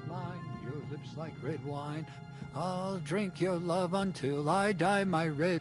Mine, your lips like red wine. I'll drink your love until I die, my red.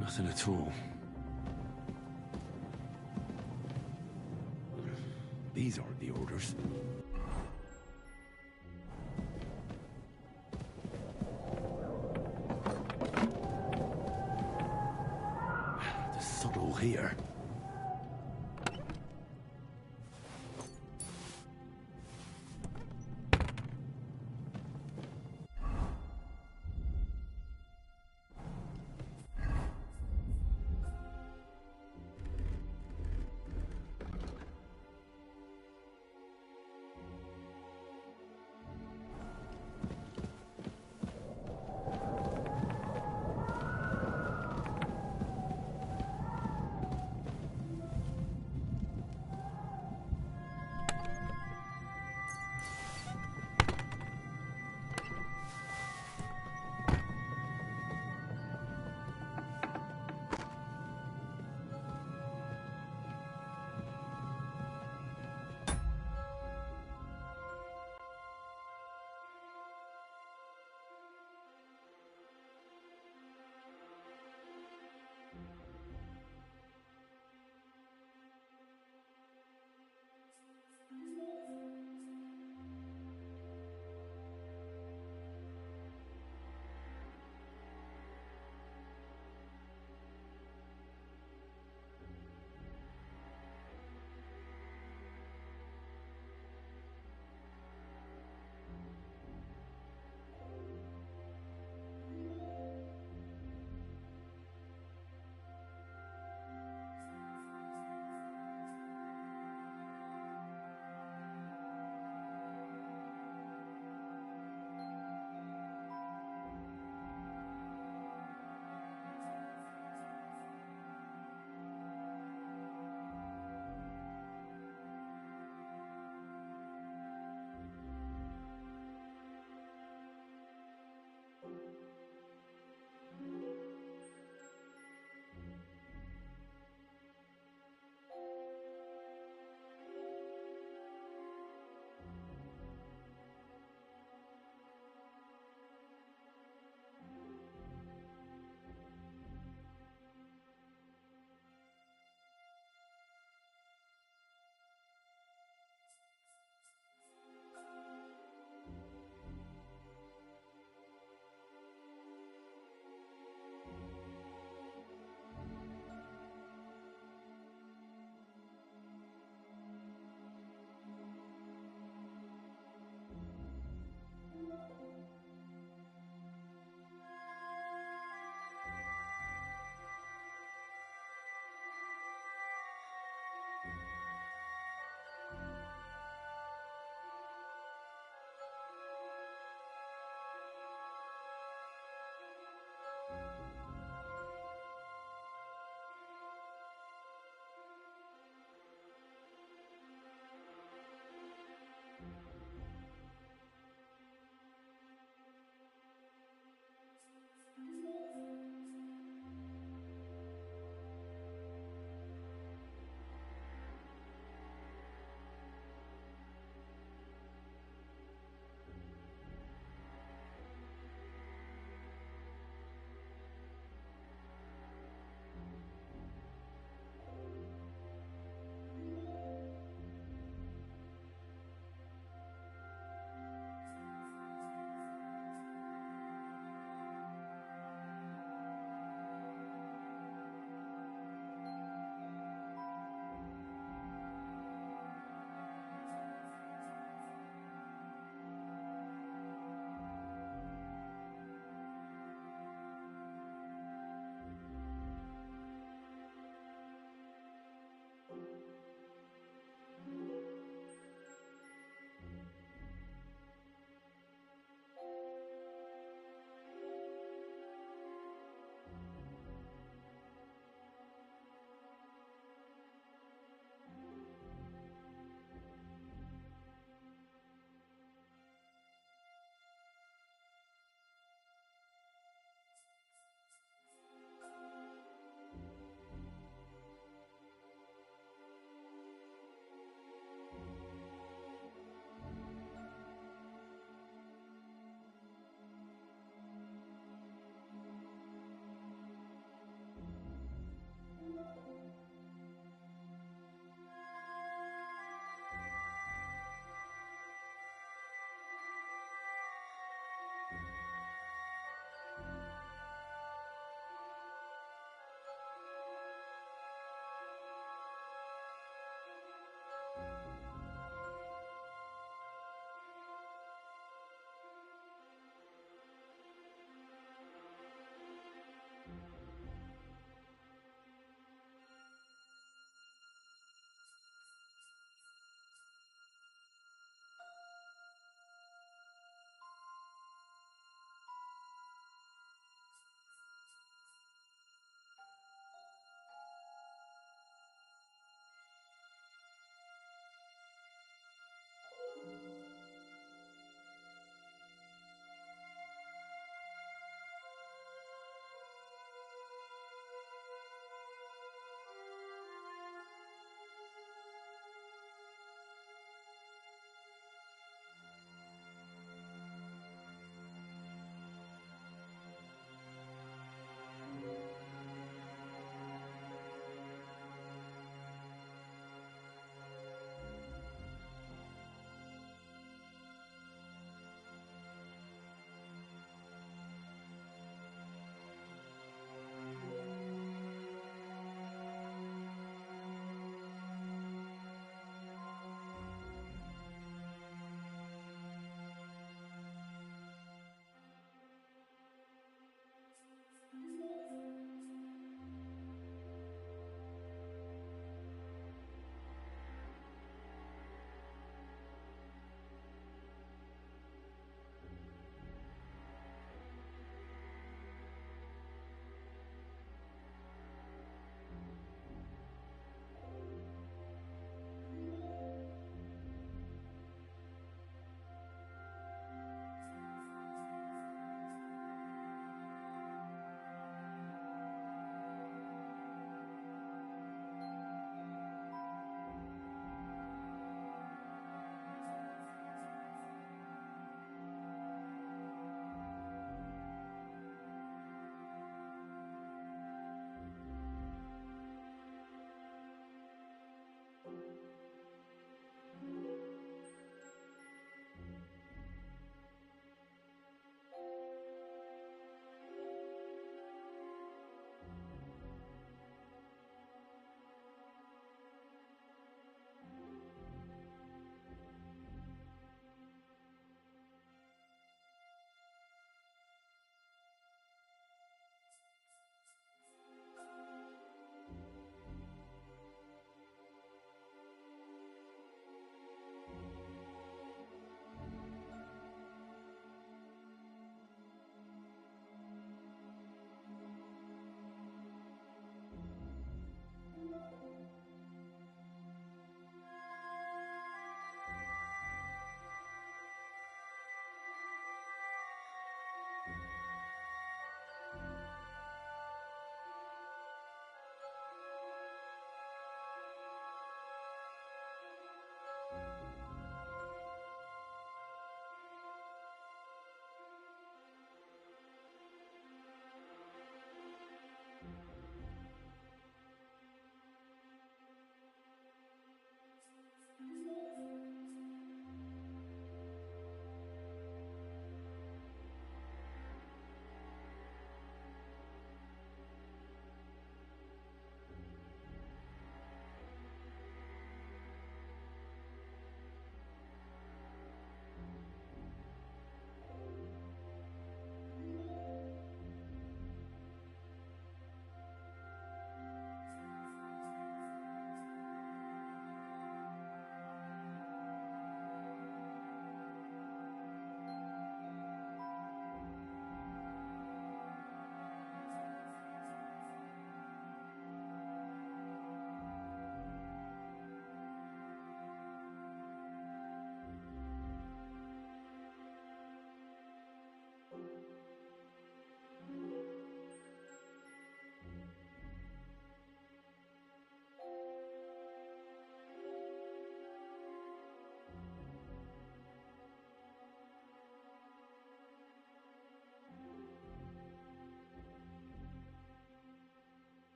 Nothing at all. These aren't the orders. The subtle here.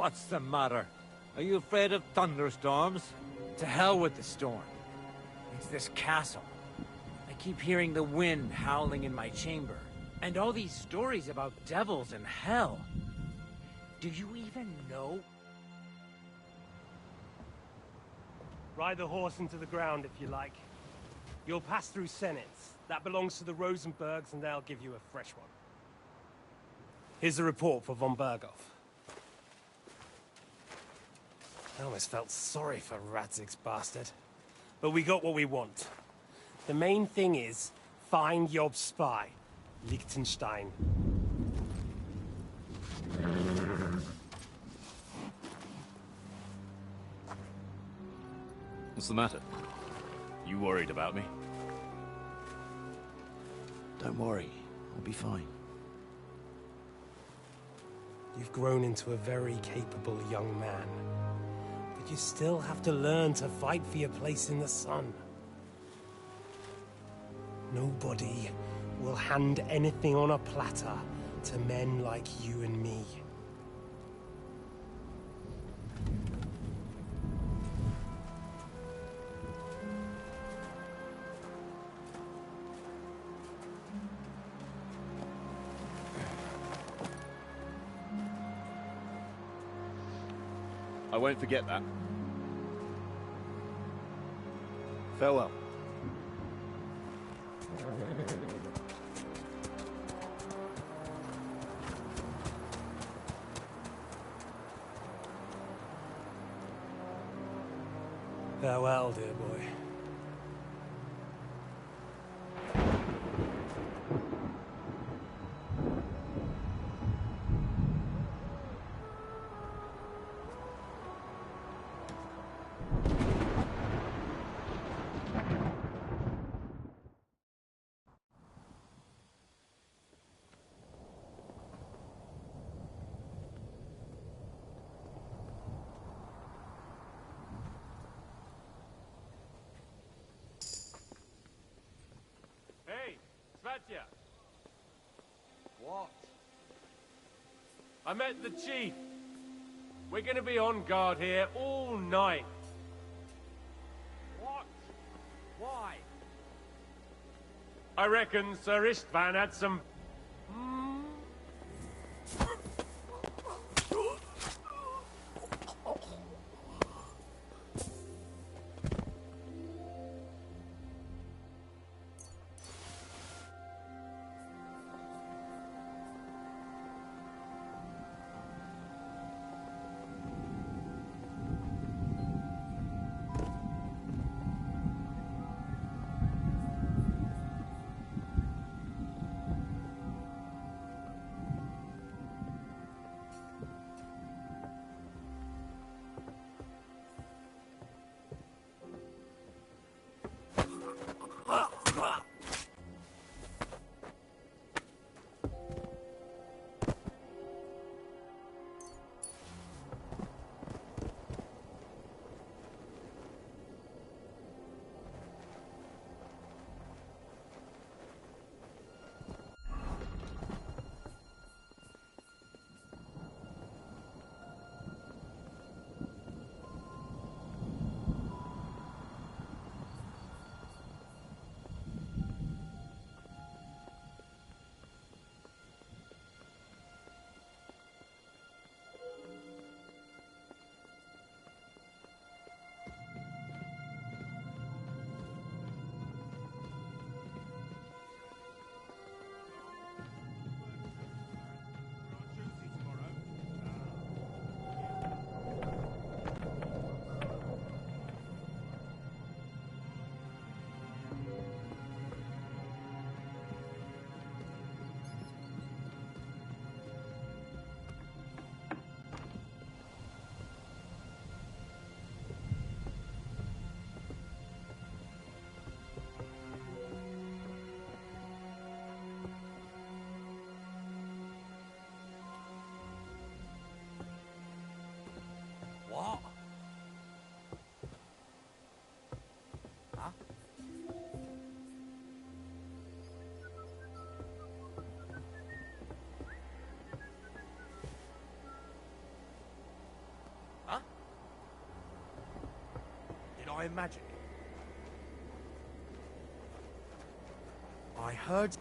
What's the matter? Are you afraid of thunderstorms? To hell with the storm. It's this castle. I keep hearing the wind howling in my chamber. And all these stories about devils and hell. Do you even know? Ride the horse into the ground if you like. You'll pass through Senates. That belongs to the Rosenbergs, and they'll give you a fresh one. Here's a report for von Berghoff. I almost felt sorry for Radzig's bastard. But we got what we want. The main thing is, find Job's spy, Liechtenstein. What's the matter? You worried about me? Don't worry, I'll be fine. You've grown into a very capable young man. But you still have to learn to fight for your place in the sun. Nobody will hand anything on a platter to men like you and me. I won't forget that. Farewell. Farewell, dear boy. Hey, Svatya! What? I met the chief. We're gonna be on guard here all night. What? Why? I reckon Sir Istvan had some... I imagine. I heard...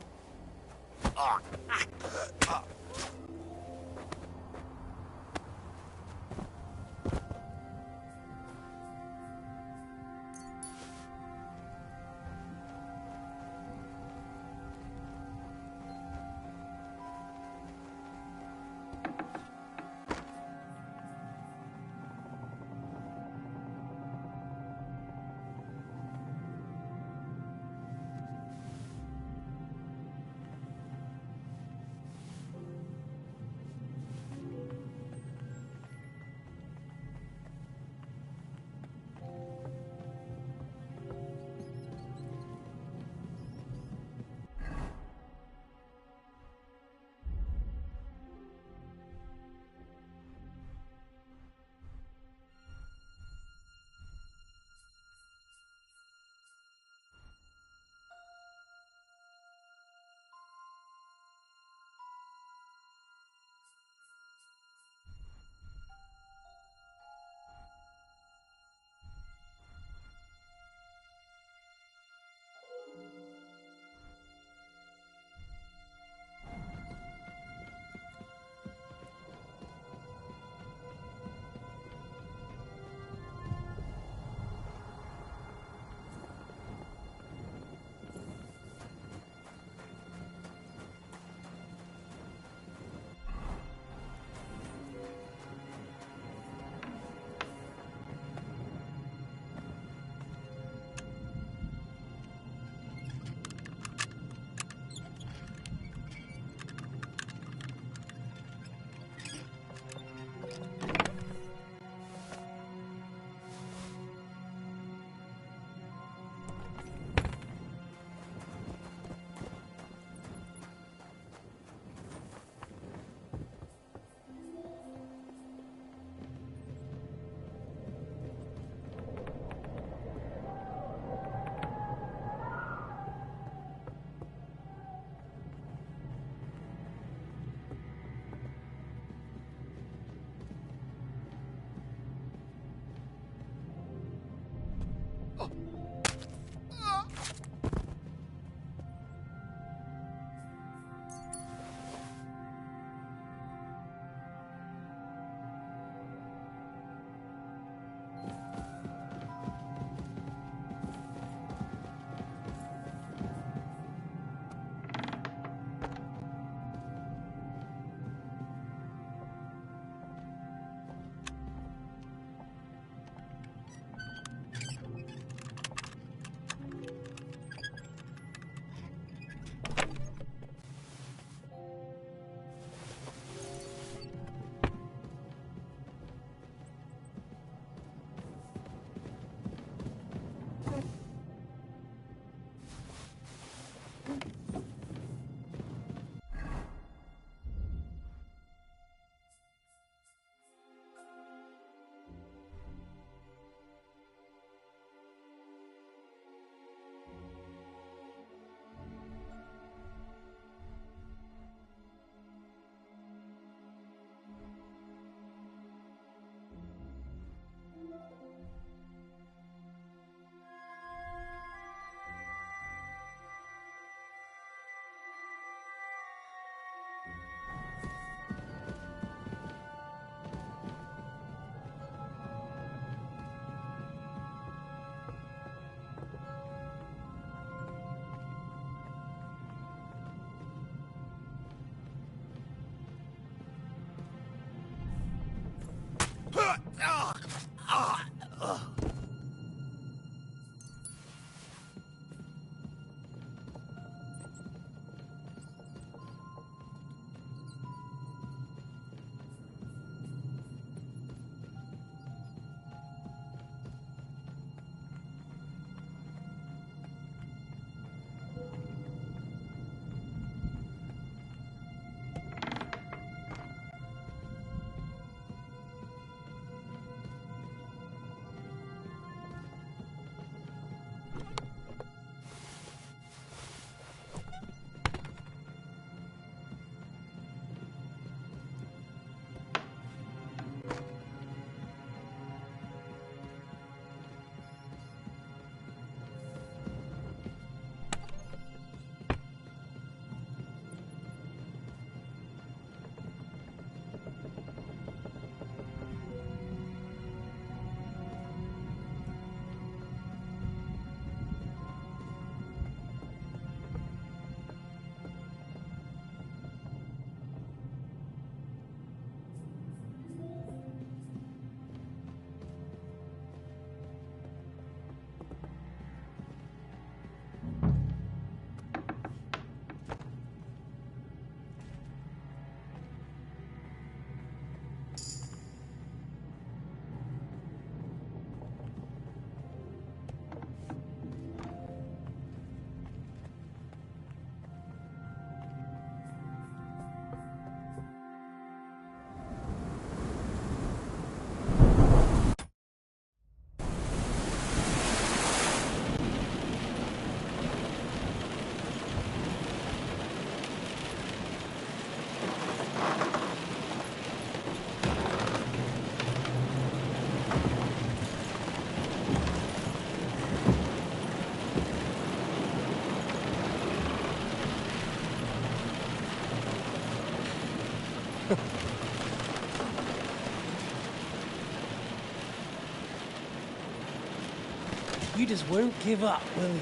You just won't give up, will you?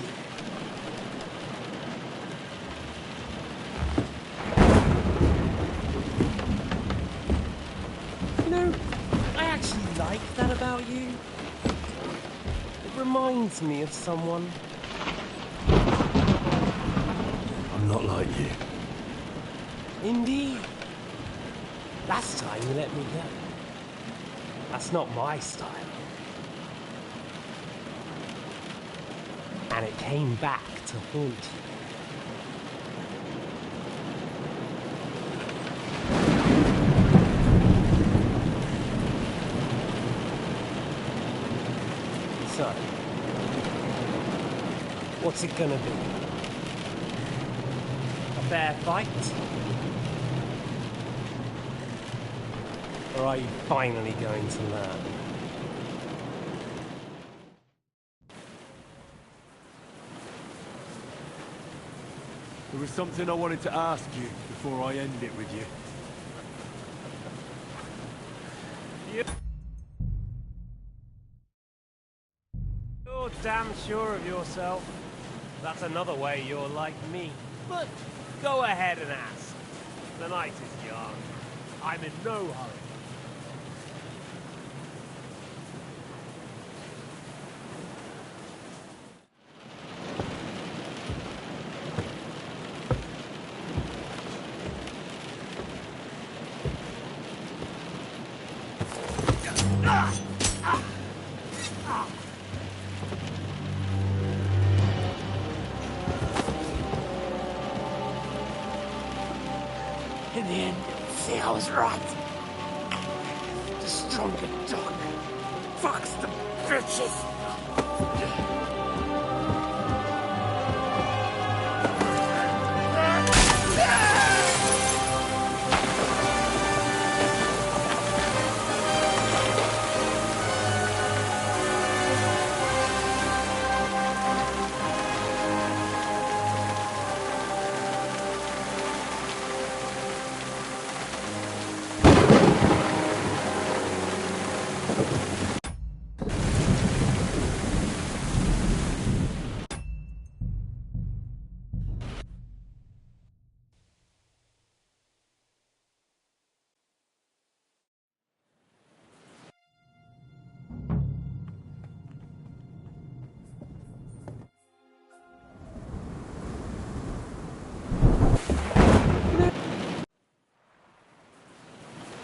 You know, I actually like that about you. It reminds me of someone. I'm not like you. Indeed. Last time you let me go. That's not my style. And it came back to haunt you. So, what's it gonna be? A fair fight? Or are you finally going to learn? There was something I wanted to ask you before I end it with you. You're damn sure of yourself. That's another way you're like me. But go ahead and ask. The night is young. I'm in no hurry. In the end, see, I was right. The stronger dog fucks the bitches.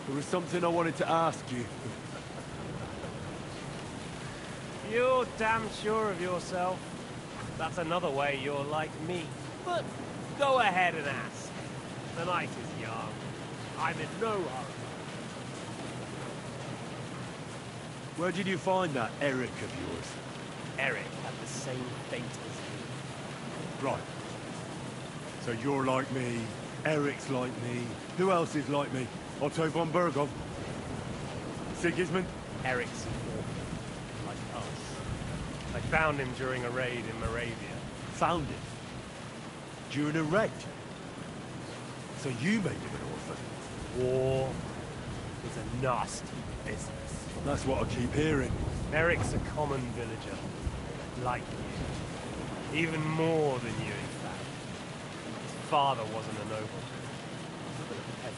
There was something I wanted to ask you. You're damn sure of yourself. That's another way you're like me. But go ahead and ask. The night is young. I'm in no hurry. Where did you find that Eric of yours? Eric had the same fate as Right. So you're like me, Eric's like me. Who else is like me? Otto von Berghoff? Sigismund? you. Eric's an orphan, like us. I found him during a raid in Moravia. Found him? During a raid? So you made him an orphan? War is a nasty business. That's what I keep hearing. Eric's a common villager, like you. Even more than you, in fact. His father wasn't a noble, but a peasant.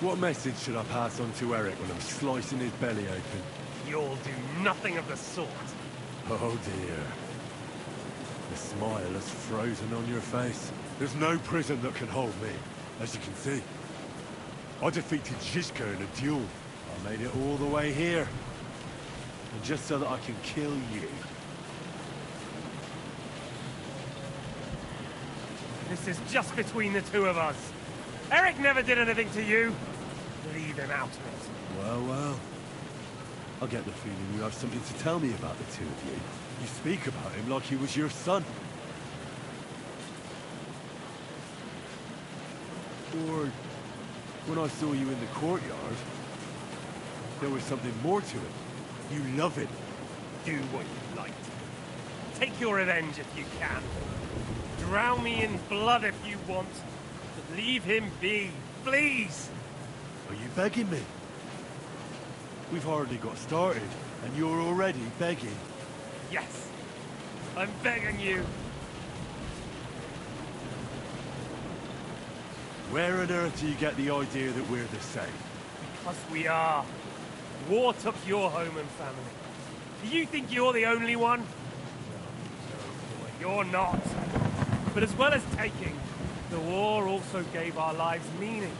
What message should I pass on to Eric when I'm slicing his belly open? You'll do nothing of the sort. Oh dear. The smile is frozen on your face. There's no prison that can hold me, as you can see. I defeated Zizka in a duel. I made it all the way here. And just so that I can kill you. This is just between the two of us. Eric never did anything to you. Leave him out of it. Well, well. I get the feeling you have something to tell me about the two of you. You speak about him like he was your son. Or, when I saw you in the courtyard, there was something more to it. You love it. Do what you like. Take your revenge if you can. Drown me in blood if you want. But leave him be, please. Are you begging me? We've hardly got started, and you're already begging. Yes. I'm begging you. Where on earth do you get the idea that we're the same? Because we are. War took your home and family. Do you think you're the only one? No, boy, you're not. But as well as taking, the war also gave our lives meaning.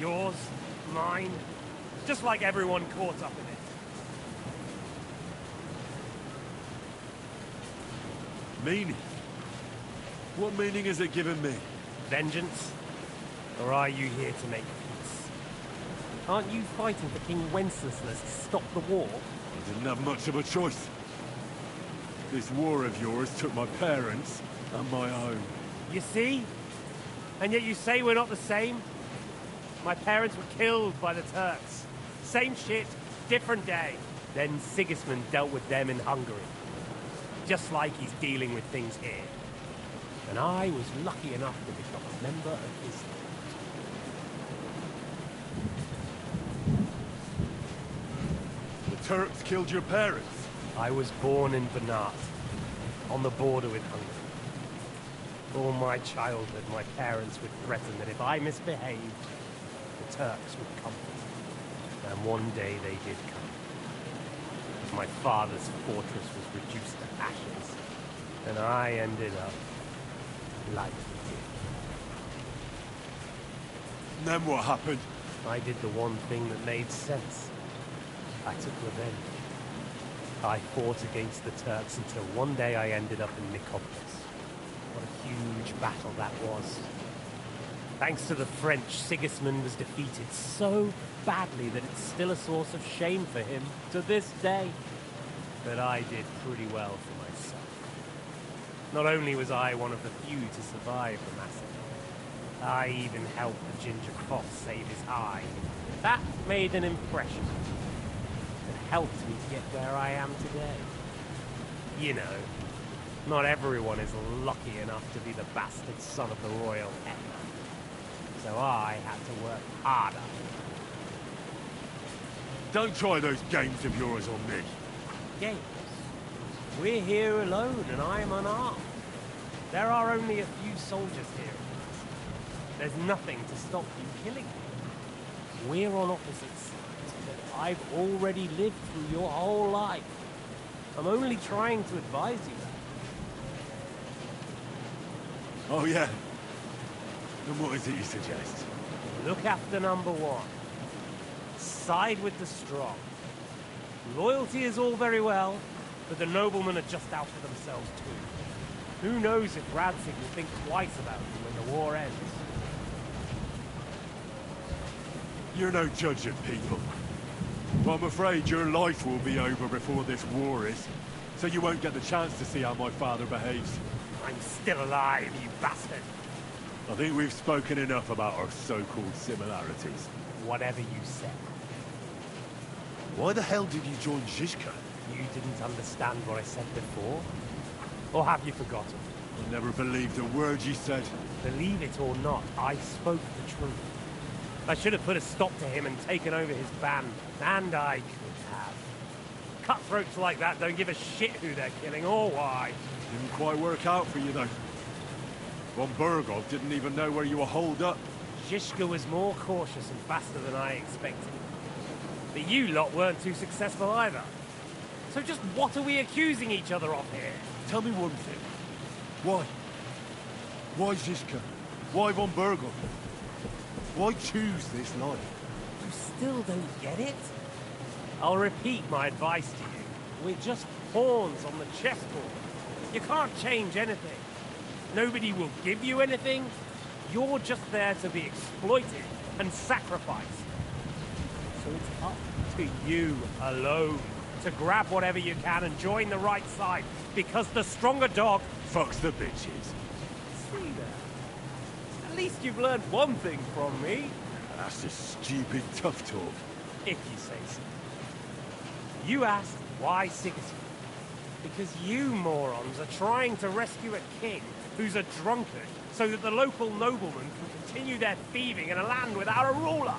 Yours, mine, just like everyone caught up in it. Meaning? What meaning has it given me? Vengeance? Or are you here to make peace? Aren't you fighting for King Wenceslas to stop the war? I didn't have much of a choice. This war of yours took my parents and my home. You see? And yet you say we're not the same? My parents were killed by the Turks. Same shit, different day. Then Sigismund dealt with them in Hungary. Just like he's dealing with things here. And I was lucky enough to become a member of his... The Turks killed your parents? I was born in Banat, on the border with Hungary. All my childhood, my parents would threaten that if I misbehaved, the Turks would come. And one day they did come. My father's fortress was reduced to ashes, and I ended up like he did. And then what happened? I did the one thing that made sense. I took revenge. I fought against the Turks until one day I ended up in Nicopolis. What a huge battle that was. Thanks to the French, Sigismund was defeated so badly that it's still a source of shame for him to this day. But I did pretty well for myself. Not only was I one of the few to survive the massacre, I even helped the Ginger Cross save his eye. That made an impression. It helped me get where I am today. You know, not everyone is lucky enough to be the bastard son of the royal heir. So I had to work harder. Don't try those games of yours on me. Games? We're here alone and I am unarmed. There are only a few soldiers here. There's nothing to stop you killing me. We're on opposite sides, but I've already lived through your whole life. I'm only trying to advise you that. Oh yeah? And what is it you suggest? Look after number one. Side with the strong. Loyalty is all very well, but the noblemen are just out for themselves too. Who knows if Radzig will think twice about you when the war ends. You're no judge of people. But I'm afraid your life will be over before this war is, so you won't get the chance to see how my father behaves. I'm still alive, you bastard! I think we've spoken enough about our so-called similarities. Whatever you said. Why the hell did you join Zizka? You didn't understand what I said before? Or have you forgotten? I never believed a word you said. Believe it or not, I spoke the truth. I should have put a stop to him and taken over his band. And I could have. Cutthroats like that don't give a shit who they're killing or why. Didn't quite work out for you, though. Von Burgov didn't even know where you were holed up. Zizka was more cautious and faster than I expected. But you lot weren't too successful either. So just what are we accusing each other of here? Tell me one thing. Why? Why Zizka? Why Von Burgov? Why choose this life? You still don't get it? I'll repeat my advice to you. We're just pawns on the chessboard. You can't change anything. Nobody will give you anything. You're just there to be exploited and sacrificed. So it's up to you alone to grab whatever you can and join the right side, because the stronger dog Fucks the bitches. See there. At least you've learned one thing from me. That's just stupid tough talk. If you say so. You asked why Sigismund. Because you morons are trying to rescue a king who's a drunkard so that the local noblemen can continue their thieving in a land without a ruler.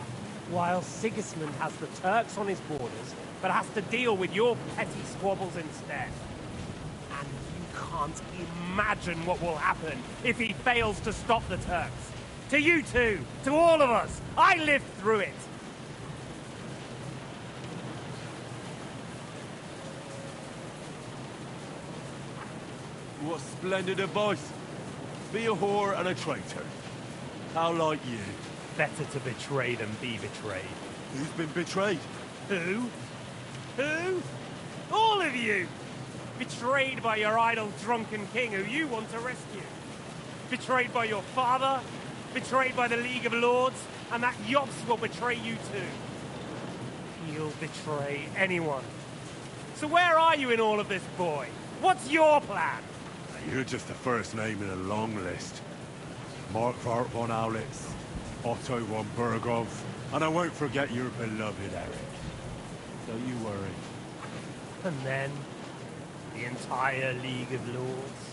while Sigismund has the Turks on his borders, but has to deal with your petty squabbles instead. And you can't imagine what will happen if he fails to stop the Turks. To you two, to all of us, I lived through it. What splendid advice. Be a whore and a traitor. How like you? Better to betray than be betrayed. Who's been betrayed? Who? Who? All of you! Betrayed by your idle drunken king who you want to rescue. Betrayed by your father, betrayed by the League of Lords, and that Yops will betray you too. He'll betray anyone. So where are you in all of this, boy? What's your plan? You're just the first name in a long list. Mark Vart von Aulitz, Otto von Burgov, and I won't forget your beloved Eric. Don't you worry. And then, the entire League of Lords?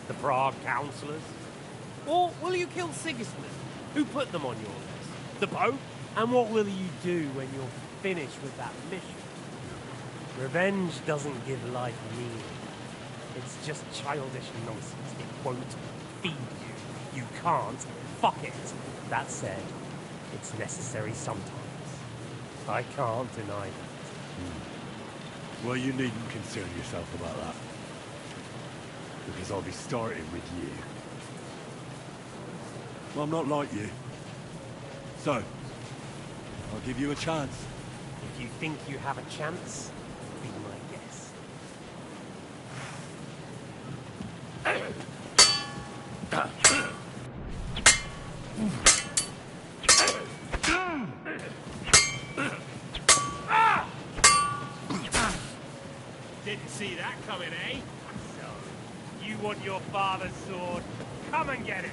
The Prague Councillors? Or will you kill Sigismund? Who put them on your list? The Pope? And what will you do when you're finished with that mission? Revenge doesn't give life meaning. It's just childish nonsense. It won't feed you. You can't fuck it. That said, it's necessary sometimes. I can't deny that. Well, you needn't concern yourself about that. Because I'll be starting with you. Well, I'm not like you. So, I'll give you a chance. If you think you have a chance, be my guest. Didn't see that coming, eh? So, you want your father's sword? Come and get it!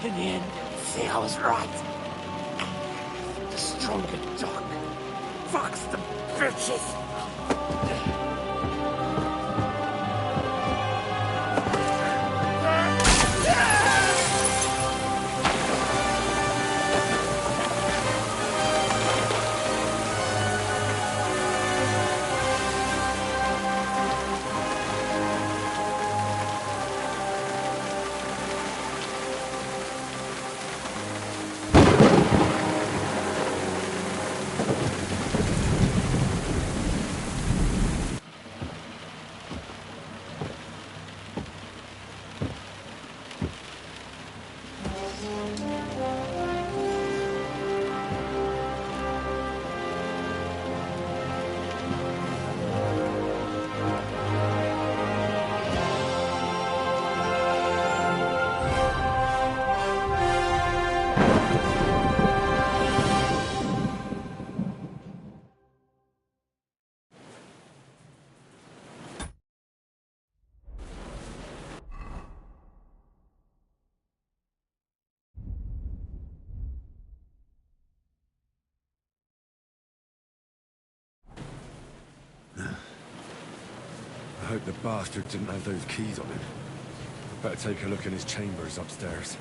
In the end, see, I was right. The stronger dog fucks the bitches. I hope the bastard didn't have those keys on him. Better take a look in his chambers upstairs.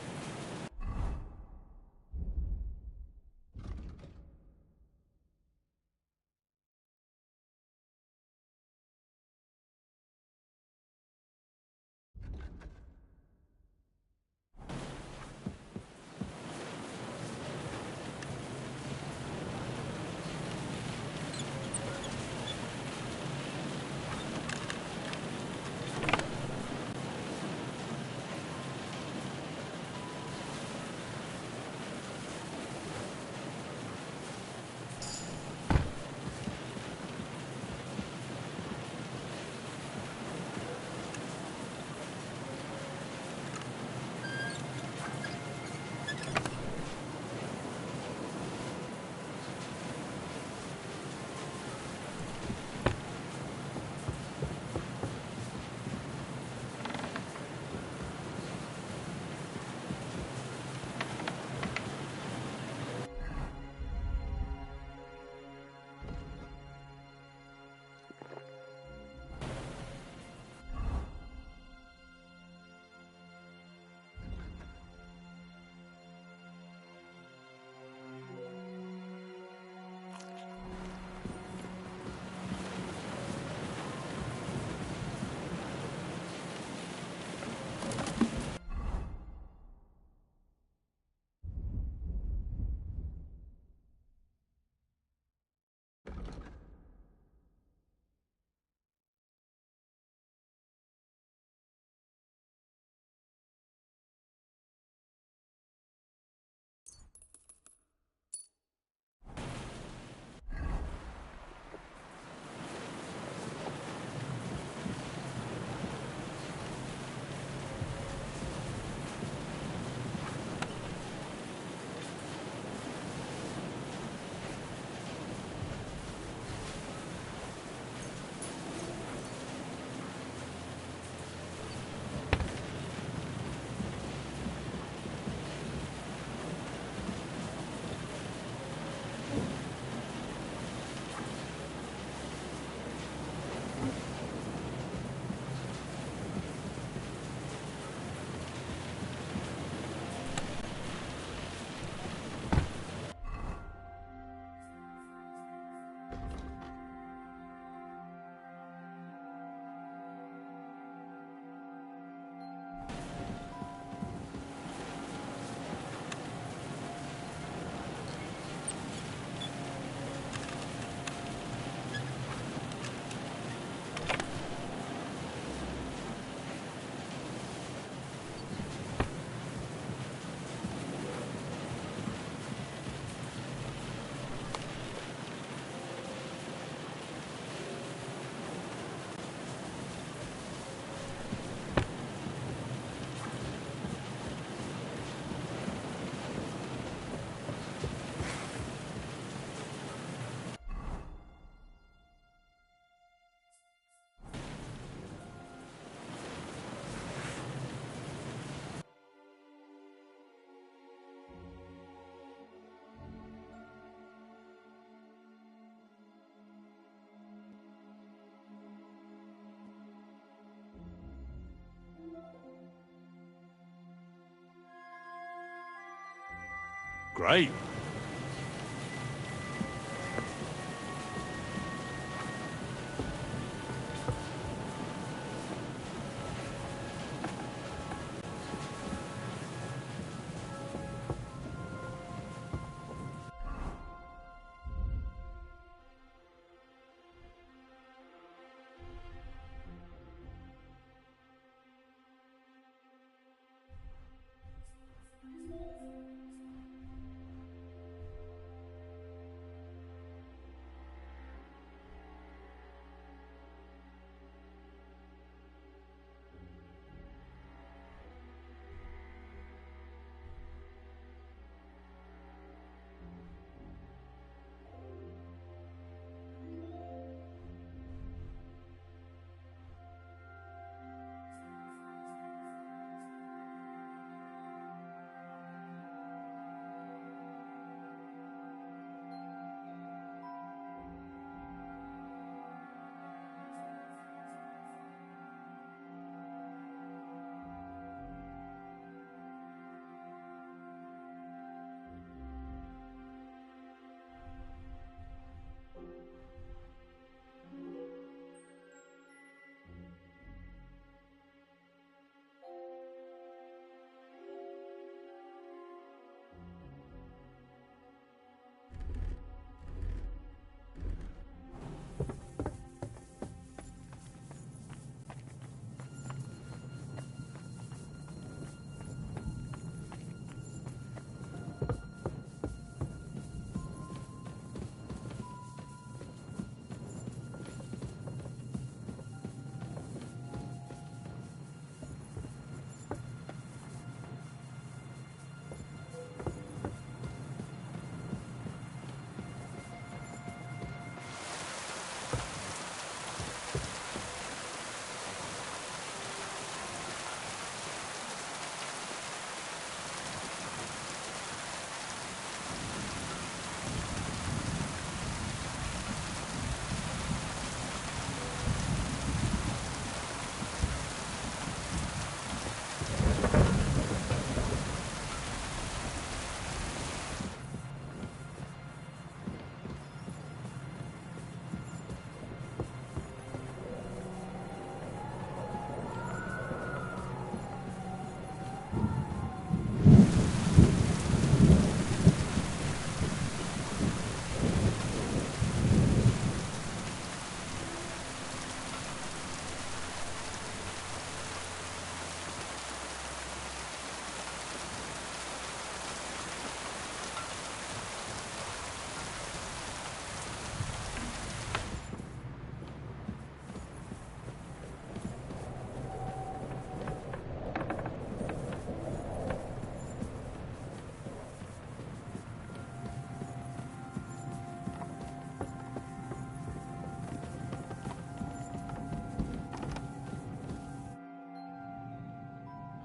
Great.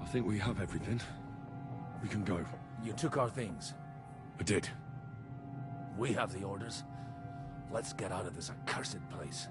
I think we have everything. We can go. You took our things. I did. We have the orders. Let's get out of this accursed place.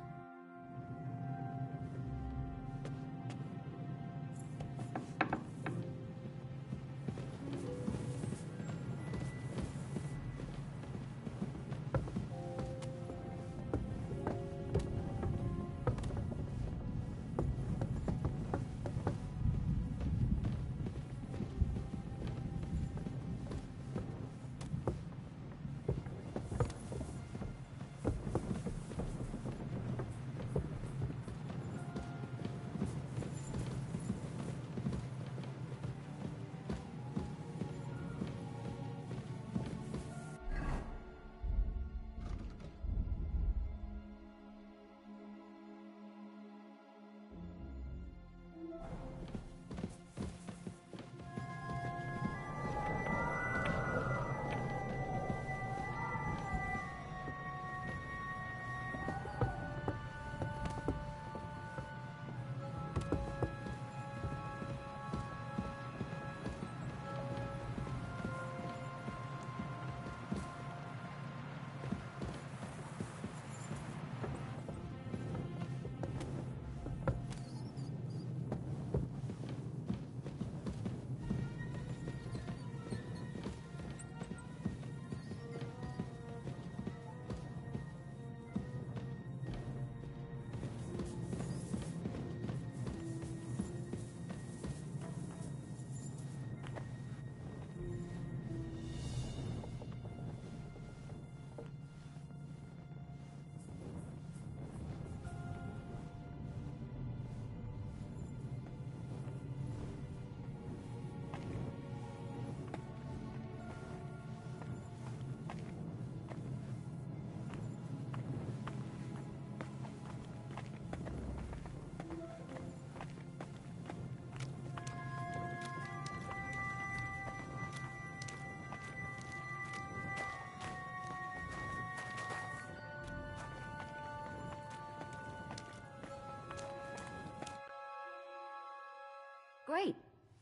Great.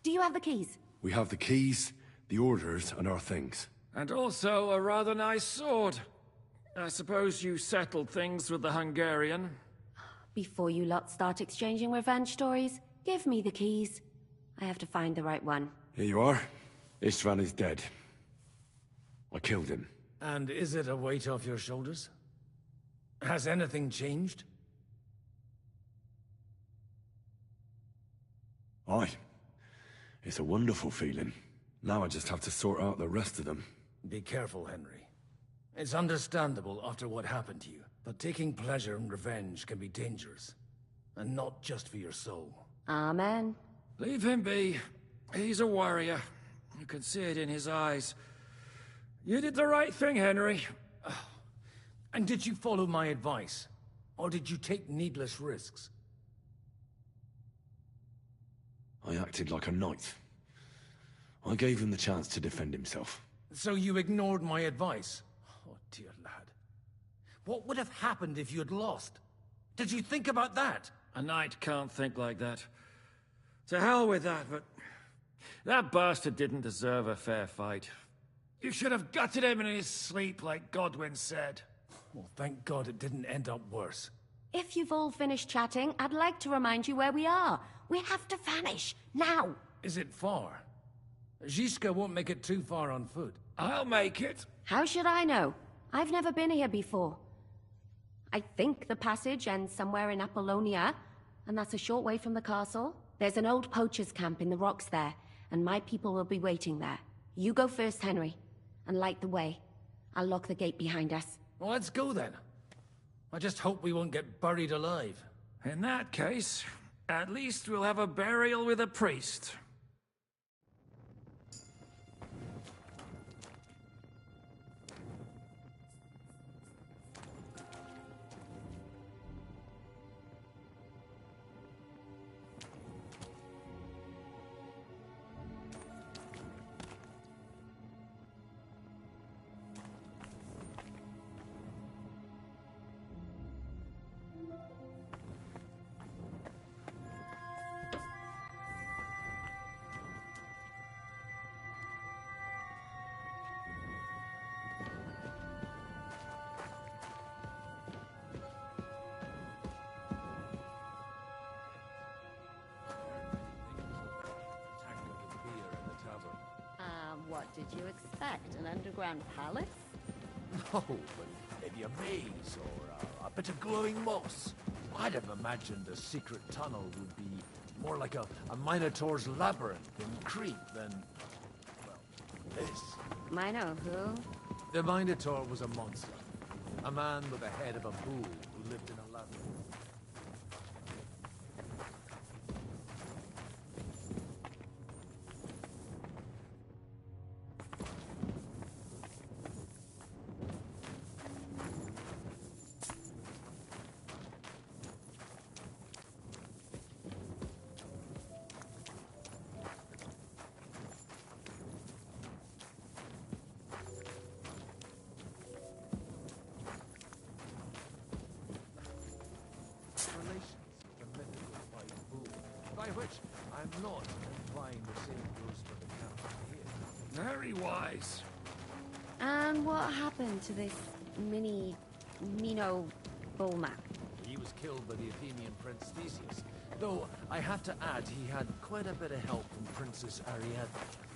Do you have the keys? We have the keys, the orders, and our things. And also a rather nice sword. I suppose you settled things with the Hungarian. Before you lot start exchanging revenge stories, give me the keys. I have to find the right one. Here you are. Istvan is dead. I killed him. And is it a weight off your shoulders? Has anything changed? Aye. It's a wonderful feeling. Now I just have to sort out the rest of them. Be careful, Henry. It's understandable after what happened to you, but taking pleasure in revenge can be dangerous. And not just for your soul. Amen. Leave him be. He's a warrior. You can see it in his eyes. You did the right thing, Henry. And did you follow my advice? Or did you take needless risks? I acted like a knight. I gave him the chance to defend himself. So you ignored my advice? Oh, dear lad. What would have happened if you had lost? Did you think about that? A knight can't think like that. To hell with that, but... that bastard didn't deserve a fair fight. You should have gutted him in his sleep, like Godwin said. Well, thank God it didn't end up worse. If you've all finished chatting, I'd like to remind you where we are. We have to vanish, now! Is it far? Zizka won't make it too far on foot. I'll make it. How should I know? I've never been here before. I think the passage ends somewhere in Apollonia, and that's a short way from the castle. There's an old poacher's camp in the rocks there, and my people will be waiting there. You go first, Henry, and light the way. I'll lock the gate behind us. Well, let's go then. I just hope we won't get buried alive. In that case, at least we'll have a burial with a priest. you expect? An underground palace? No, but maybe a maze or a bit of glowing moss. I'd have imagined a secret tunnel would be more like a Minotaur's labyrinth in Crete than, well, this. Mino who? The Minotaur was a monster. A man with the head of a bull who lived in a labyrinth. By which I'm not implying the same goes for the count here. Very wise. And what happened to this Mino bullman? He was killed by the Athenian Prince Theseus, though I have to add he had quite a bit of help from Princess Ariadne.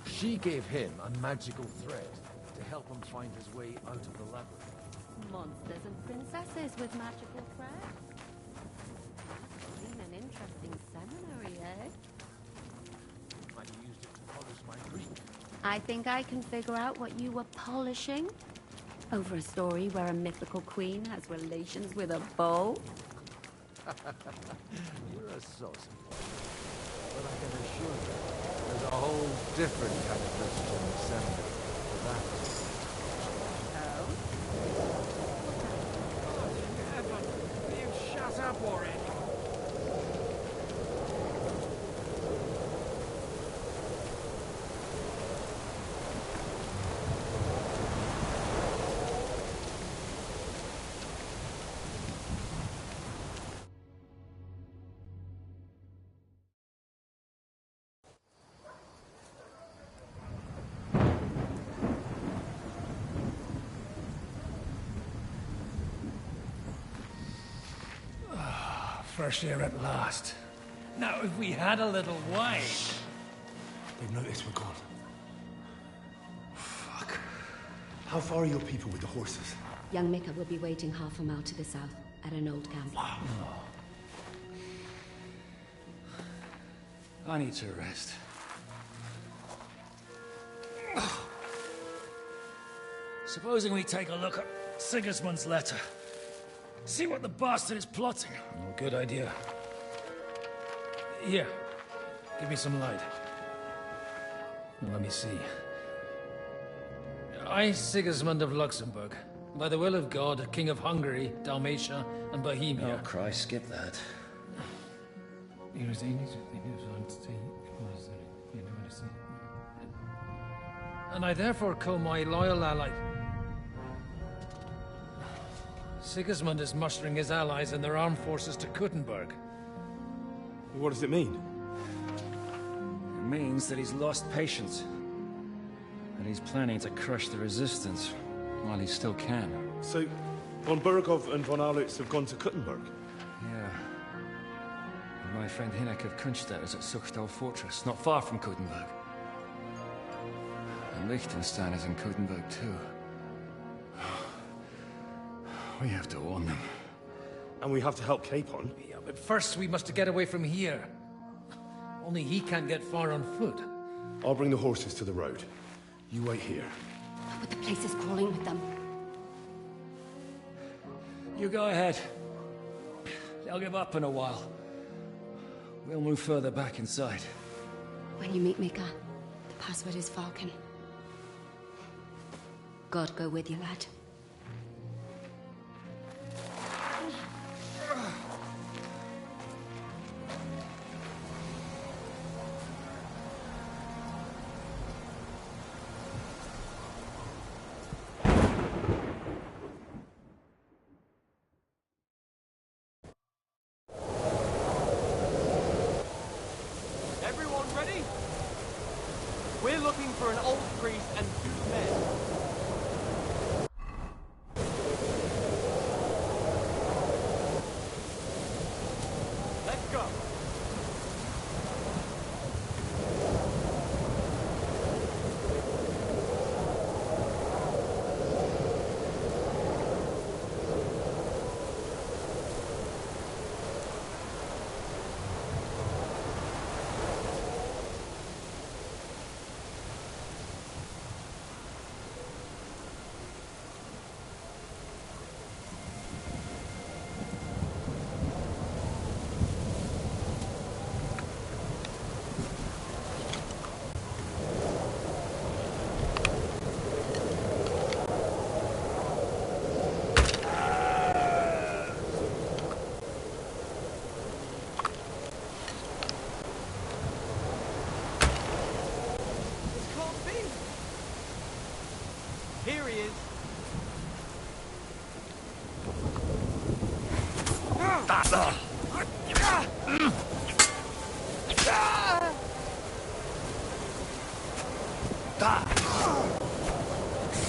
She gave him a magical thread to help him find his way out of the labyrinth. Monsters and princesses with magical thread? That's been an interesting seminary, eh? Might have used it to polish my Greek. I think I can figure out what you were polishing. Over a story where a mythical queen has relations with a bow? You're a saucy one. But I can assure you, there's a whole different kind of Christian seminary for that. Oh? Heaven, you shut up already. Fresh air at last. Now, if we had a little wine... They've noticed we're gone. Fuck. How far are your people with the horses? Young Mika will be waiting half a mile to the south, at an old camp. I need to rest. Supposing we take a look at Sigismund's letter. See what the bastard is plotting. Oh, good idea. Here, give me some light. Now, let me see. I, Sigismund of Luxembourg, by the will of God, King of Hungary, Dalmatia, and Bohemia. Oh, Christ, skip that. And I therefore call my loyal ally... Sigismund is mustering his allies and their armed forces to Kuttenberg. What does it mean? It means that he's lost patience. And he's planning to crush the resistance while he still can. So, von Burgov and von Aulitz have gone to Kuttenberg? Yeah. And my friend Hinek of Kunstadt is at Suchtal Fortress, not far from Kuttenberg. And Liechtenstein is in Kuttenberg too. We have to warn them. And we have to help Capon? Yeah, but first we must get away from here. Only he can't get far on foot. I'll bring the horses to the road. You wait here. But the place is crawling with them. You go ahead. They'll give up in a while. We'll move further back inside. When you meet Mika, the password is Falcon. God go with you, lad. We're looking for an old priest and 2 men. Let's go.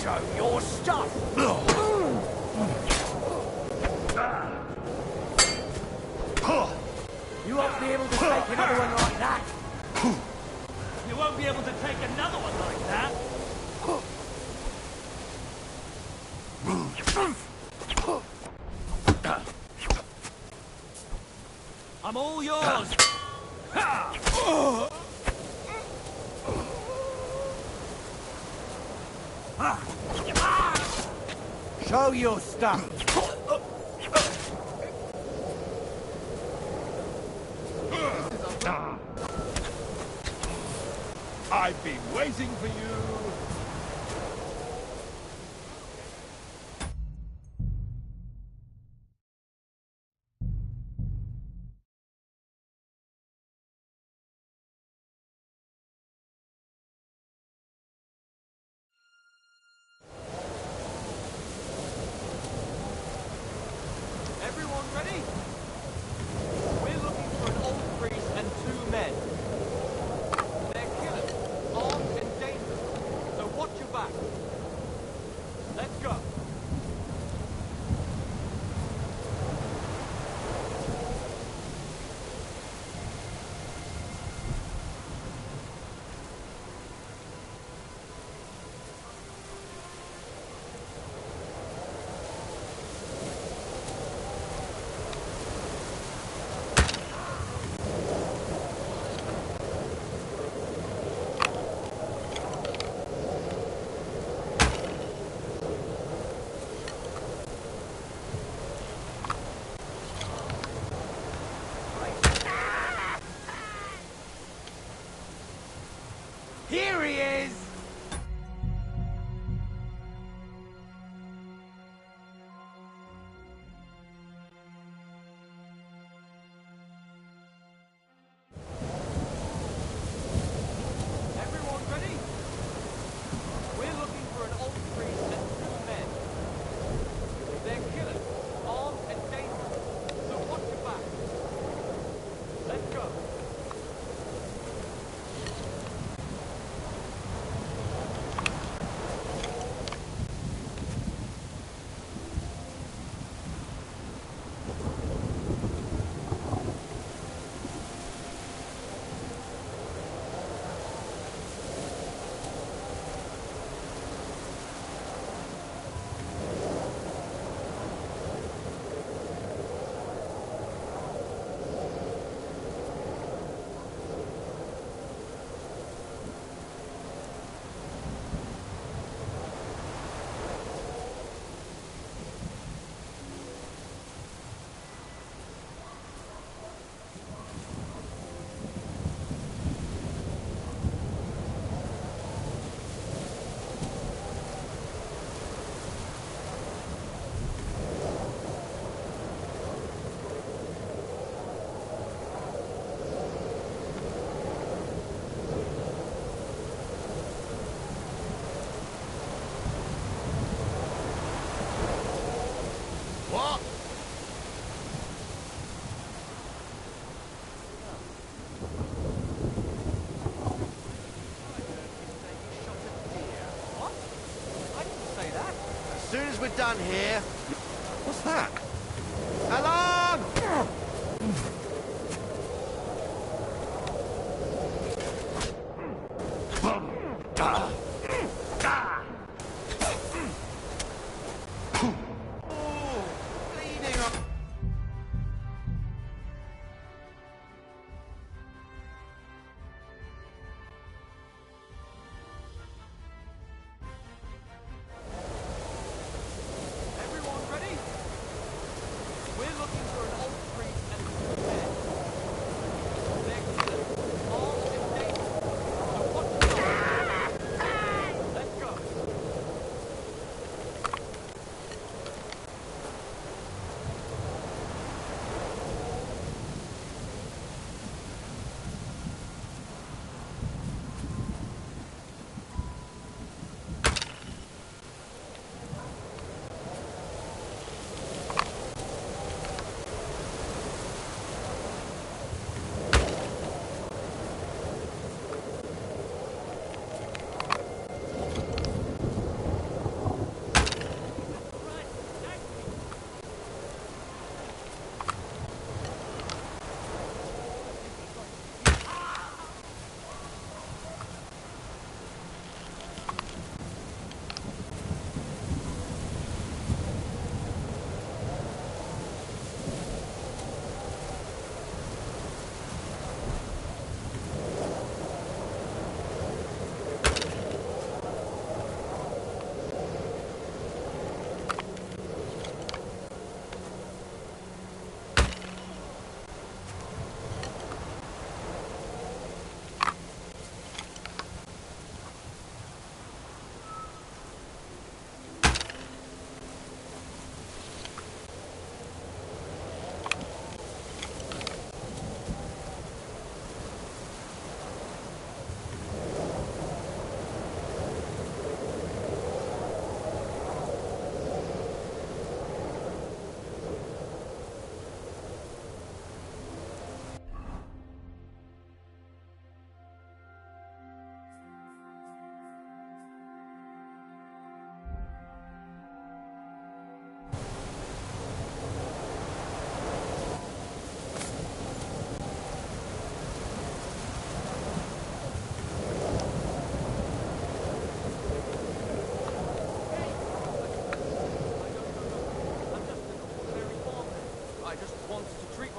Show your stuff! You won't be able to take another one like that! You won't be able to take another one like that! I'm all yours! Show your stuff! I've been waiting for you. Everyone ready? We're looking for an old priest and 2 men. They're killers, armed and dangerous, so watch your back. Let's go. Here he is! Everyone ready? We're looking for an old priest and 2 men. They're killers, armed and dangerous, so watch your back. Let's go. What? What? I didn't say that. As soon as we're done here... What's that? Alarm! Bleeding on... Everyone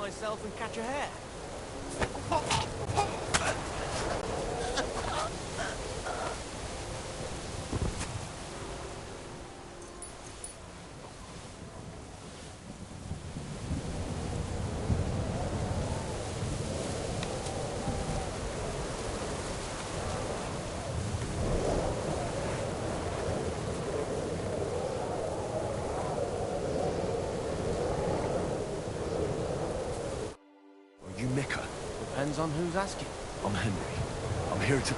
myself and catch a hare. You Mika? Depends on who's asking. I'm Henry. I'm here to...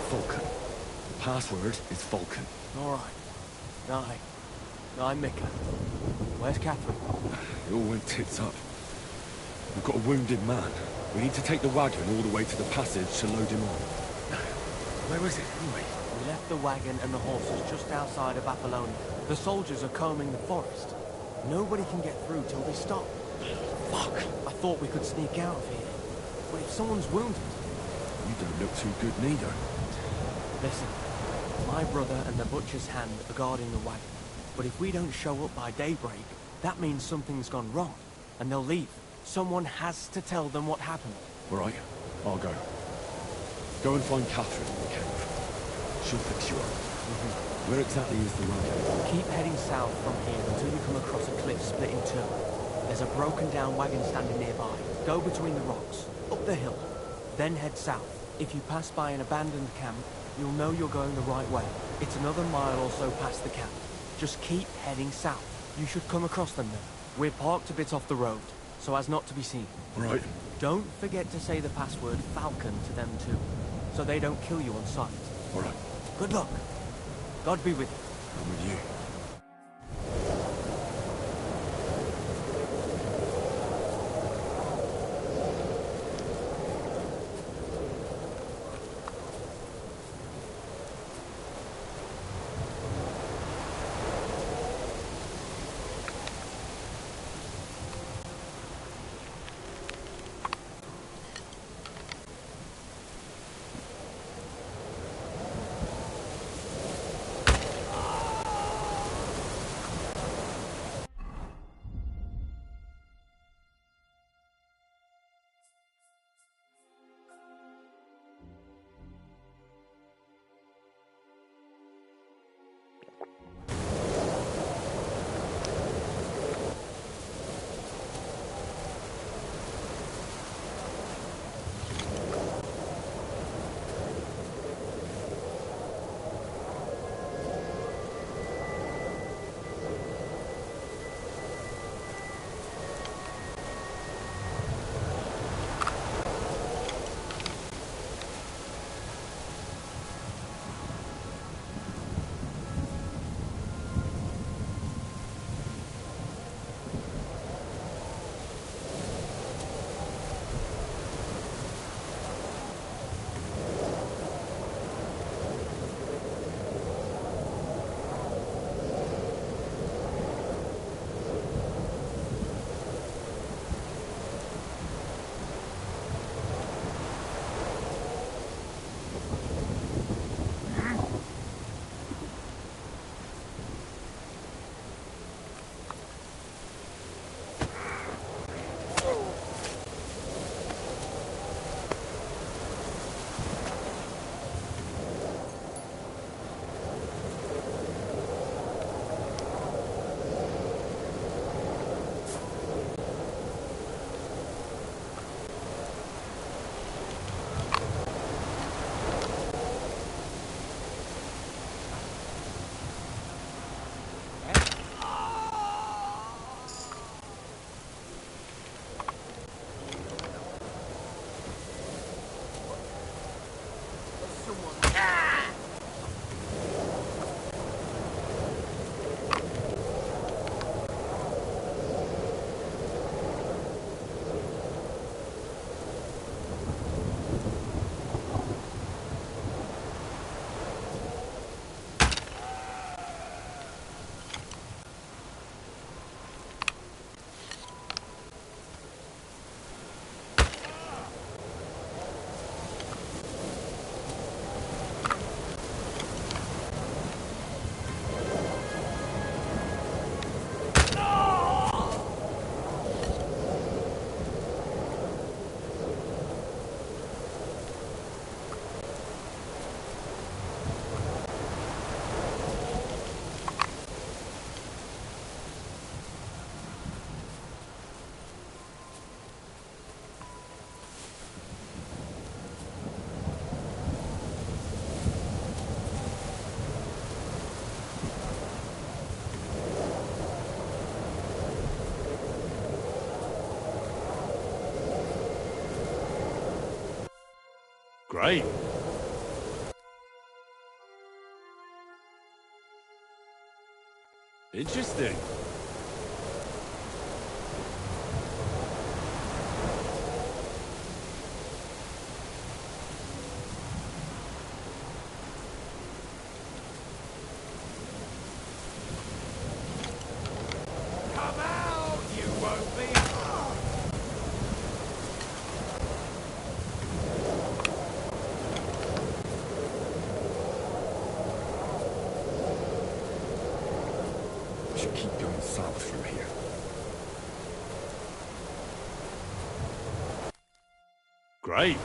Vulcan. The password is Vulcan. Alright. I'm Mika. Where's Catherine? It all went tits up. We've got a wounded man. We need to take the wagon all the way to the passage to load him on. Where is it, anyway? We left the wagon and the horses just outside of Apollonia. The soldiers are combing the forest. Nobody can get through till they stop. Fuck! I thought we could sneak out of here. But if someone's wounded... You don't look too good neither. Listen, my brother and the butcher's hand are guarding the wagon. But if we don't show up by daybreak, that means something's gone wrong. And they'll leave. Someone has to tell them what happened. All right, I'll go. Go and find Catherine in the cave. She'll fix you up. Where exactly is the wagon? Keep heading south from here until you come across a cliff split in two. There's a broken down wagon standing nearby. Go between the rocks, up the hill, then head south. If you pass by an abandoned camp, you'll know you're going the right way. It's another mile or so past the camp. Just keep heading south. You should come across them now. We're parked a bit off the road, so as not to be seen. All right. Don't forget to say the password Falcon to them too, so they don't kill you on sight. All right. Good luck. God be with you. I'm with you. Great. Interesting. Come out, you won't be. We should keep going south from here. Great.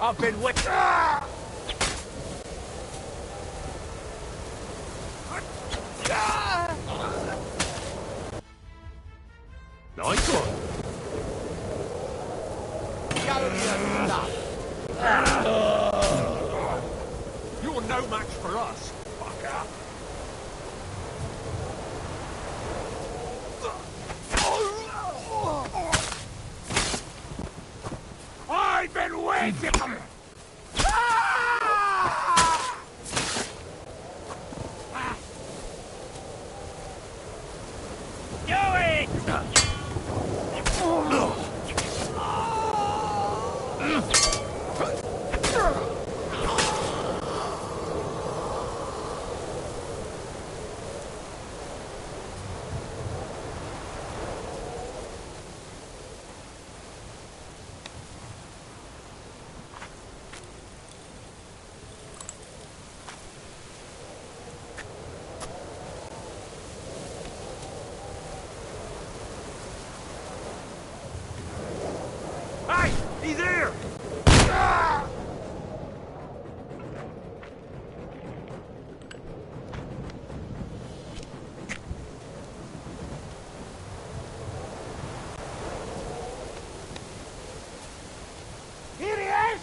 I've been waiting. Nice one. You're no match for us, fucker. I've been waiting! Do it! Hey, he's here! Here he is!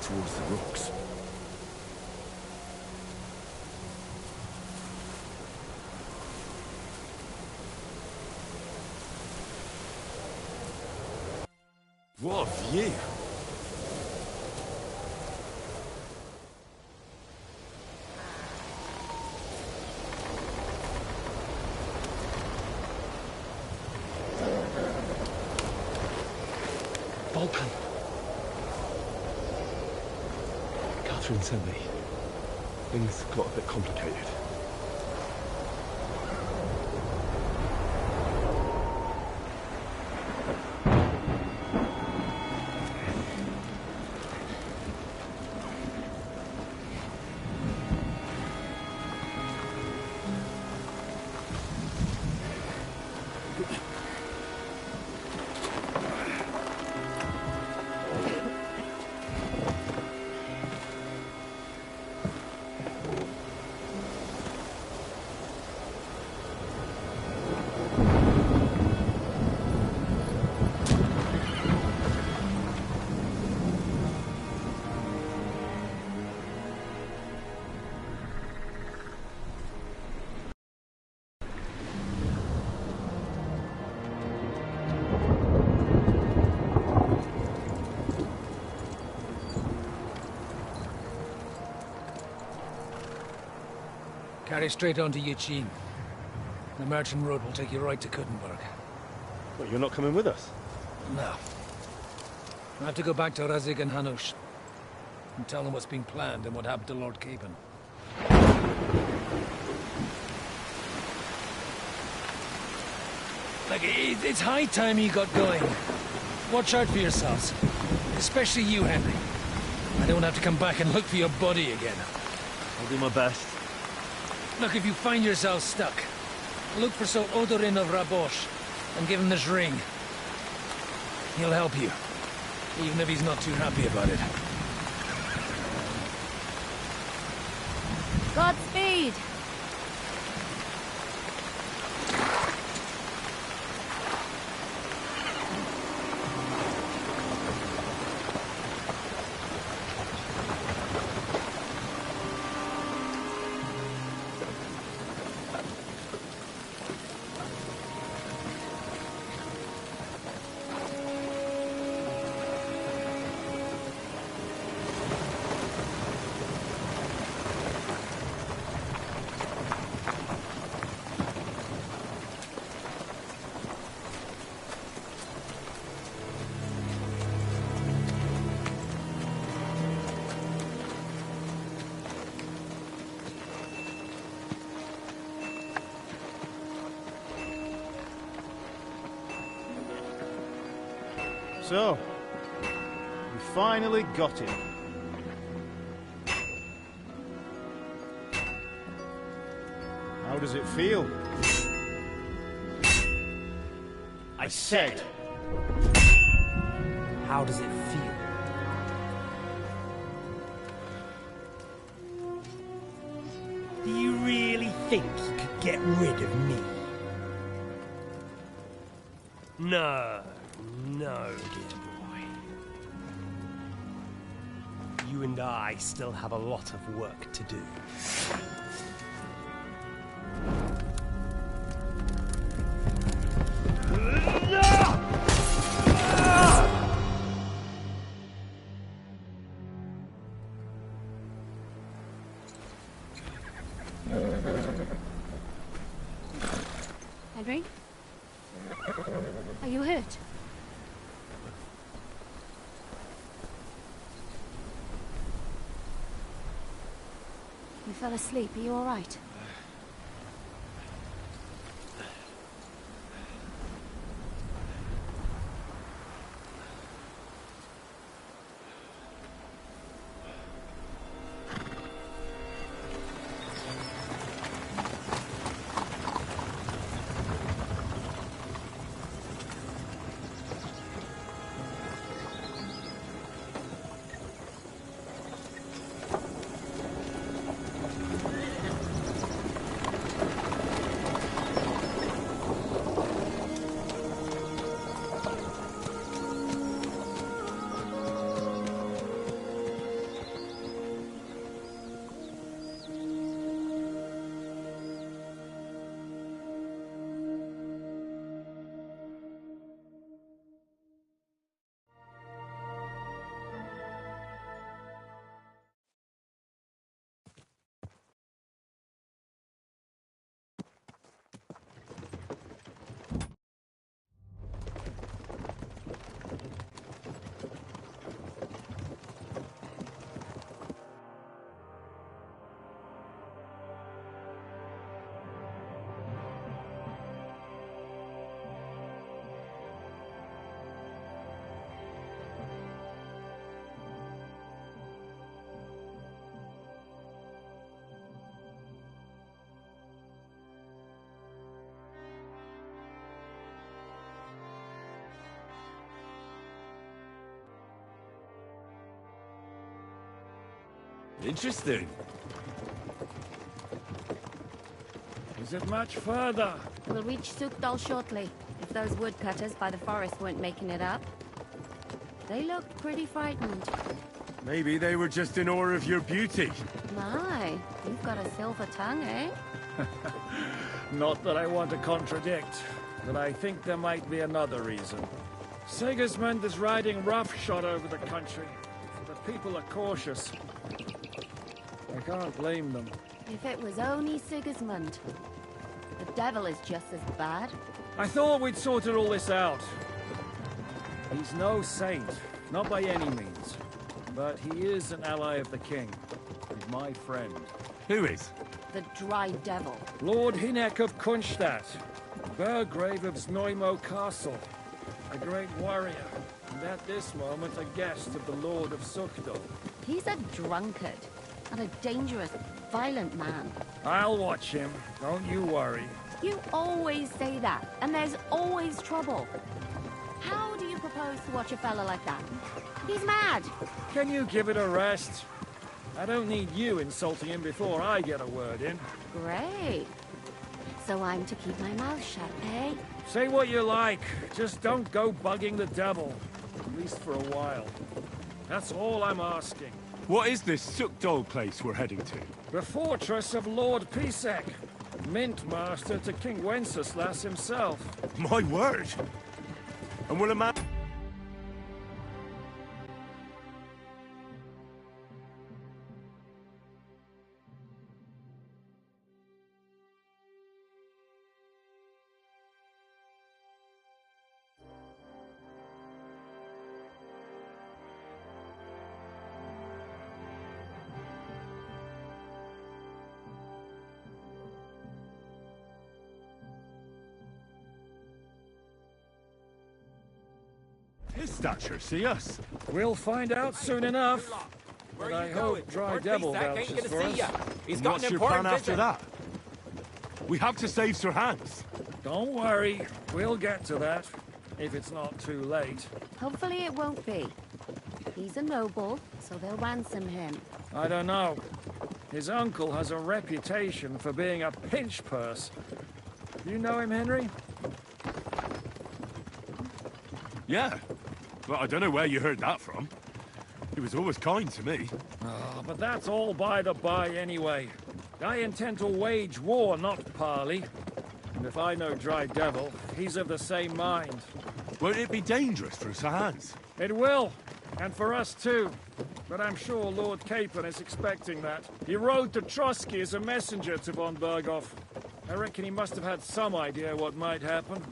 towards the rocks. What a view! Vulcan. Catherine sent me. Things got a bit complicated. Carry straight on to Yuchin. The merchant road will take you right to Kuttenberg. Well, you're not coming with us? No. I have to go back to Razik and Hanush and tell them what's been planned and what happened to Lord Capon. Like, it's high time you got going. Watch out for yourselves. Especially you, Henry. I don't have to come back and look for your body again. I'll do my best. Look, if you find yourself stuck, look for Sir Odorin of Rabosh and give him this ring. He'll help you, even if he's not too happy about it. Godspeed! So, we finally got him. How does it feel? I said, how does it feel? Do you really think you could get rid of me? No, dear boy. You and I still have a lot of work to do. Henry? Are you hurt? You fell asleep. Are you all right? Interesting. Is it much further? We'll reach Sukdal shortly, if those woodcutters by the forest weren't making it up. They looked pretty frightened. Maybe they were just in awe of your beauty. My, you've got a silver tongue, eh? Not that I want to contradict, but I think there might be another reason. Sigismund is riding roughshod over the country. The people are cautious. I can't blame them. If it was only Sigismund. The devil is just as bad. I thought we'd sorted all this out. He's no saint, not by any means. But he is an ally of the king. He's my friend. Who is? The Dry Devil. Lord Hynek of Kunstadt, Burgrave of Znojmo Castle, a great warrior, and at this moment a guest of the Lord of Sukdal. He's a drunkard, and a dangerous, violent man. I'll watch him, don't you worry. You always say that, and there's always trouble. How do you propose to watch a fella like that? He's mad. Can you give it a rest? I don't need you insulting him before I get a word in. Great. So I'm to keep my mouth shut, eh? Say what you like, just don't go bugging the devil. At least for a while. That's all I'm asking. What is this Sukdal place we're heading to? The fortress of Lord Pisek, Mint Master to King Wenceslas himself. My word! And will a man... His stature, see us? We'll find out soon enough. But I hope Dry Devil vouches for us. And what's your plan after that? We have to save Sir Hans. Don't worry, we'll get to that. If it's not too late. Hopefully it won't be. He's a noble, so they'll ransom him. I don't know. His uncle has a reputation for being a pinch purse. You know him, Henry? Yeah. Well, I don't know where you heard that from. He was always kind to me. Oh, but that's all by the by anyway. I intend to wage war, not parley. And if I know Dry Devil, he's of the same mind. Won't it be dangerous for Sir Hans? It will. And for us too. But I'm sure Lord Capon is expecting that. He rode to Trotsky as a messenger to von Berghoff. I reckon he must have had some idea what might happen.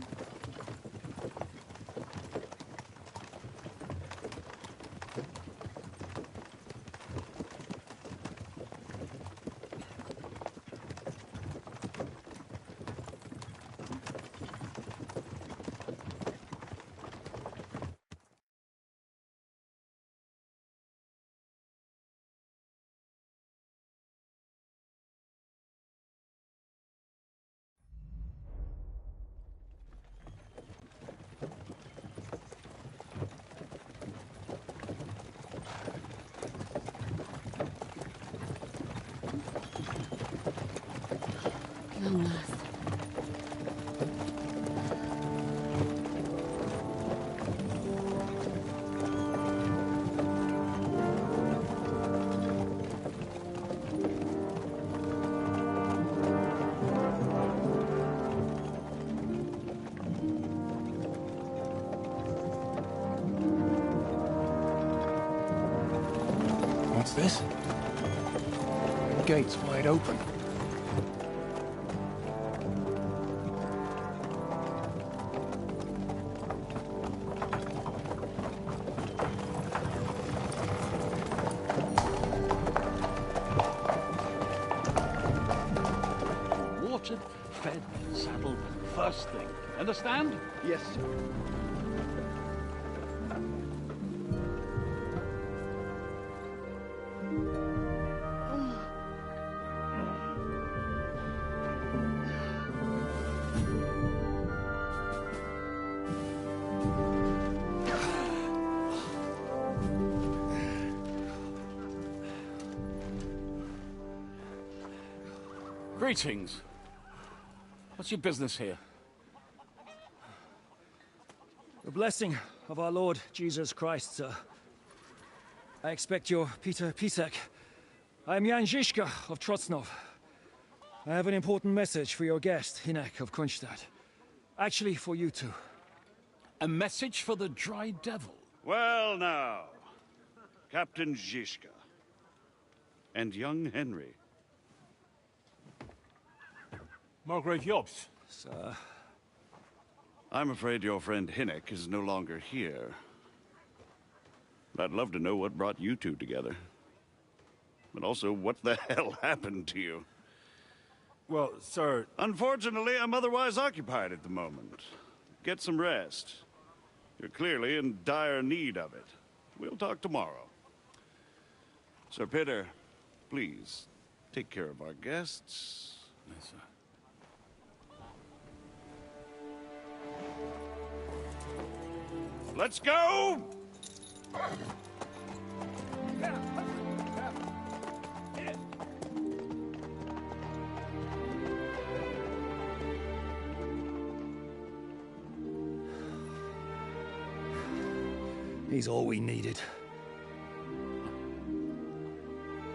Long last. What's this? The gate's wide open. Watered, fed, saddled, first thing. Understand? Yes, sir. Greetings. What's your business here? The blessing of our Lord Jesus Christ, sir. I expect you're Peter Pisek. I'm Jan Žižka of Trocnov. I have an important message for your guest, Hinek of Kunstadt. Actually, for you two. A message for the Dry Devil? Well now, Captain Žižka. And young Henry. Margrave Jobs. Sir. I'm afraid your friend Hinek is no longer here. But I'd love to know what brought you two together. But also, what the hell happened to you? Well, sir... Unfortunately, I'm otherwise occupied at the moment. Get some rest. You're clearly in dire need of it. We'll talk tomorrow. Sir Peter, please, take care of our guests. Yes, sir. Let's go! He's all we needed.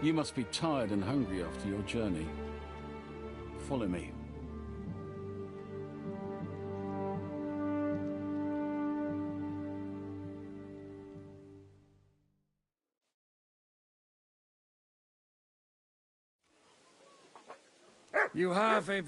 You must be tired and hungry after your journey. Follow me. You have a...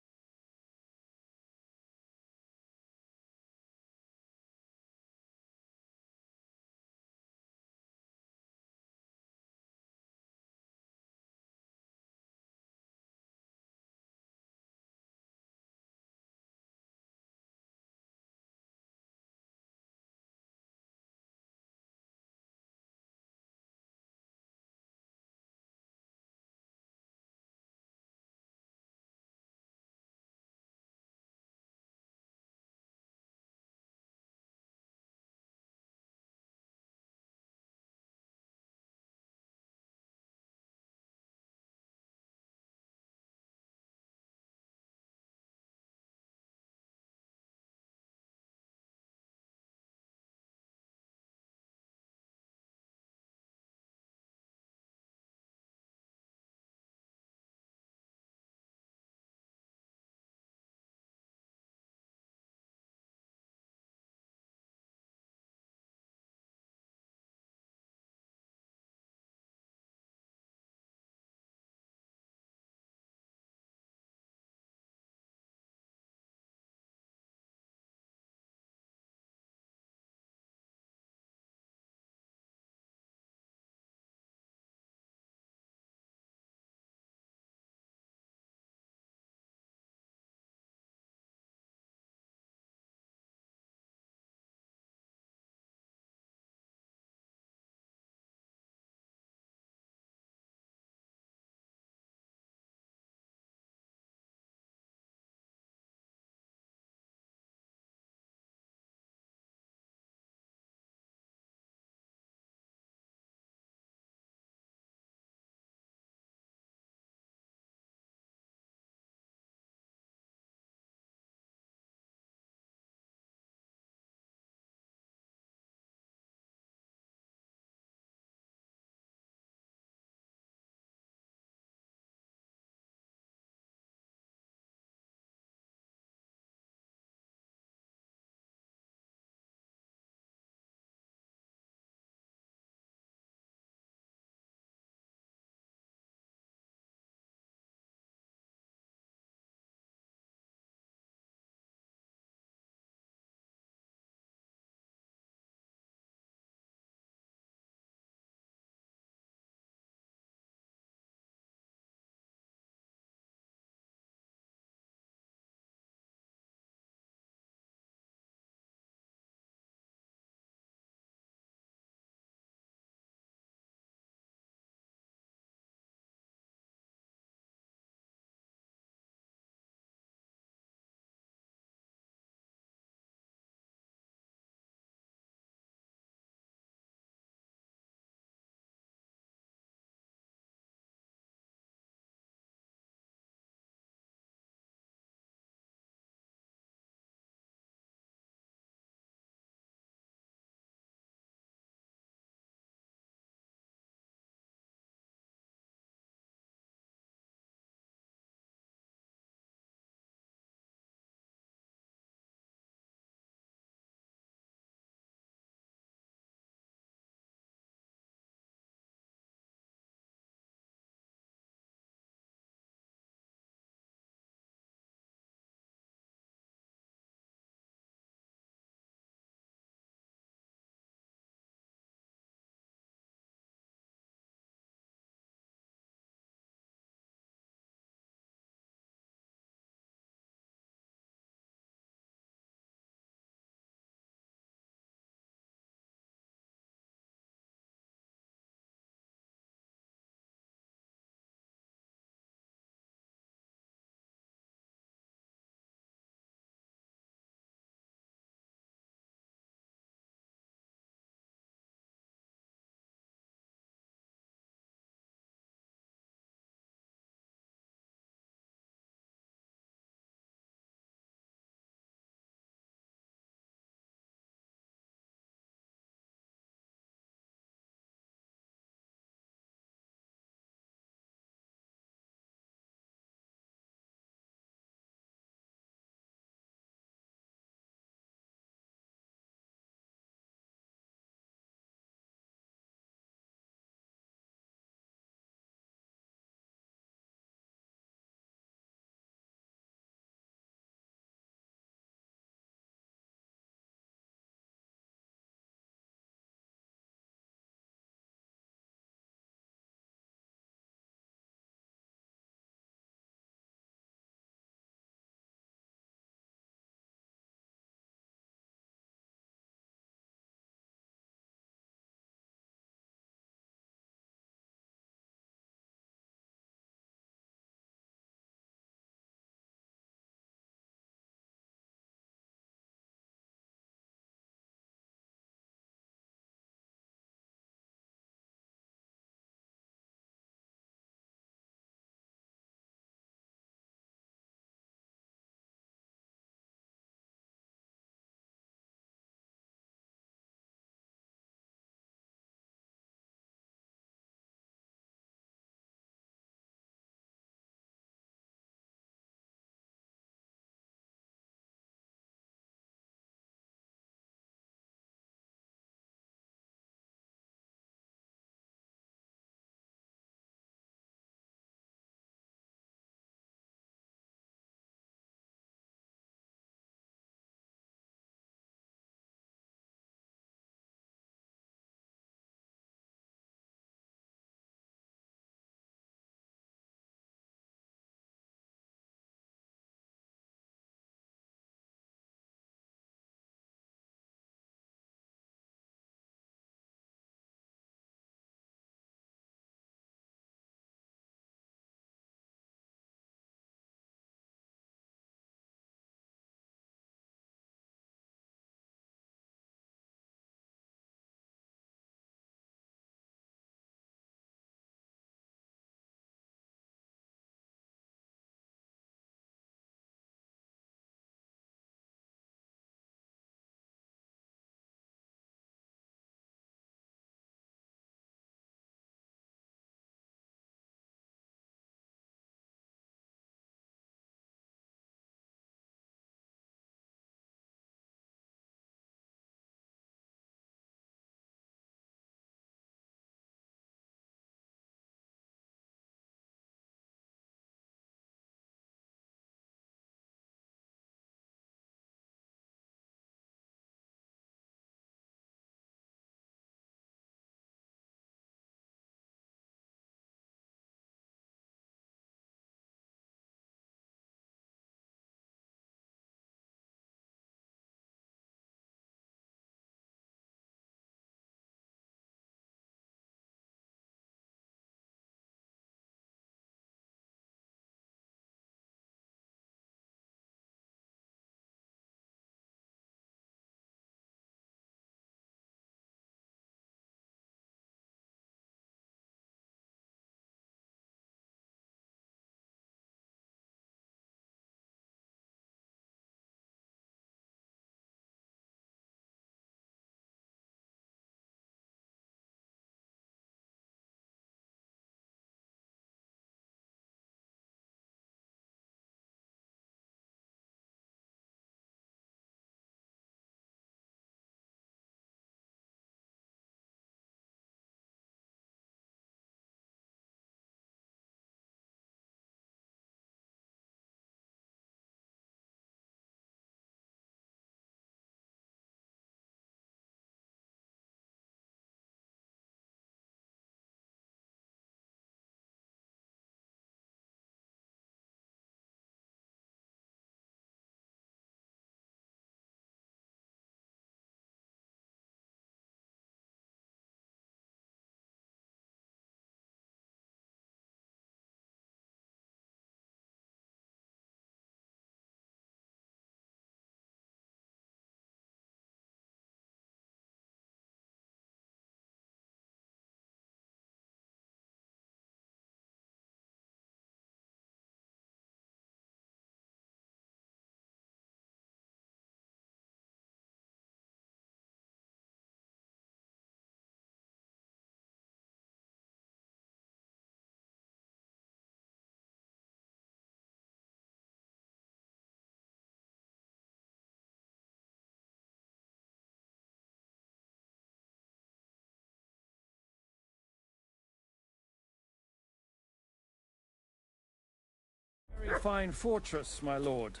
fine fortress, my lord.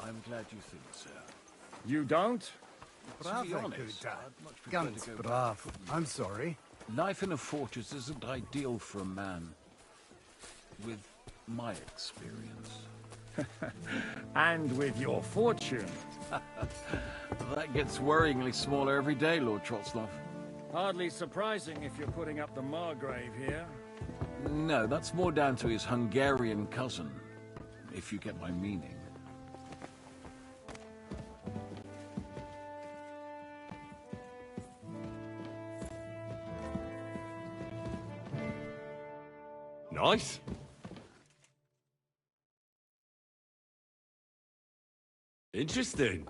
I'm glad you think so. You don't? To be honest, I'd much prefer to go back. I'm sorry. Life in a fortress isn't ideal for a man, with my experience. And with your fortune. That gets worryingly smaller every day, Lord Trotsloff. Hardly surprising if you're putting up the Margrave here. No, that's more down to his Hungarian cousin, if you get my meaning. Nice. Interesting.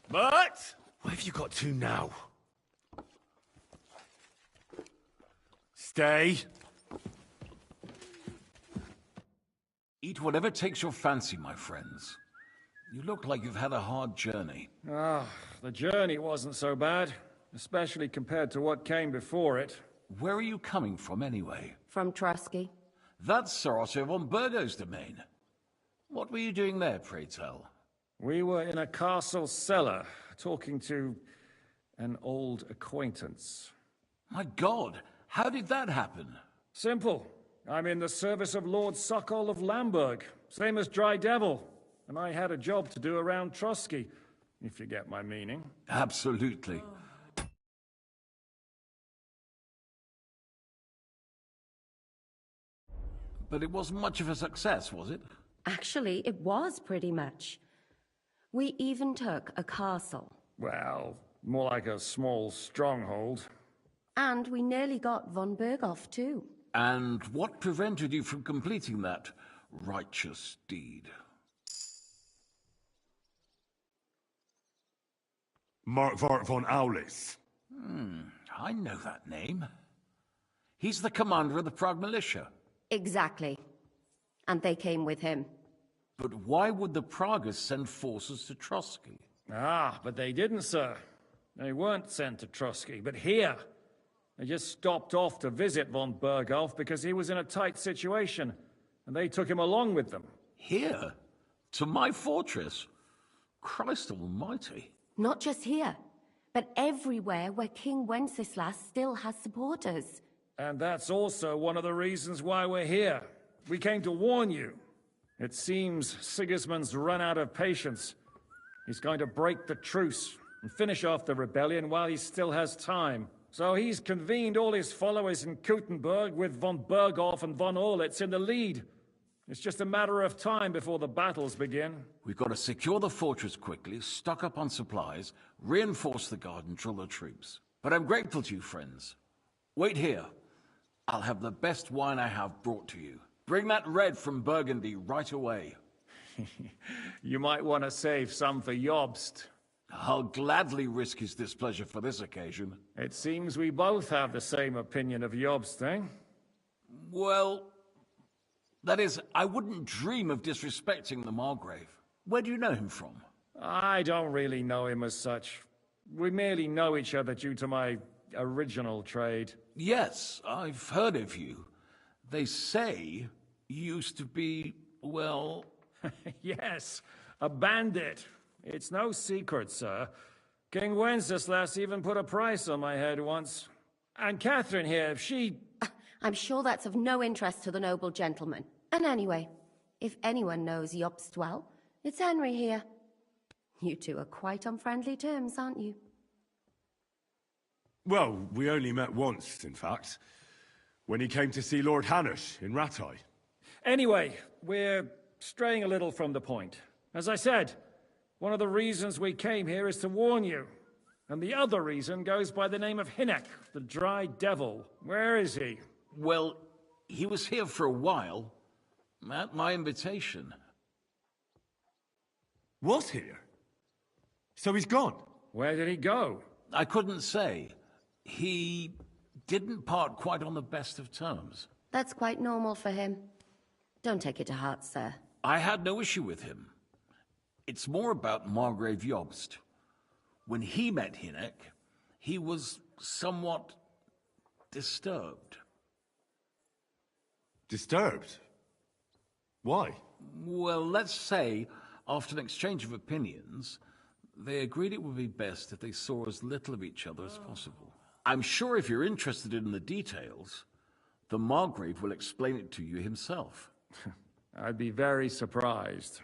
But where have you got to now? Stay. Eat whatever takes your fancy, my friends. You look like you've had a hard journey. Ah, the journey wasn't so bad, especially compared to what came before it. Where are you coming from, anyway? From Trusky. That's Sir Otto von Burgo's domain. What were you doing there, pray tell? We were in a castle cellar, talking to an old acquaintance. My God, how did that happen? Simple. I'm in the service of Lord Sokol of Lamberg, same as Dry Devil, and I had a job to do around Trusky, if you get my meaning. Absolutely. But it wasn't much of a success, was it? Actually, it was pretty much. We even took a castle. Well, more like a small stronghold. And we nearly got von Berghoff, too. And what prevented you from completing that righteous deed? Markvart von Aulis. I know that name. He's the commander of the Prague militia. Exactly. And they came with him. But why would the Praguers send forces to Trusky? Ah, but they didn't, sir. They weren't sent to Trusky, but here. They just stopped off to visit von Berghoff because he was in a tight situation, and they took him along with them. Here? To my fortress? Christ almighty. Not just here, but everywhere where King Wenceslas still has supporters. And that's also one of the reasons why we're here. We came to warn you. It seems Sigismund's run out of patience. He's going to break the truce and finish off the rebellion while he still has time. So he's convened all his followers in Kuttenberg with von Berghoff and von Orlitz in the lead. It's just a matter of time before the battles begin. We've got to secure the fortress quickly, stock up on supplies, reinforce the guard and drill the troops. But I'm grateful to you, friends. Wait here. I'll have the best wine I have brought to you. Bring that red from Burgundy right away. You might want to save some for Jobst. I'll gladly risk his displeasure for this occasion. It seems we both have the same opinion of Jobst, eh? Well, that is, I wouldn't dream of disrespecting the Margrave. Where do you know him from? I don't really know him as such. We merely know each other due to my original trade. Yes, I've heard of you. They say you used to be, well... Yes, a bandit. It's no secret, sir. King Wenceslas even put a price on my head once. And Catherine here, she... I'm sure that's of no interest to the noble gentleman. And anyway, if anyone knows Jobst well, it's Henry here. You two are quite on friendly terms, aren't you? Well, we only met once, in fact. When he came to see Lord Hanush in Rattay. Anyway, we're straying a little from the point. As I said, One of the reasons we came here is to warn you. And the other reason goes by the name of Hynek, the Dry Devil. Where is he? Well, he was here for a while, at my invitation. Was here? So he's gone? Where did he go? I couldn't say. He didn't part quite on the best of terms. That's quite normal for him. Don't take it to heart, sir. I had no issue with him. It's more about Margrave Jobst. When he met Hynek, he was somewhat disturbed. Disturbed? Why? Well, let's say, after an exchange of opinions, they agreed it would be best if they saw as little of each other as possible. I'm sure if you're interested in the details, the Margrave will explain it to you himself. I'd be very surprised.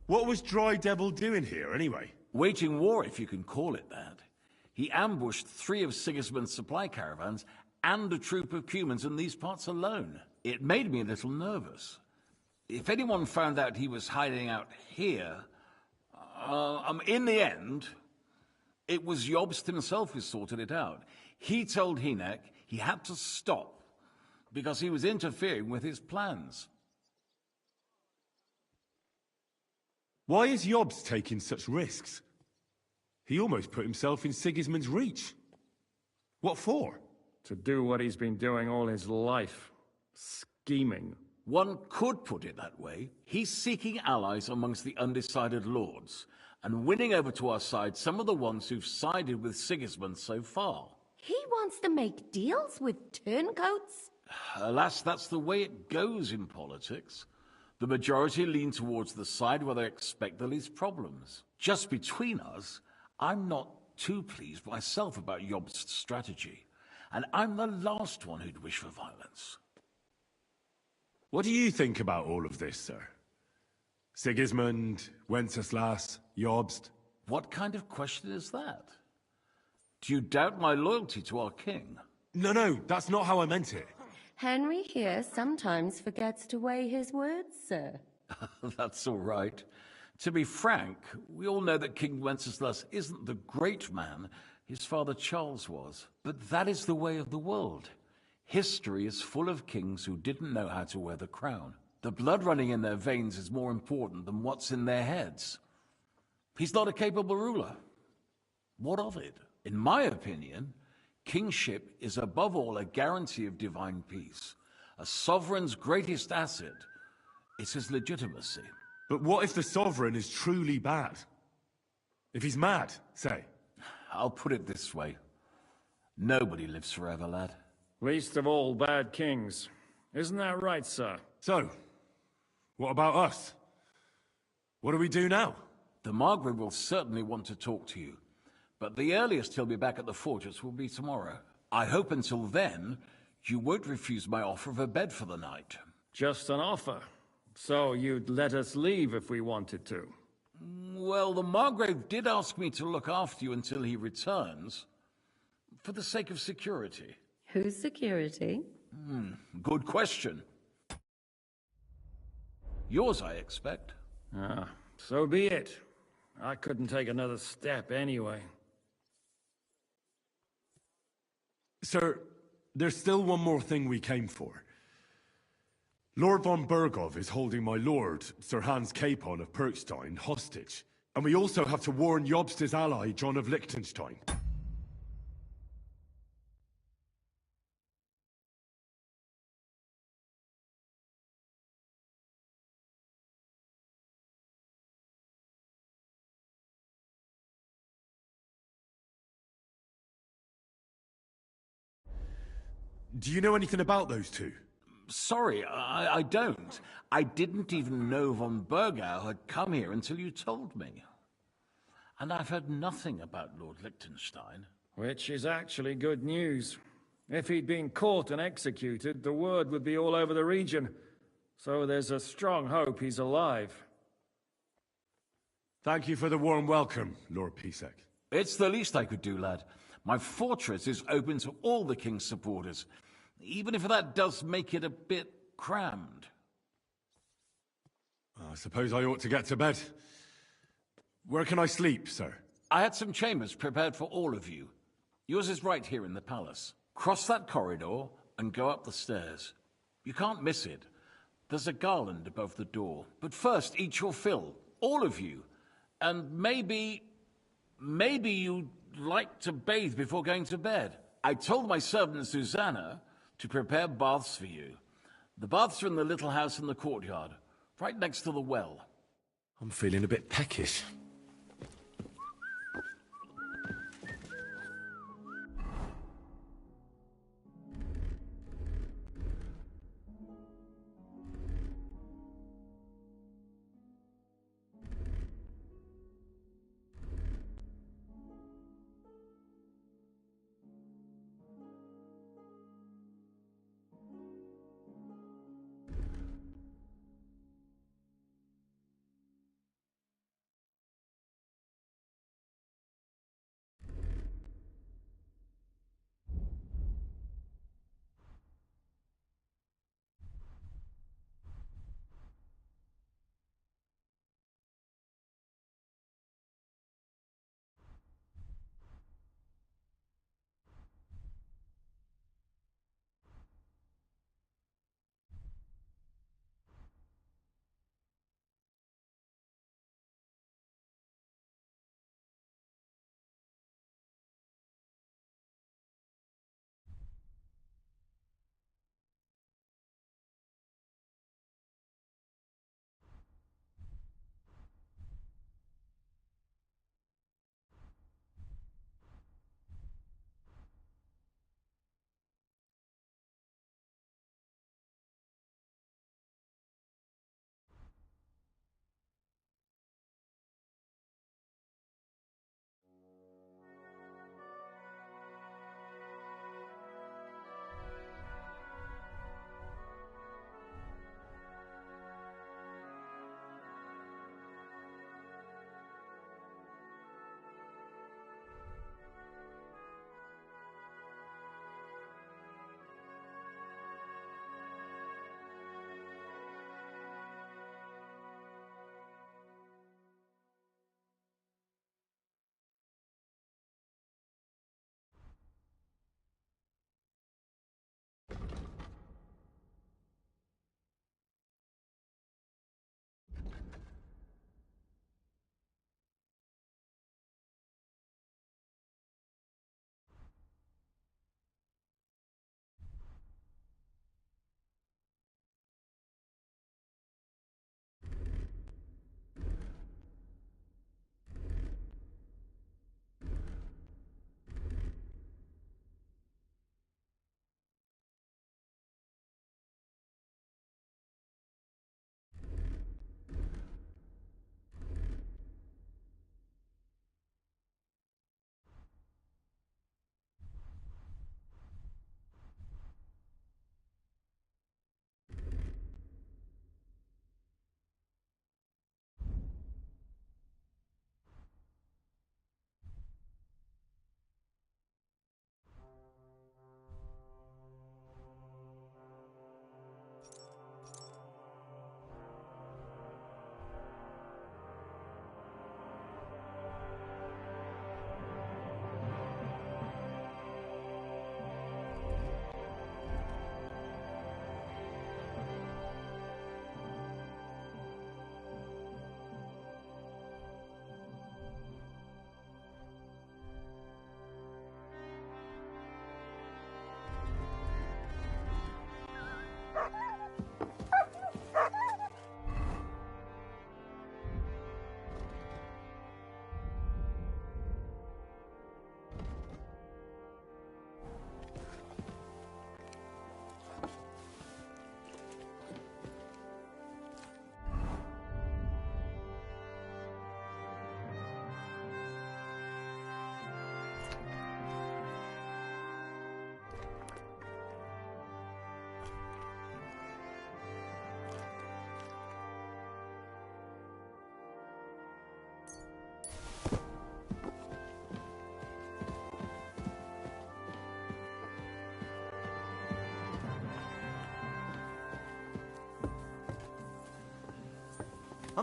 What was Dry Devil doing here, anyway? Waging war, if you can call it that. He ambushed 3 of Sigismund's supply caravans and a troop of humans in these parts alone. It made me a little nervous. If anyone found out he was hiding out here, in the end, it was Jobst himself who sorted it out. He told Hynek he had to stop because he was interfering with his plans. Why is Jobst taking such risks? He almost put himself in Sigismund's reach. What for? To do what he's been doing all his life. Scheming. One could put it that way. He's seeking allies amongst the undecided lords, and winning over to our side some of the ones who've sided with Sigismund so far. He wants to make deals with turncoats? Alas, that's the way it goes in politics. The majority lean towards the side where they expect the least problems. Just between us, I'm not too pleased myself about Jobst's strategy, and I'm the last one who'd wish for violence. What do you think about all of this, sir? Sigismund, Wenceslas, Jobst? What kind of question is that? Do you doubt my loyalty to our king? No, that's not how I meant it. Henry here sometimes forgets to weigh his words, sir. That's all right. To be frank, we all know that King Wenceslas isn't the great man his father Charles was. But that is the way of the world. History is full of kings who didn't know how to wear the crown. The blood running in their veins is more important than what's in their heads. He's not a capable ruler. What of it? In my opinion, kingship is above all a guarantee of divine peace. A sovereign's greatest asset is his legitimacy. But what if the sovereign is truly bad? If he's mad, say? I'll put it this way. Nobody lives forever, lad. Least of all bad kings. Isn't that right, sir? So, what about us? What do we do now? The Margrave will certainly want to talk to you, but the earliest he'll be back at the fortress will be tomorrow. I hope until then, you won't refuse my offer of a bed for the night. Just an offer. So you'd let us leave if we wanted to? Well, the Margrave did ask me to look after you until he returns, for the sake of security. Whose security? Good question. Yours, I expect. Ah, so be it. I couldn't take another step anyway. Sir, there's still one more thing we came for. Lord von Bergov is holding my lord, Sir Hans Capon of Perkstein, hostage. And we also have to warn Jobst's ally, John of Liechtenstein. Do you know anything about those two? Sorry, I don't. I didn't even know von Bergau had come here until you told me. And I've heard nothing about Lord Liechtenstein. Which is actually good news. If he'd been caught and executed, the word would be all over the region. So there's a strong hope he's alive. Thank you for the warm welcome, Lord Pisek. It's the least I could do, lad. My fortress is open to all the king's supporters, even if that does make it a bit crammed. I suppose I ought to get to bed. Where can I sleep, sir? I had some chambers prepared for all of you. Yours is right here in the palace. Cross that corridor and go up the stairs. You can't miss it. There's a garland above the door. But first, eat your fill, all of you. And maybe you'd like to bathe before going to bed. I told my servant Susanna to prepare baths for you. The baths are in the little house in the courtyard, right next to the well. I'm feeling a bit peckish.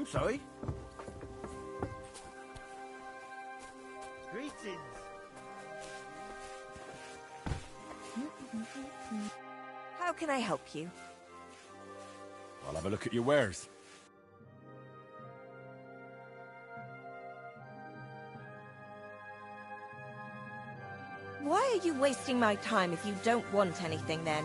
sorry. Greetings. How can I help you? I'll have a look at your wares. Why are you wasting my time if you don't want anything then?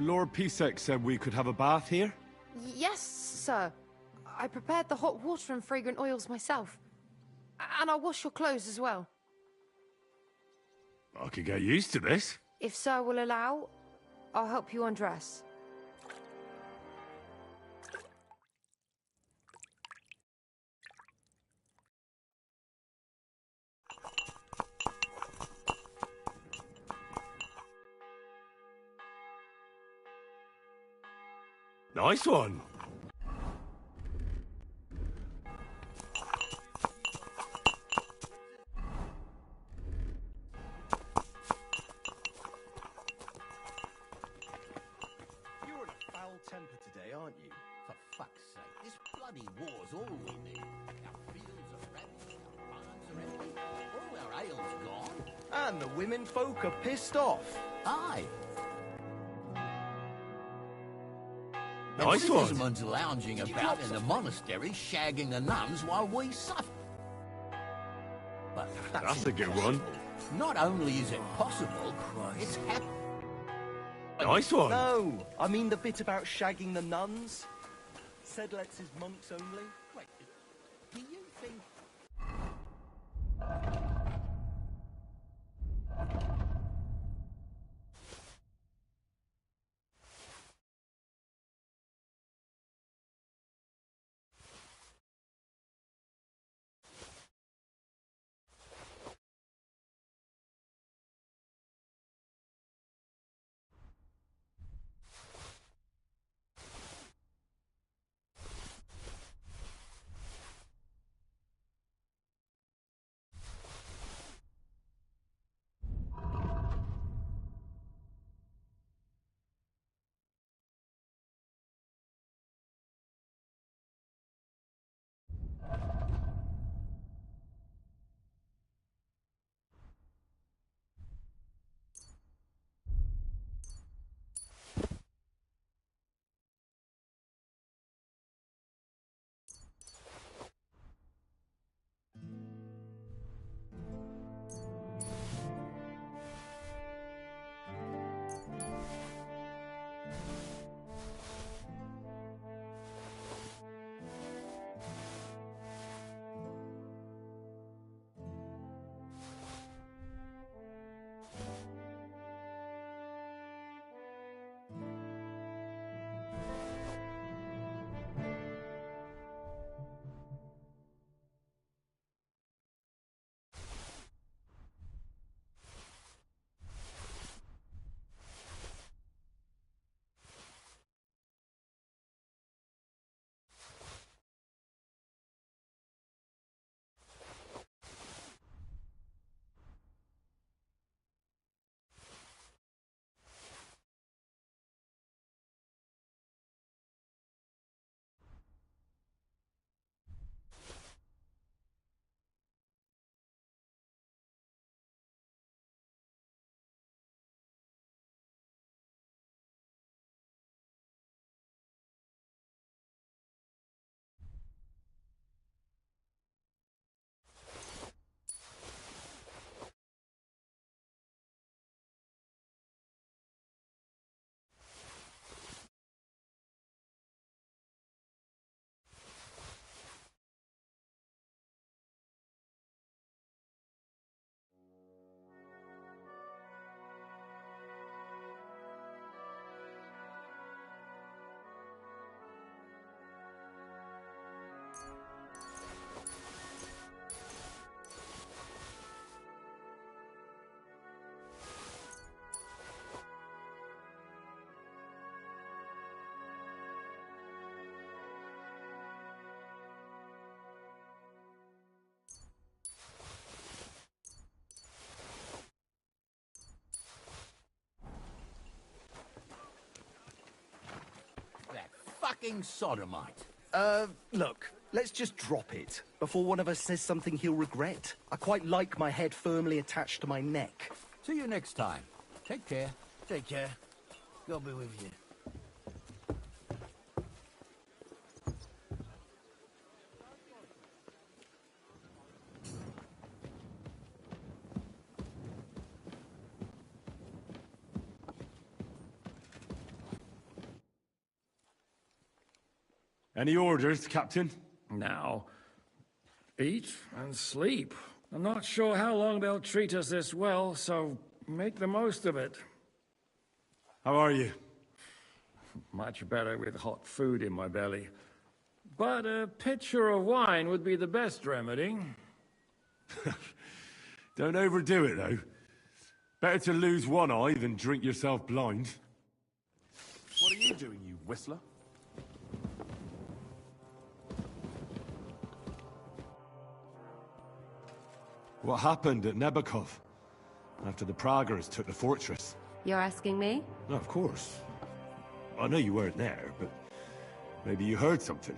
Lord Pisek said we could have a bath here? Yes, sir. I prepared the hot water and fragrant oils myself. And I'll wash your clothes as well. I could get used to this. If sir will allow, I'll help you undress. Nice one. You're in a foul temper today, aren't you? For fuck's sake, this bloody war's all we need. Our fields are ravaged, our barns are empty, all our ale's gone. And the women folk are pissed off. Aye. Nice one. Citizens lounging about in the monastery, shagging the nuns while we suffer. But That's a good one. not only is it possible, it's happening. Nice one. No, I mean the bit about shagging the nuns. Said lets his monks only. Wait, do you think... fucking sodomite. Look, let's just drop it before one of us says something he'll regret. I quite like my head firmly attached to my neck. See you next time. Take care. Take care. God be with you. Any orders, Captain? Now, eat and sleep. I'm not sure how long they'll treat us this well, so make the most of it. How are you? Much better with hot food in my belly. But a pitcher of wine would be the best remedy. Don't overdo it, though. Better to lose one eye than drink yourself blind. What are you doing, you whistler? What happened at Nebakov after the Praguers took the fortress? You're asking me? No, of course. I know you weren't there, but maybe you heard something.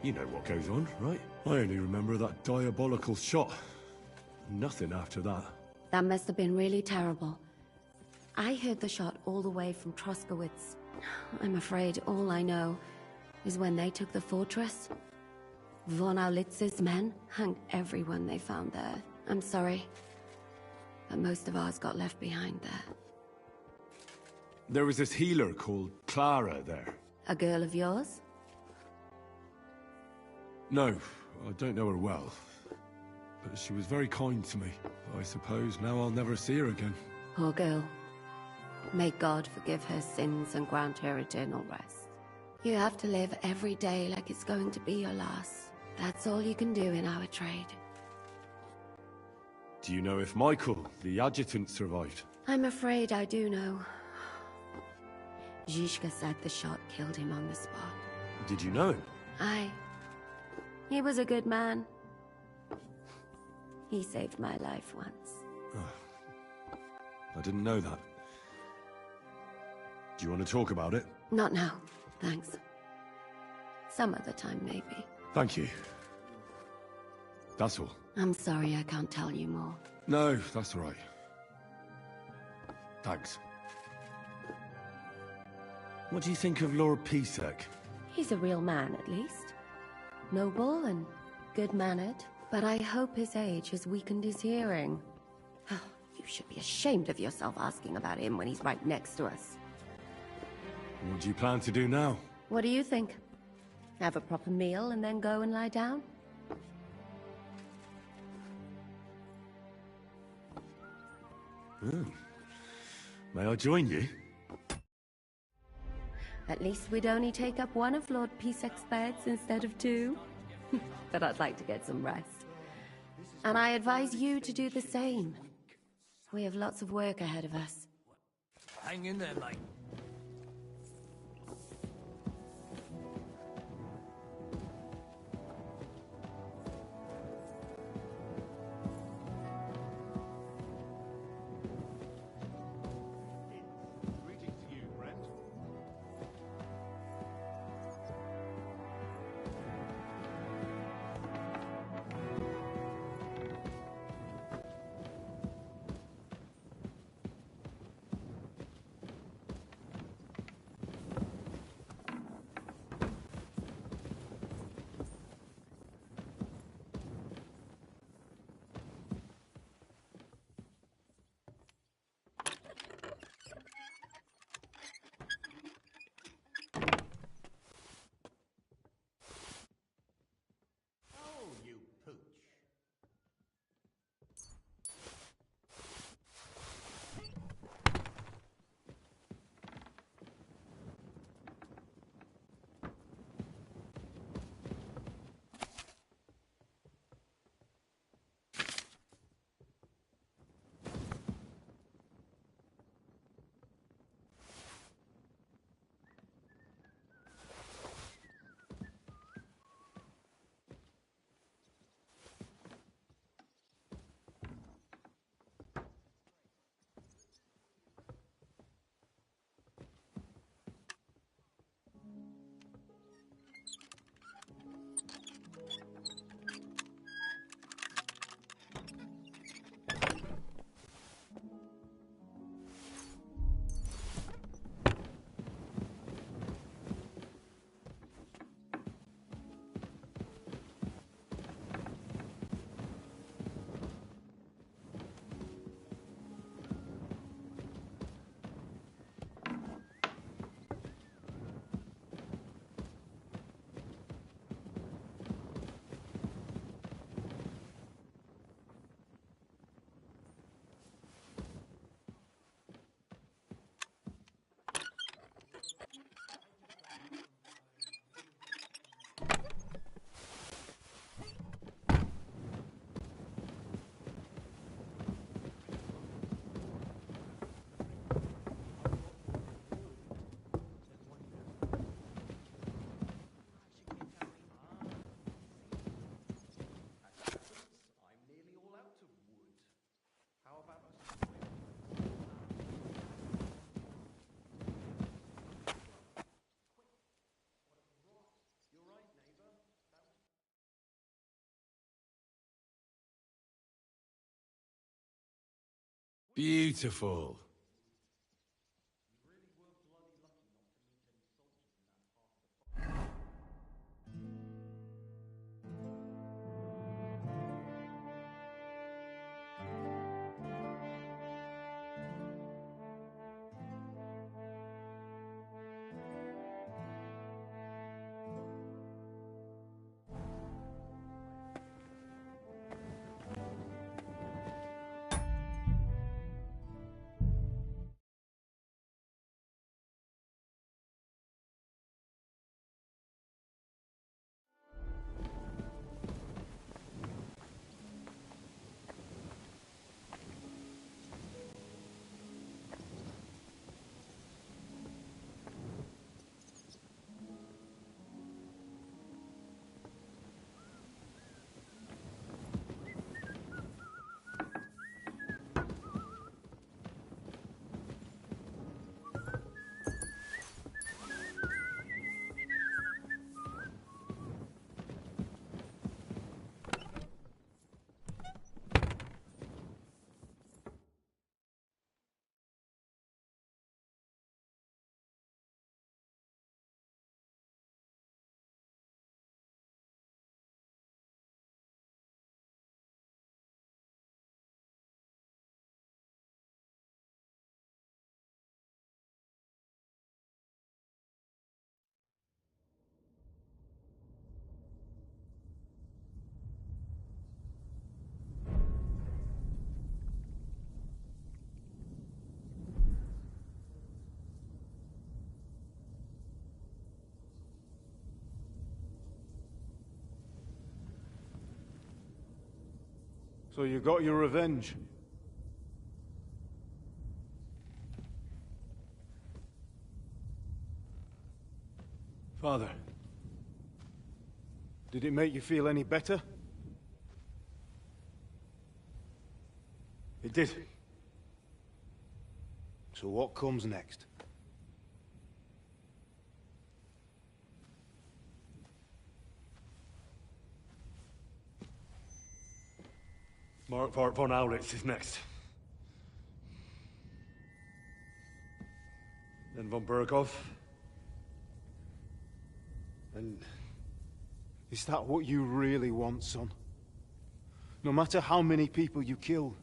You know what goes on, right? I only remember that diabolical shot. Nothing after that. That must have been really terrible. I heard the shot all the way from Troskowitz. I'm afraid all I know is when they took the fortress, Von Aulitz's men hung everyone they found there. I'm sorry, but most of ours got left behind there. There was this healer called Clara there. A girl of yours? No, I don't know her well. But she was very kind to me. I suppose now I'll never see her again. Poor girl. May God forgive her sins and grant her eternal rest. You have to live every day like it's going to be your last. That's all you can do in our trade. Do you know if Michael, the adjutant, survived? I'm afraid I do know. Zhishka said the shot killed him on the spot. Did you know him? Aye. He was a good man. He saved my life once. Oh, I didn't know that. Do you want to talk about it? Not now, thanks. Some other time, maybe. Thank you. That's all. I'm sorry I can't tell you more. No, that's all right. Thanks. What do you think of Lord Pisek? He's a real man, at least. Noble and good-mannered, but I hope his age has weakened his hearing. You should be ashamed of yourself asking about him when he's right next to us. What do you plan to do now? What do you think? Have a proper meal and then go and lie down? May I join you? At least we'd only take up one of Lord Pisek's beds instead of two. But I'd like to get some rest. And I advise you to do the same. We have lots of work ahead of us. Hang in there, mate. Beautiful. So you got your revenge? Father, did it make you feel any better? It did. So what comes next? Mark von Aulitz is next. Then von Burgov. And is that what you really want, son? No matter how many people you kill,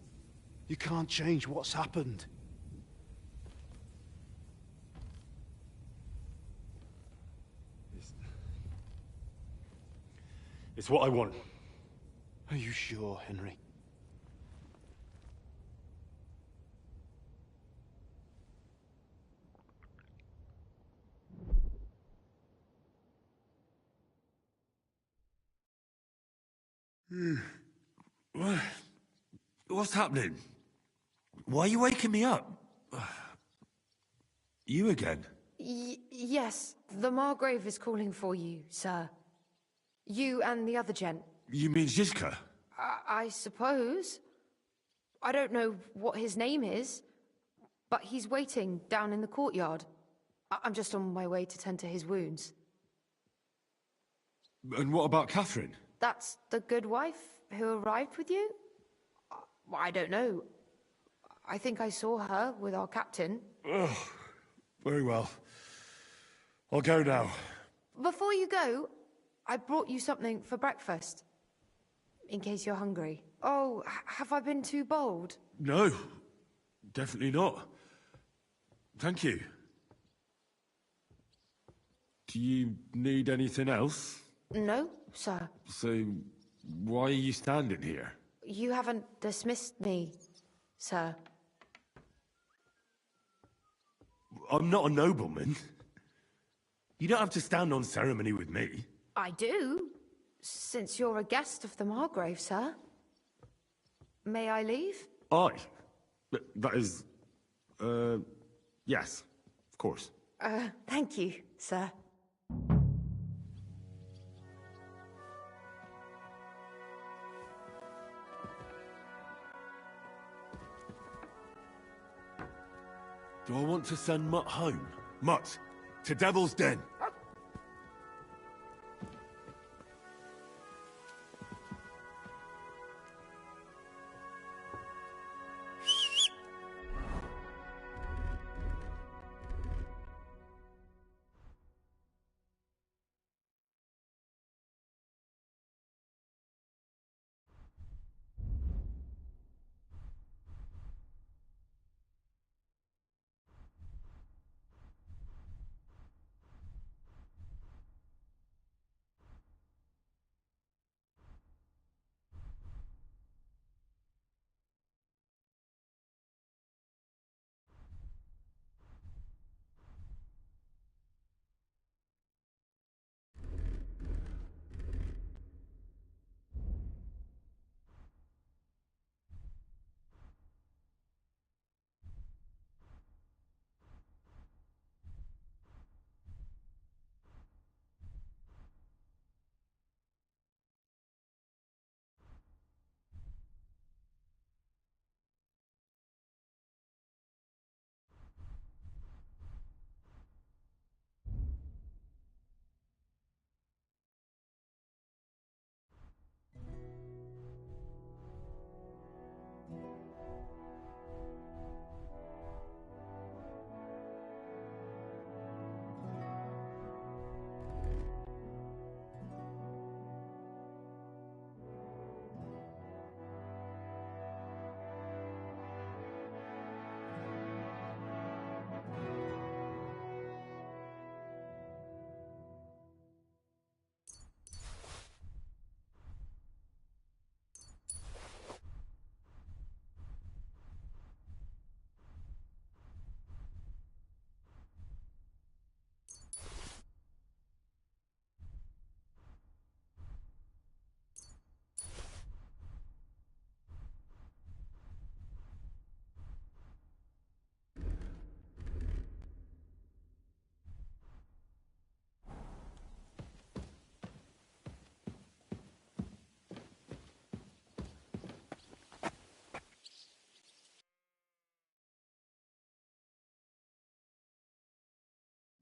you can't change what's happened. It's what I want. Are you sure, Henry? What's happening? Why are you waking me up? You again? Yes, the Margrave is calling for you, sir. You and the other gent. You mean Zizka? I suppose. I don't know what his name is, but he's waiting down in the courtyard. I'm just on my way to tend to his wounds. And what about Catherine? That's the good wife who arrived with you? I don't know. I think I saw her with our captain. Oh, very well. I'll go now. Before you go, I brought you something for breakfast. In case you're hungry. Oh, have I been too bold? No, definitely not. Thank you. Do you need anything else? No, sir. So, why are you standing here? You haven't dismissed me, sir. I'm not a nobleman. You don't have to stand on ceremony with me. I do, since you're a guest of the Margrave, sir. May I leave? That is... yes, of course. Thank you, sir. Do I want to send Mutt home? Mutt, to Devil's Den.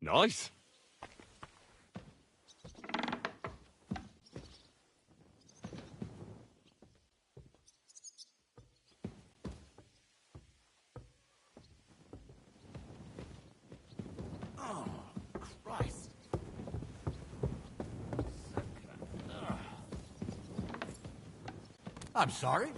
Nice. Oh, Christ. I'm sorry.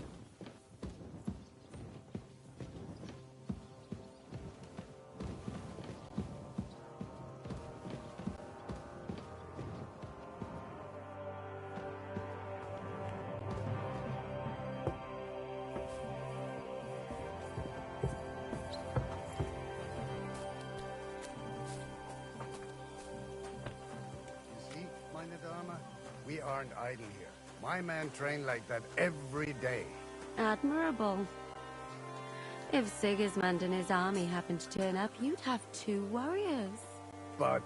We aren't idle here. My men train like that every day. Admirable. If Sigismund and his army happened to turn up, you'd have 2 warriors. But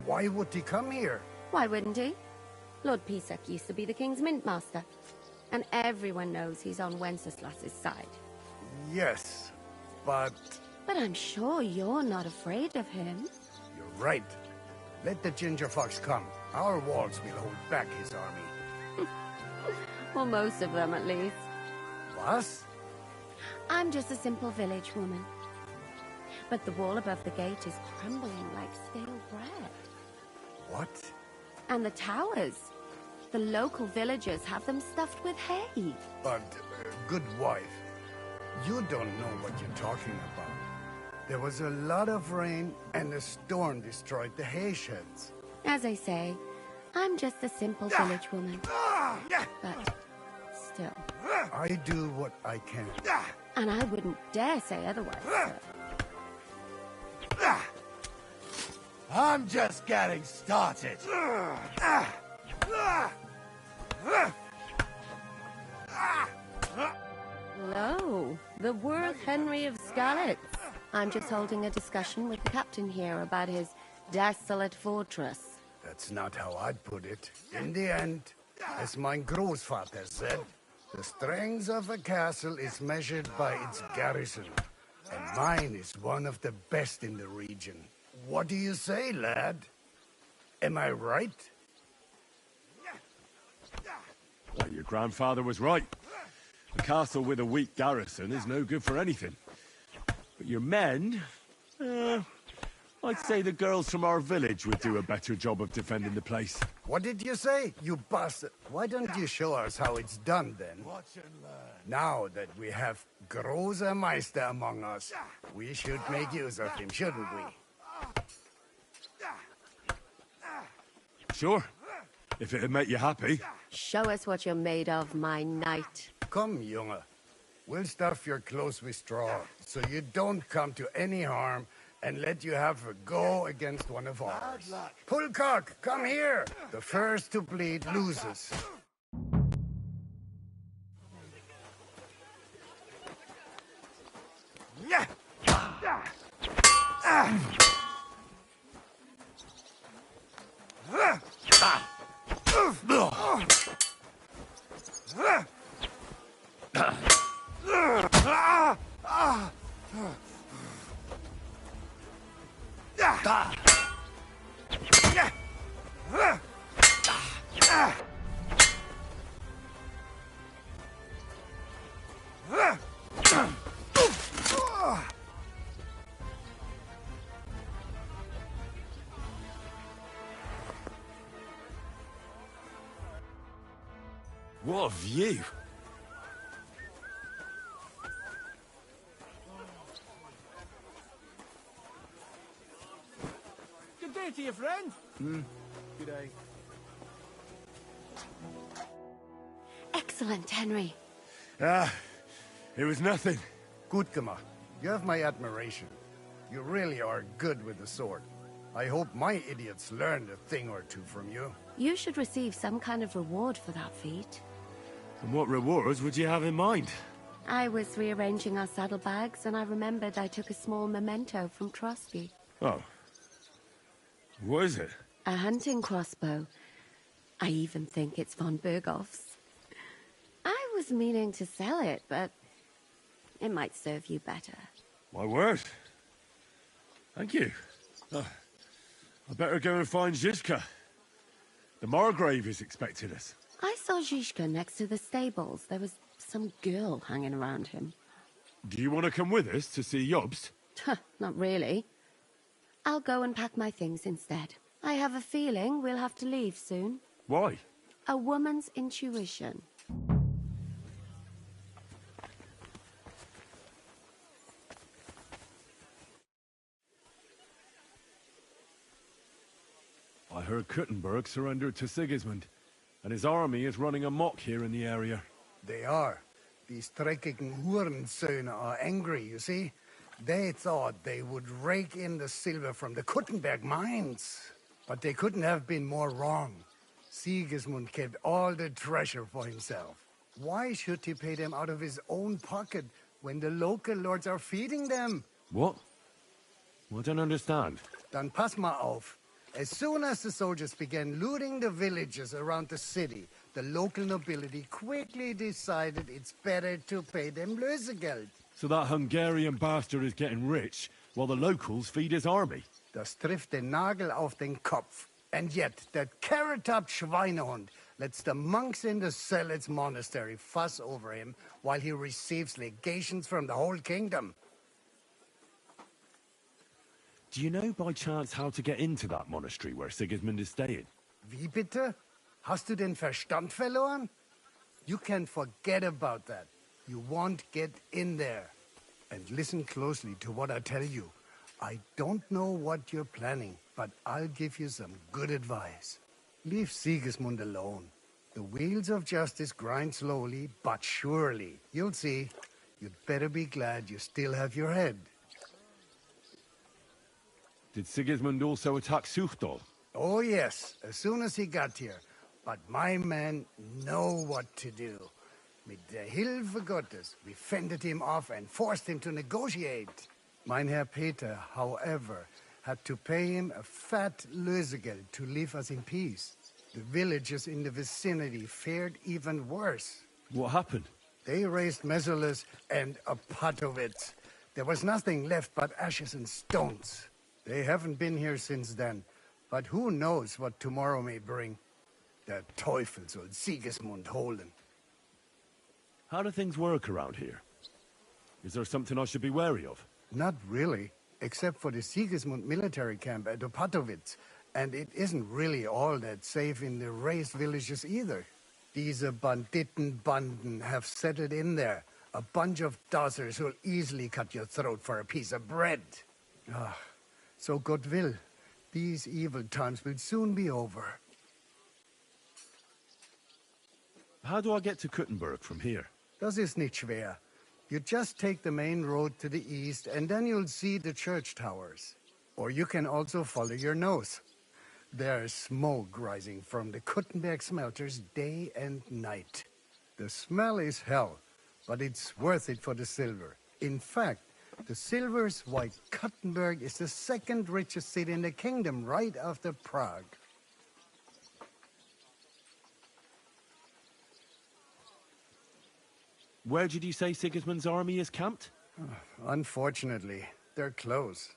why would he come here? Why wouldn't he? Lord Pisak used to be the king's mint master, and everyone knows he's on Wenceslas's side. Yes, but... But I'm sure you're not afraid of him. You're right. Let the ginger fox come. Our walls will hold back his army. Well, most of them, at least. What? I'm just a simple village woman. But the wall above the gate is crumbling like stale bread. What? And the towers. The local villagers have them stuffed with hay. But, good wife, you don't know what you're talking about. There was a lot of rain, and a storm destroyed the hay sheds. As I say, I'm just a simple village woman. But still. I do what I can. And I wouldn't dare say otherwise, sir. I'm just getting started. Hello, the Worth Henry of Scarlet. I'm just holding a discussion with the captain here about his desolate fortress. That's not how I'd put it. In the end, as my großvater said, the strength of a castle is measured by its garrison. And mine is one of the best in the region. What do you say, lad? Am I right? Well, your grandfather was right. A castle with a weak garrison is no good for anything. But your men... I'd say the girls from our village would do a better job of defending the place. What did you say, you bastard? Why don't you show us how it's done, then? Watch and learn. Now that we have Großer Meister among us, we should make use of him, shouldn't we? Sure. If it'd make you happy. Show us what you're made of, my knight. Come, Junge. We'll stuff your clothes with straw, so you don't come to any harm, and let you have a go against one of ours. Pulcock, come here! The first to bleed loses. What a view! Good day to you, friend. Good day. Excellent, Henry. It was nothing. Gut gemacht. You have my admiration. You really are good with the sword. I hope my idiots learned a thing or two from you. You should receive some kind of reward for that feat. And what rewards would you have in mind? I was rearranging our saddlebags, and I remembered I took a small memento from Trosky. Oh. What is it? A hunting crossbow. I even think it's von Berghoff's. I was meaning to sell it, but it might serve you better. My word. Thank you. I better go and find Zizka. The Margrave is expecting us. I saw Zizka next to the stables. There was some girl hanging around him. Do you want to come with us to see Jobst? Not really. I'll go and pack my things instead. I have a feeling we'll have to leave soon. Why? A woman's intuition. I heard Kuttenberg surrendered to Sigismund, and his army is running amok here in the area. They are. These dreckigen Hurensöhne are angry, you see? They thought they would rake in the silver from the Kuttenberg mines. But they couldn't have been more wrong. Sigismund kept all the treasure for himself. Why should he pay them out of his own pocket when the local lords are feeding them? What? I don't understand. Dann pass mal auf. As soon as the soldiers began looting the villages around the city, the local nobility quickly decided it's better to pay them Lösegeld. So that Hungarian bastard is getting rich, while the locals feed his army? Das trifft den Nagel auf den Kopf. And yet, that carrot-top Schweinehund lets the monks in the Zealots monastery fuss over him while he receives legations from the whole kingdom. Do you know by chance how to get into that monastery where Sigismund is staying? Wie bitte? Hast du den Verstand verloren? You can forget about that. You won't get in there. And listen closely to what I tell you. I don't know what you're planning, but I'll give you some good advice. Leave Sigismund alone. The wheels of justice grind slowly, but surely. You'll see. You'd better be glad you still have your head. Did Sigismund also attack Suchdol? Oh yes, as soon as he got here. But my men know what to do. Mit der Hilfe Gottes, we fended him off and forced him to negotiate. Mein Herr Peter, however, had to pay him a fat Lösegeld to leave us in peace. The villagers in the vicinity fared even worse. What happened? They raised Mesolis and Opatowitz. There was nothing left but ashes and stones. They haven't been here since then, but who knows what tomorrow may bring. Der Teufel soll Sigismund holen. How do things work around here? Is there something I should be wary of? Not really, except for the Sigismund military camp at Opatowitz. And it isn't really all that safe in the raised villages either. These Banditenbanden have settled in there. A bunch of dossers who'll easily cut your throat for a piece of bread. Ah, so God will. These evil times will soon be over. How do I get to Kuttenberg from here? Das ist nicht schwer. You just take the main road to the east, and then you'll see the church towers. Or you can also follow your nose. There's smoke rising from the Kuttenberg smelters day and night. The smell is hell, but it's worth it for the silver. In fact, the silver's why Kuttenberg is the second richest city in the kingdom, right after Prague. Where did you say Sigismund's army is camped? Unfortunately, they're close.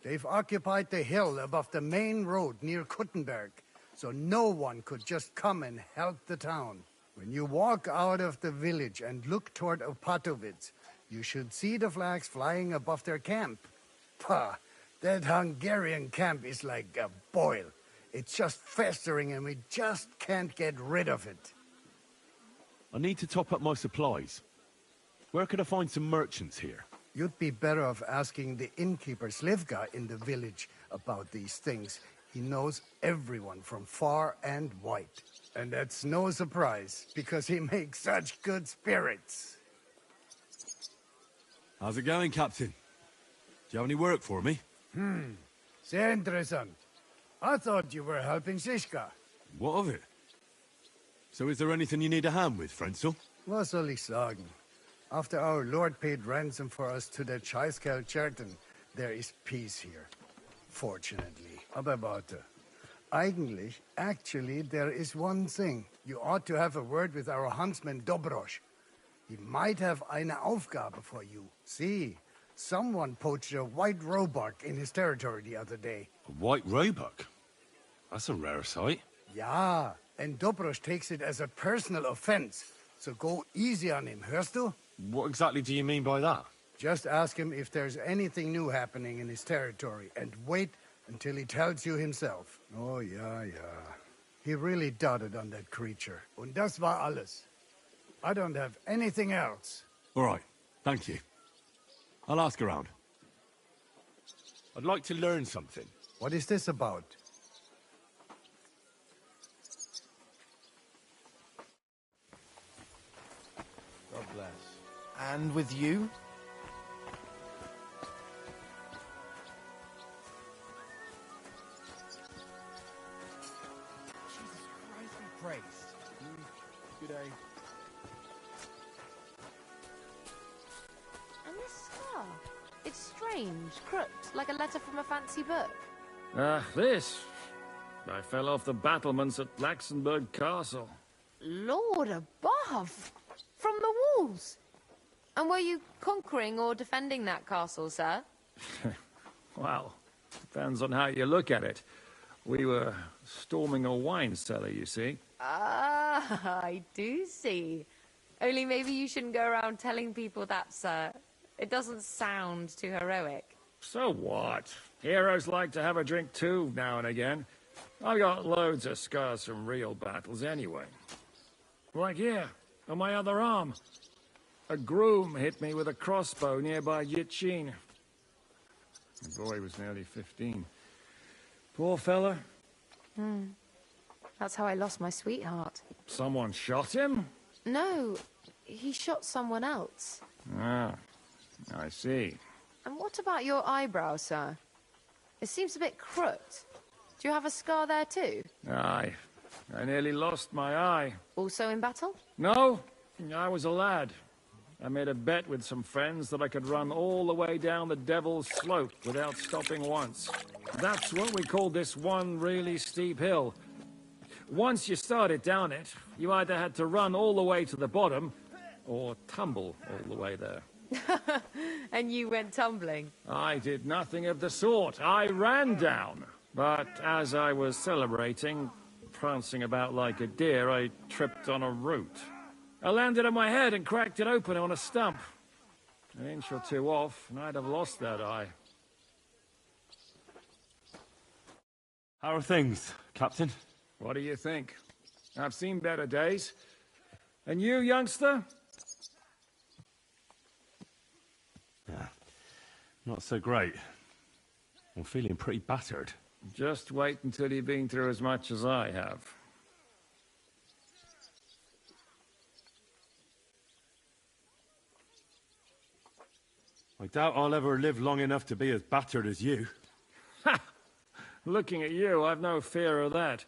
They've occupied the hill above the main road near Kuttenberg, so no one could just come and help the town. When you walk out of the village and look toward Opatowitz, you should see the flags flying above their camp. Pah, that Hungarian camp is like a boil. It's just festering and we just can't get rid of it. I need to top up my supplies. Where could I find some merchants here? You'd be better off asking the innkeeper Slivka in the village about these things. He knows everyone from far and wide. And that's no surprise, because he makes such good spirits. How's it going, Captain? Do you have any work for me? Sehr interessant. I thought you were helping Zizka. What of it? So is there anything you need a hand with, Frenzel? Was soll ich sagen? After our Lord paid ransom for us to the Chaiskel Cherton, there is peace here. Fortunately. Aber warte. Actually, there is one thing. You ought to have a word with our huntsman Dobrosch. He might have eine Aufgabe for you. See, Someone poached a white roebuck in his territory the other day. A white roebuck? That's a rare sight. Yeah, and Dobrosh takes it as a personal offense. So go easy on him, hörst du? What exactly do you mean by that? Just ask him if there's anything new happening in his territory, and wait until he tells you himself. Oh, yeah. He really doted on that creature. Und das war alles. I don't have anything else. All right, thank you. I'll ask around. I'd like to learn something. What is this about? God bless. And with you? Jesus Christ be praised. Good day. And this scar? It's strange, crooked, like a letter from a fancy book. This. I fell off the battlements at Laxenburg Castle. Lord above! From the walls! And were you conquering or defending that castle, sir? Well, depends on how you look at it. We were storming a wine cellar, you see. Ah, I do see. Only maybe you shouldn't go around telling people that, sir. It doesn't sound too heroic. So what? Heroes like to have a drink too, now and again. I got loads of scars from real battles anyway. Like here, on my other arm. A groom hit me with a crossbow nearby Yitchin. The boy was nearly 15. Poor fella. That's how I lost my sweetheart. Someone shot him? No, he shot someone else. Ah, I see. And what about your eyebrow, sir? It seems a bit crooked. Do you have a scar there too? Aye. I nearly lost my eye. Also in battle? No, I was a lad. I made a bet with some friends that I could run all the way down the Devil's Slope without stopping once. That's what we called this one really steep hill. Once you started down it, you either had to run all the way to the bottom, or tumble all the way there. And you went tumbling? I did nothing of the sort. I ran down. But as I was celebrating, prancing about like a deer, I tripped on a root. I landed on my head and cracked it open on a stump. An inch or two off, and I'd have lost that eye. How are things, Captain? What do you think? I've seen better days. And you, youngster? Yeah, not so great. I'm feeling pretty battered. Just wait until you've been through as much as I have. I doubt I'll ever live long enough to be as battered as you. Ha! Looking at you, I've no fear of that.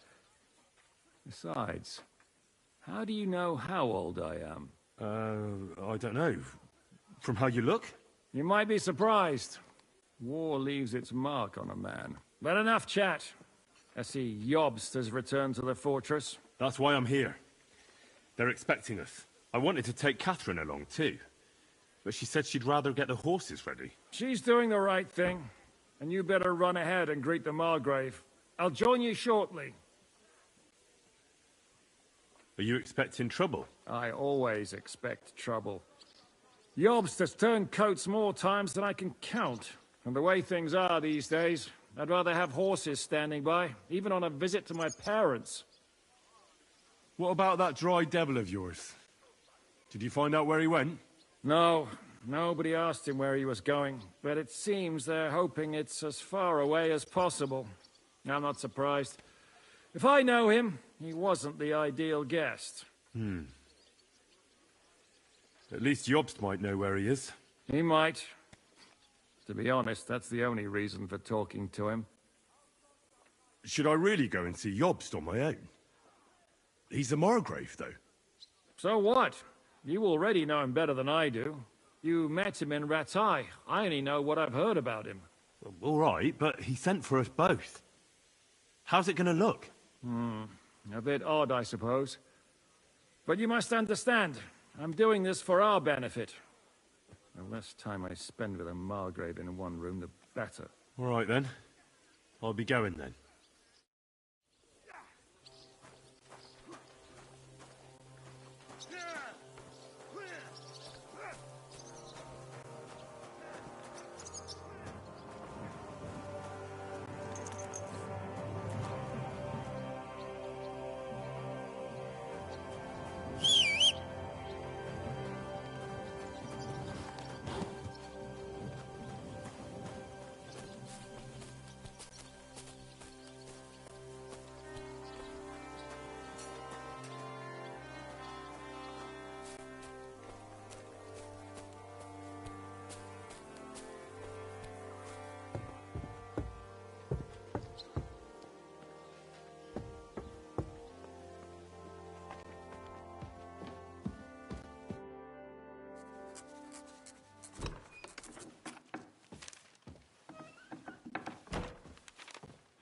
Besides, how do you know how old I am? I don't know. From how you look? You might be surprised. War leaves its mark on a man. But enough chat. I see Jobst has returned to the fortress. That's why I'm here. They're expecting us. I wanted to take Catherine along too, but she said she'd rather get the horses ready. She's doing the right thing, and you better run ahead and greet the Margrave. I'll join you shortly. Are you expecting trouble? I always expect trouble. Jobst has turned coats more times than I can count. And the way things are these days, I'd rather have horses standing by, even on a visit to my parents. What about that dry devil of yours? Did you find out where he went? No, nobody asked him where he was going, but it seems they're hoping it's as far away as possible. I'm not surprised. If I know him, he wasn't the ideal guest. At least Jobst might know where he is. He might. To be honest, that's the only reason for talking to him. Should I really go and see Jobst on my own? He's a Margrave, though. So what? You already know him better than I do. You met him in Ratai. I only know what I've heard about him. Well, all right, but he sent for us both. How's it going to look? A bit odd, I suppose. But you must understand, I'm doing this for our benefit. The less time I spend with a Margrave in one room, the better. All right, then. I'll be going, then.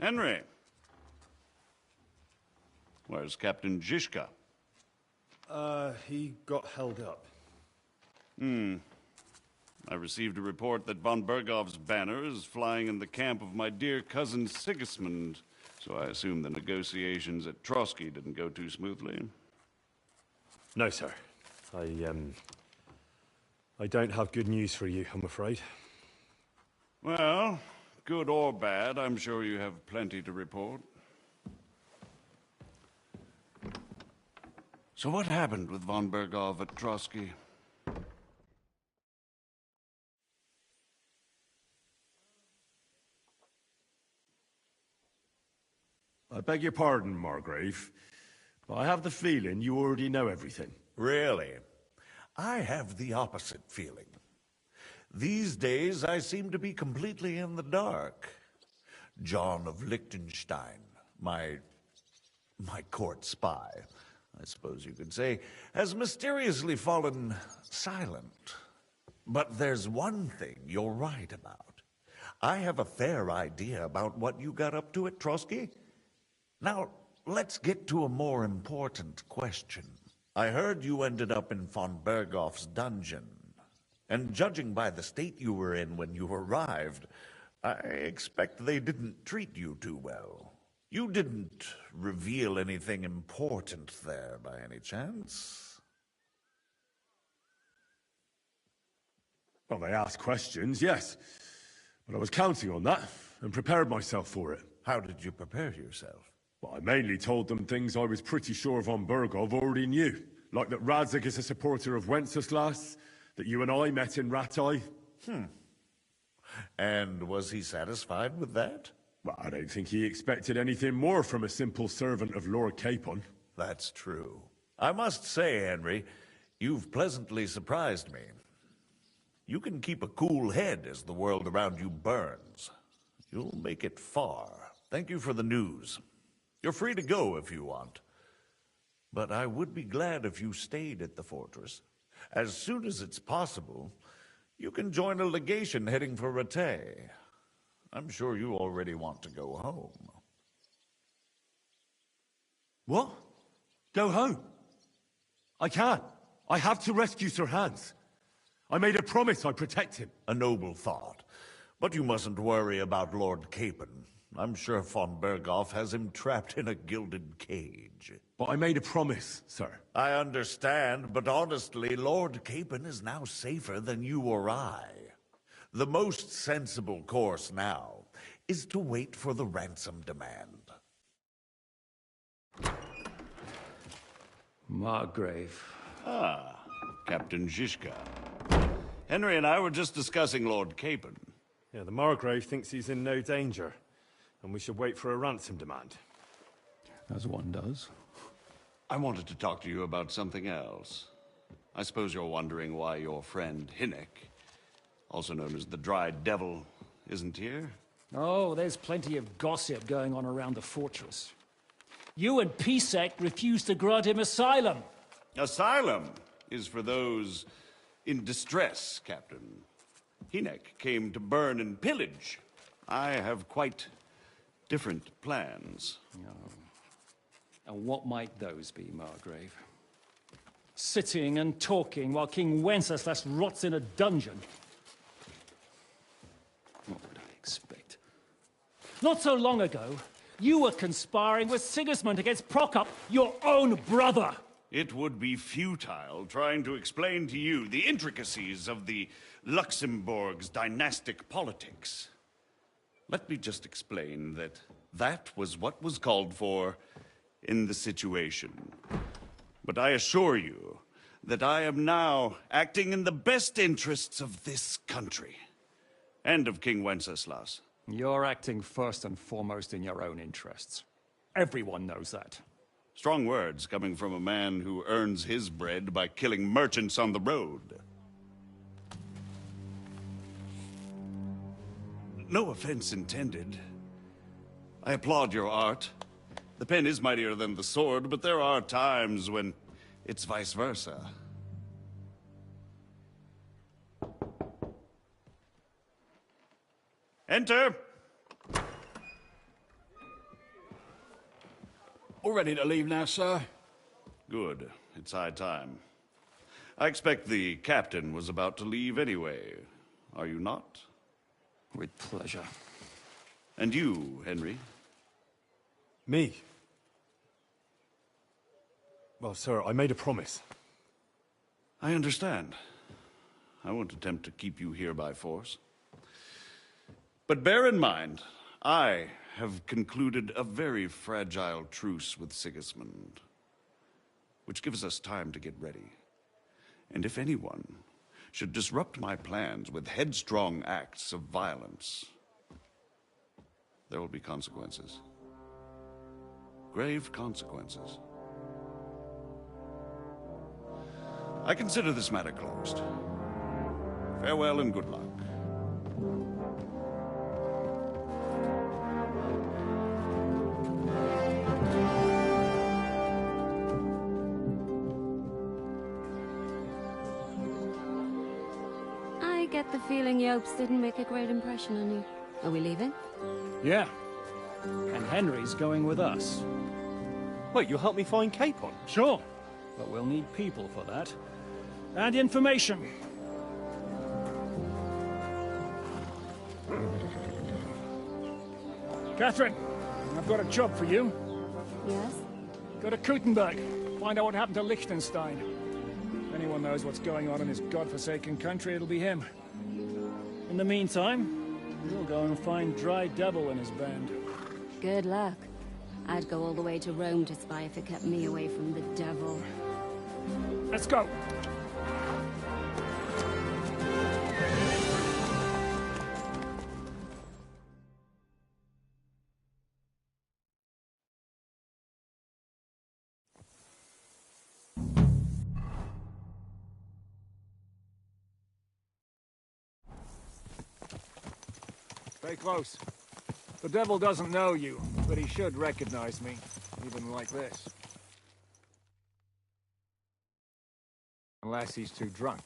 Henry. Where's Captain Zizka? He got held up. I received a report that von Bergov's banner is flying in the camp of my dear cousin Sigismund, so I assume the negotiations at Trotsky didn't go too smoothly. No, sir. I don't have good news for you, I'm afraid. Well, good or bad, I'm sure you have plenty to report. So what happened with von Bergov at Trotsky? I beg your pardon, Margrave, but I have the feeling you already know everything. Really? I have the opposite feeling. These days, I seem to be completely in the dark. John of Liechtenstein, my court spy, I suppose you could say, has mysteriously fallen silent. But there's one thing you're right about. I have a fair idea about what you got up to at Trotsky. Now, let's get to a more important question. I heard you ended up in von Bergov's dungeon. And judging by the state you were in when you arrived, I expect they didn't treat you too well. You didn't reveal anything important there by any chance? Well, they asked questions, yes. But I was counting on that and prepared myself for it. How did you prepare yourself? Well, I mainly told them things I was pretty sure von Bergov already knew. Like that Radzig is a supporter of Wenceslas, that you and I met in Ratai. And was he satisfied with that? Well, I don't think he expected anything more from a simple servant of Lord Capon. That's true. I must say, Henry, you've pleasantly surprised me. You can keep a cool head as the world around you burns. You'll make it far. Thank you for the news. You're free to go if you want. But I would be glad if you stayed at the fortress. As soon as it's possible, you can join a legation heading for Rattay. I'm sure you already want to go home. What? Go home? I can't. I have to rescue Sir Hans. I made a promise I'd protect him. A noble thought. But you mustn't worry about Lord Capon. I'm sure von Bergov has him trapped in a gilded cage. But I made a promise, sir. I understand, but honestly, Lord Capon is now safer than you or I. The most sensible course now is to wait for the ransom demand. Margrave. Ah, Captain Zizka. Henry and I were just discussing Lord Capon. Yeah, the Margrave thinks he's in no danger, and we should wait for a ransom demand. As one does. I wanted to talk to you about something else. I suppose you're wondering why your friend Hynek, also known as the Dried Devil, isn't here? Oh, there's plenty of gossip going on around the fortress. You and Pisek refused to grant him asylum. Asylum is for those in distress, Captain. Hynek came to burn and pillage. I have quite different plans. Oh. And what might those be, Margrave? Sitting and talking while King Wenceslas rots in a dungeon. What would I expect? Not so long ago, you were conspiring with Sigismund against Prokop, your own brother! It would be futile trying to explain to you the intricacies of the Luxembourg's dynastic politics. Let me just explain that that was what was called for in the situation. But I assure you that I am now acting in the best interests of this country and of King Wenceslas. You're acting first and foremost in your own interests. Everyone knows that. Strong words coming from a man who earns his bread by killing merchants on the road. No offense intended. I applaud your art. The pen is mightier than the sword, but there are times when it's vice versa. Enter! All ready to leave now, sir? Good. It's high time. I expect the captain was about to leave anyway. Are you not? With pleasure. And you, Henry? Me? Well, sir, I made a promise. I understand. I won't attempt to keep you here by force. But bear in mind, I have concluded a very fragile truce with Sigismund, which gives us time to get ready. And if anyone should disrupt my plans with headstrong acts of violence, there will be consequences. Grave consequences. I consider this matter closed. Farewell and good luck. I get the feeling Yopes didn't make a great impression on you. Are we leaving? Yeah. And Henry's going with us. Wait, you'll help me find Capon? Sure. But we'll need people for that. And information. Catherine, I've got a job for you. Yes? Go to Kuttenberg. Find out what happened to Liechtenstein. If anyone knows what's going on in this godforsaken country, it'll be him. In the meantime, we'll go and find Dry Devil and his band. Good luck. I'd go all the way to Rome to spy if it kept me away from the devil. Let's go! Stay close. The devil doesn't know you, but he should recognize me, even like this. Unless he's too drunk.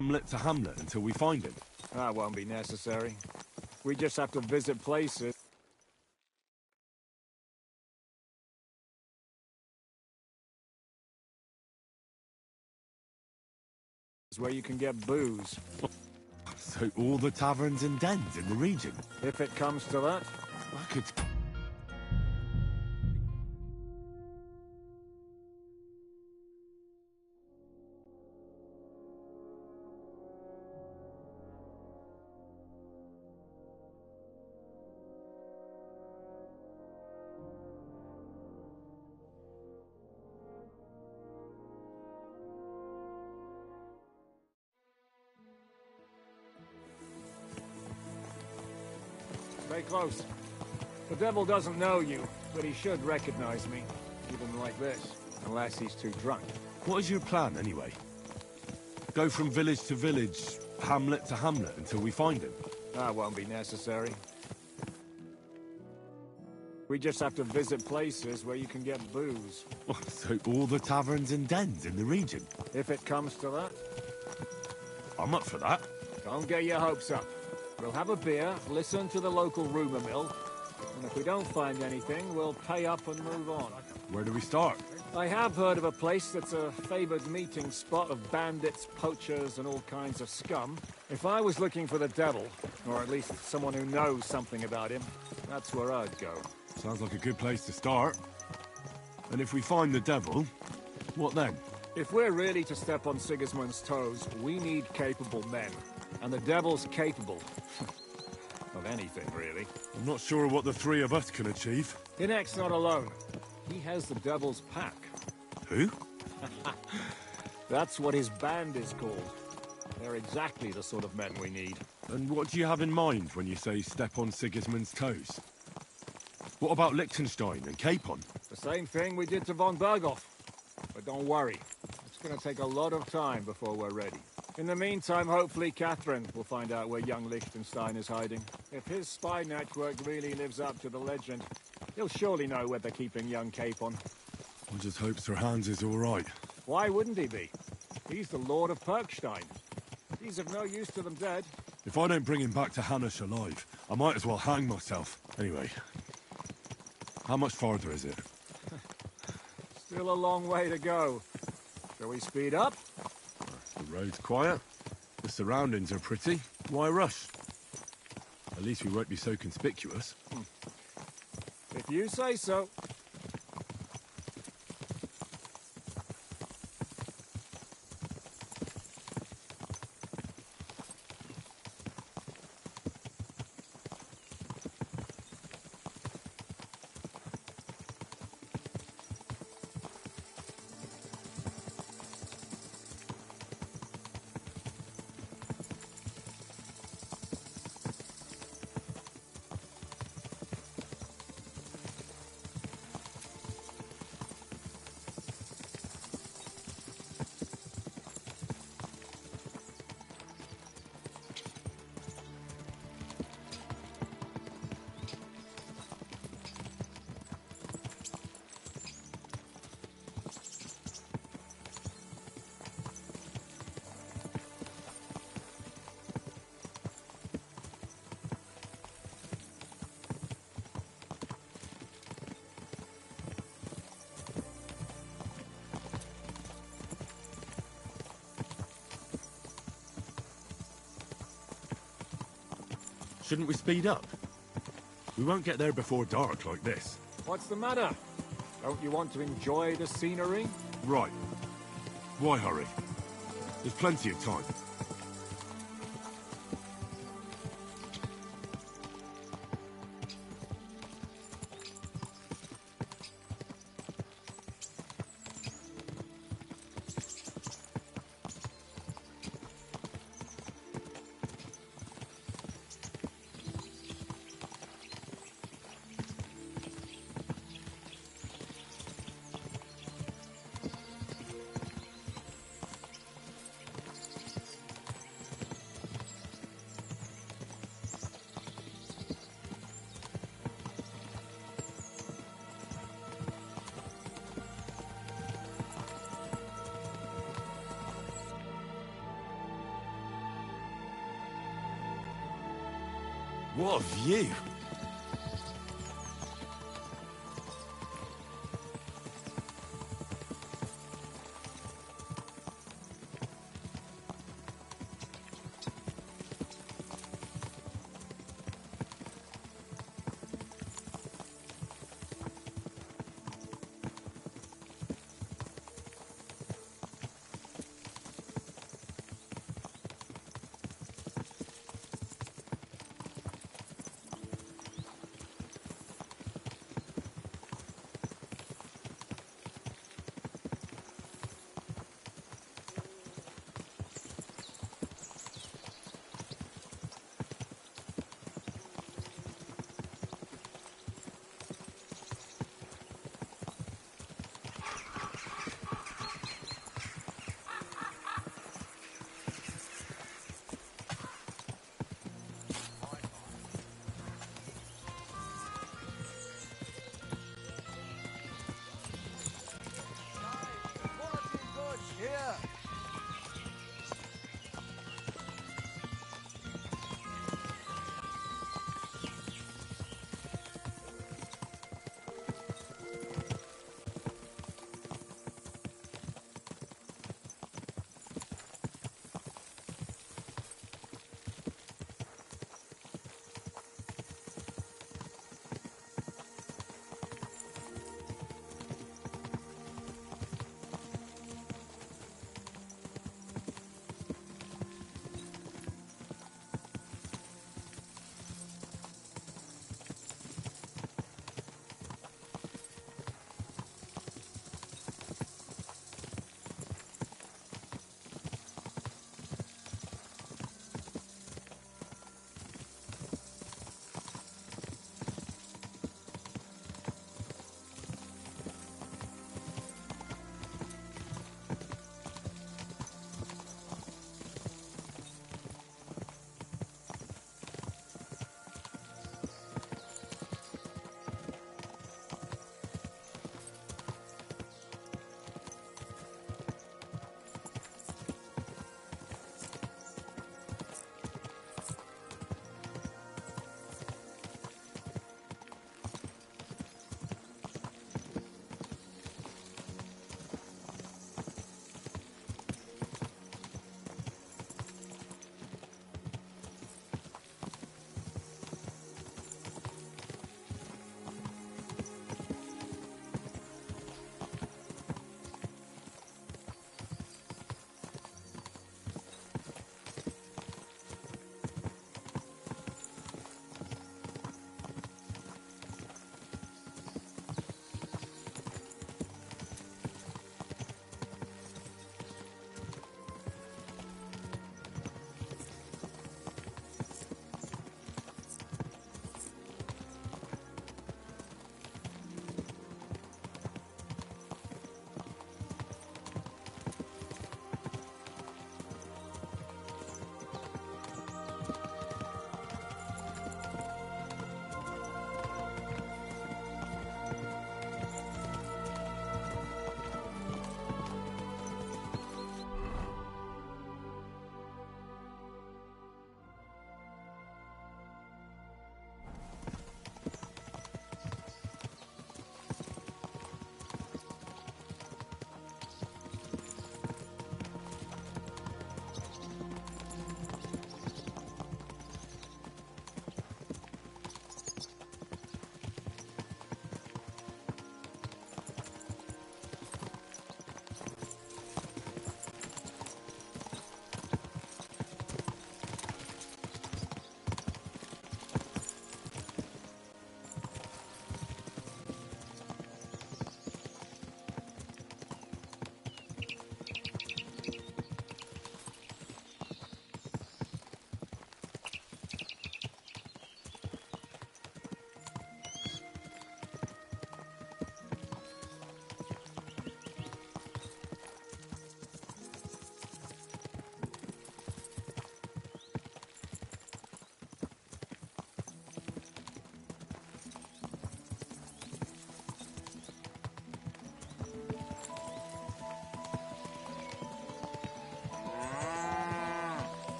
Hamlet to Hamlet until we find him. That won't be necessary. We just have to visit places where you can get booze. So all the taverns and dens in the region? If it comes to that. I could... Stay close. The devil doesn't know you, but he should recognize me, even like this, unless he's too drunk. What is your plan, anyway? Go from village to village, hamlet to hamlet, until we find him? That won't be necessary. We just have to visit places where you can get booze. So all the taverns and dens in the region? If it comes to that. I'm up for that. Don't get your hopes up. We'll have a beer, listen to the local rumor mill, And if we don't find anything, we'll pay up and move on. Where do we start? I have heard of a place that's a favored meeting spot of bandits, poachers, and all kinds of scum. If I was looking for the devil, or at least someone who knows something about him, that's where I'd go. Sounds like a good place to start. And if we find the devil, what then? If we're really to step on Sigismund's toes, we need capable men. And the devil's capable. Of anything, really. I'm not sure what the three of us can achieve. Inek's not alone. He has the devil's pack. Who? That's what his band is called. They're exactly the sort of men we need. And what do you have in mind when you say step on Sigismund's toes? What about Liechtenstein and Capon? The same thing we did to von Berghoff. But don't worry. It's going to take a lot of time before we're ready. In the meantime, hopefully Catherine will find out where young Liechtenstein is hiding. If his spy network really lives up to the legend, he'll surely know where they're keeping young Capon. I just hope Sir Hans is all right. Why wouldn't he be? He's the Lord of Perkstein. He's of no use to them dead. If I don't bring him back to Hanush alive, I might as well hang myself. Anyway, how much farther is it? Still a long way to go. Shall we speed up? The road's quiet. The surroundings are pretty. Why rush? At least we won't be so conspicuous. If you say so. Shouldn't we speed up? We won't get there before dark like this. What's the matter? Don't you want to enjoy the scenery? Right. Why hurry? There's plenty of time. What a view!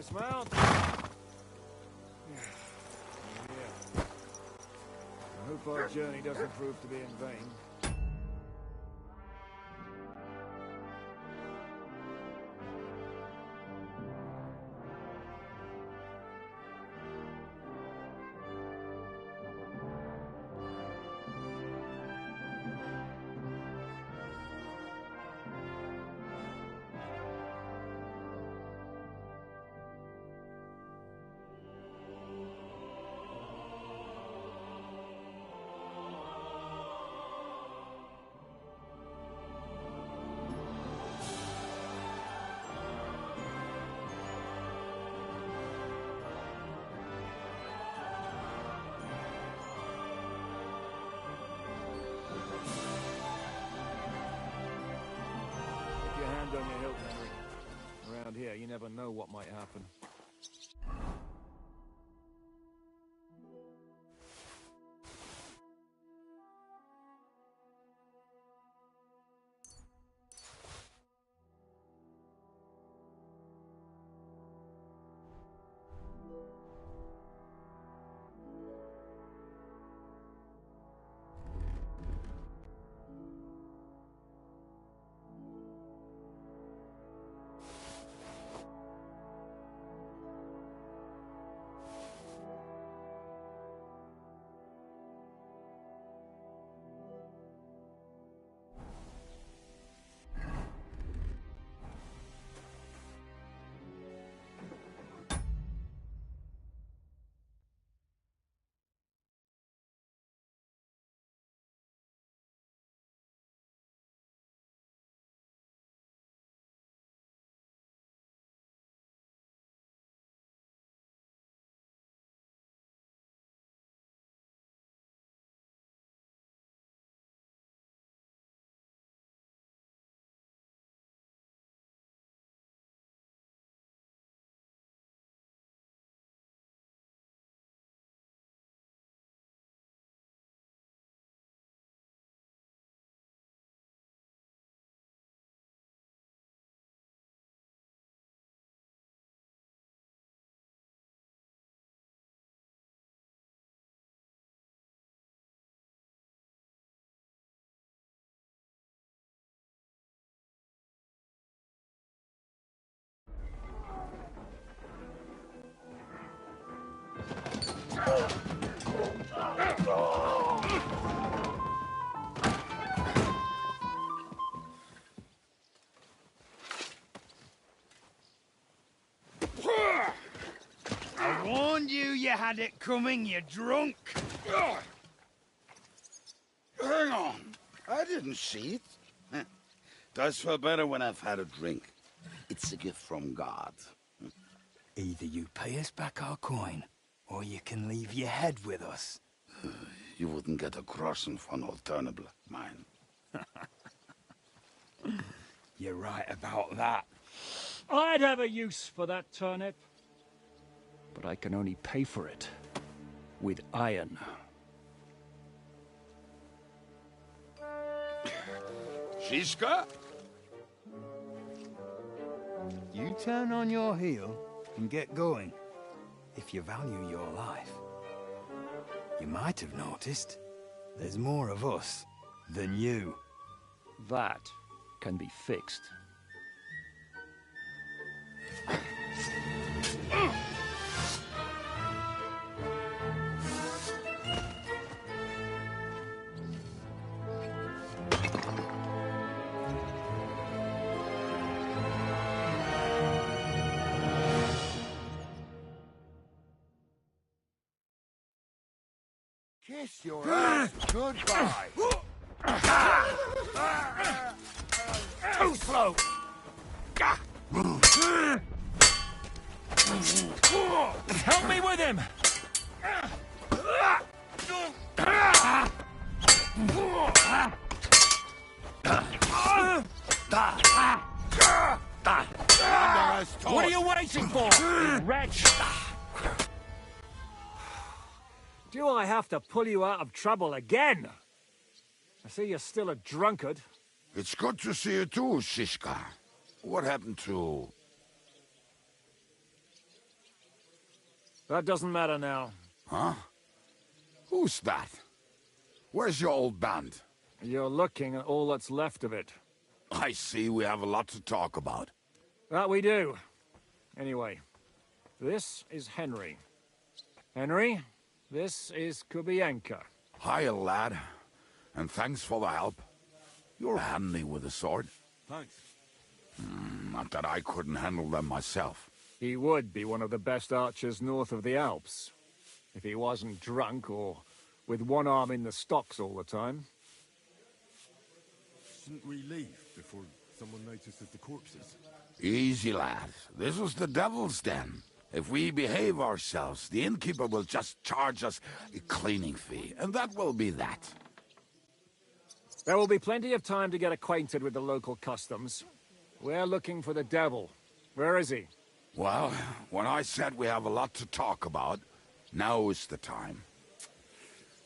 Dismount. Yeah. I hope our journey doesn't prove to be in vain. On your hilt, Henry. Around here, you never know what might happen. I warned you you had it coming, you drunk. Hang on. I didn't see it. Does feel better when I've had a drink. It's a gift from God. Either you pay us back our coin, or you can leave your head with us. You wouldn't get a crossing for an alternative, mine. You're right about that. I'd have a use for that turnip. But I can only pay for it with iron. Shiska? You turn on your heel and get going, if you value your life. You might have noticed there's more of us than you. That can be fixed. Kiss your ass goodbye. Too slow. Help me with him! What are you waiting for, you wretch? Do I have to pull you out of trouble again? I see you're still a drunkard. It's good to see you too, Shishka. What happened to... That doesn't matter now. Huh? Who's that? Where's your old band? You're looking at all that's left of it. I see we have a lot to talk about. That we do. Anyway, this is Henry. Henry, this is Kubienka. Hiya, lad. And thanks for the help. You're handy with a sword. Thanks. Not that I couldn't handle them myself. He would be one of the best archers north of the Alps. If he wasn't drunk or with one arm in the stocks all the time. Shouldn't we leave before someone notices the corpses? Easy, lad. This was the devil's den. If we behave ourselves, the innkeeper will just charge us a cleaning fee, and that will be that. There will be plenty of time to get acquainted with the local customs. We're looking for the devil. Where is he? Well, when I said we have a lot to talk about, now is the time.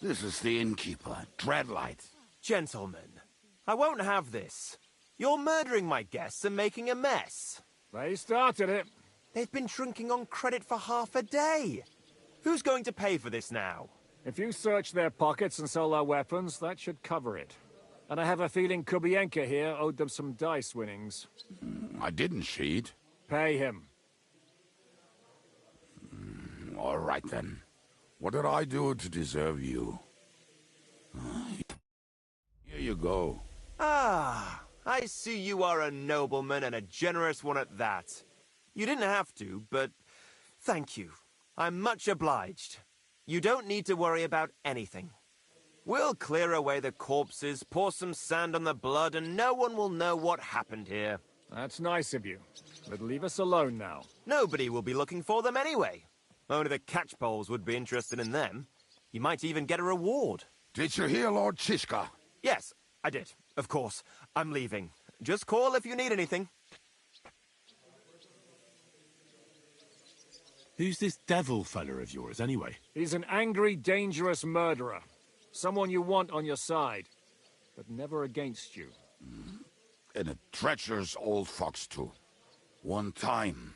This is the innkeeper, Dreadlight. Gentlemen, I won't have this. You're murdering my guests and making a mess. They started it. They've been drinking on credit for half a day. Who's going to pay for this now? If you search their pockets and sell their weapons, that should cover it. And I have a feeling Kubienka here owed them some dice winnings. I didn't cheat. Pay him. All right, then. What did I do to deserve you? Here you go. Ah, I see you are a nobleman and a generous one at that. You didn't have to, but thank you. I'm much obliged. You don't need to worry about anything. We'll clear away the corpses, pour some sand on the blood, and no one will know what happened here. That's nice of you. But leave us alone now. Nobody will be looking for them anyway. Only the catchpoles would be interested in them. You might even get a reward. Did you hear Lord Chishka? Yes, I did. Of course. I'm leaving. Just call if you need anything. Who's this devil fella of yours, anyway? He's an angry, dangerous murderer. Someone you want on your side, but never against you. And a treacherous old fox, too. One time,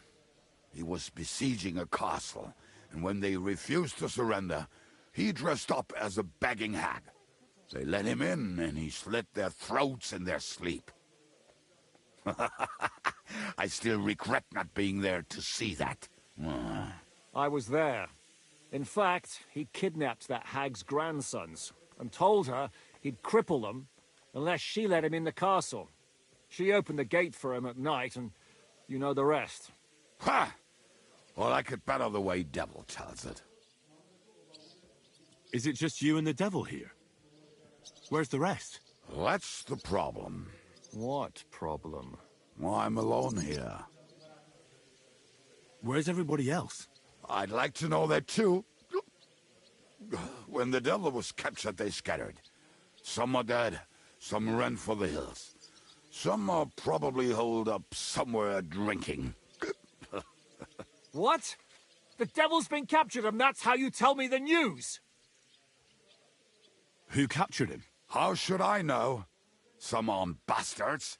he was besieging a castle, and when they refused to surrender, he dressed up as a begging hag. They let him in, and he slit their throats in their sleep. I still regret not being there to see that. I was there. In fact, he kidnapped that hag's grandsons and told her he'd cripple them unless she let him in the castle. She opened the gate for him at night, and you know the rest. Ha! Well, I could bet on the way Devil tells it. Is it just you and the devil here? Where's the rest? That's the problem. What problem? Well, I'm alone here. Where's everybody else? I'd like to know that too. When the devil was captured, they scattered. Some are dead, some ran for the hills. Some are probably holed up somewhere drinking. What? The devil's been captured and that's how you tell me the news? Who captured him? How should I know? Some armed bastards.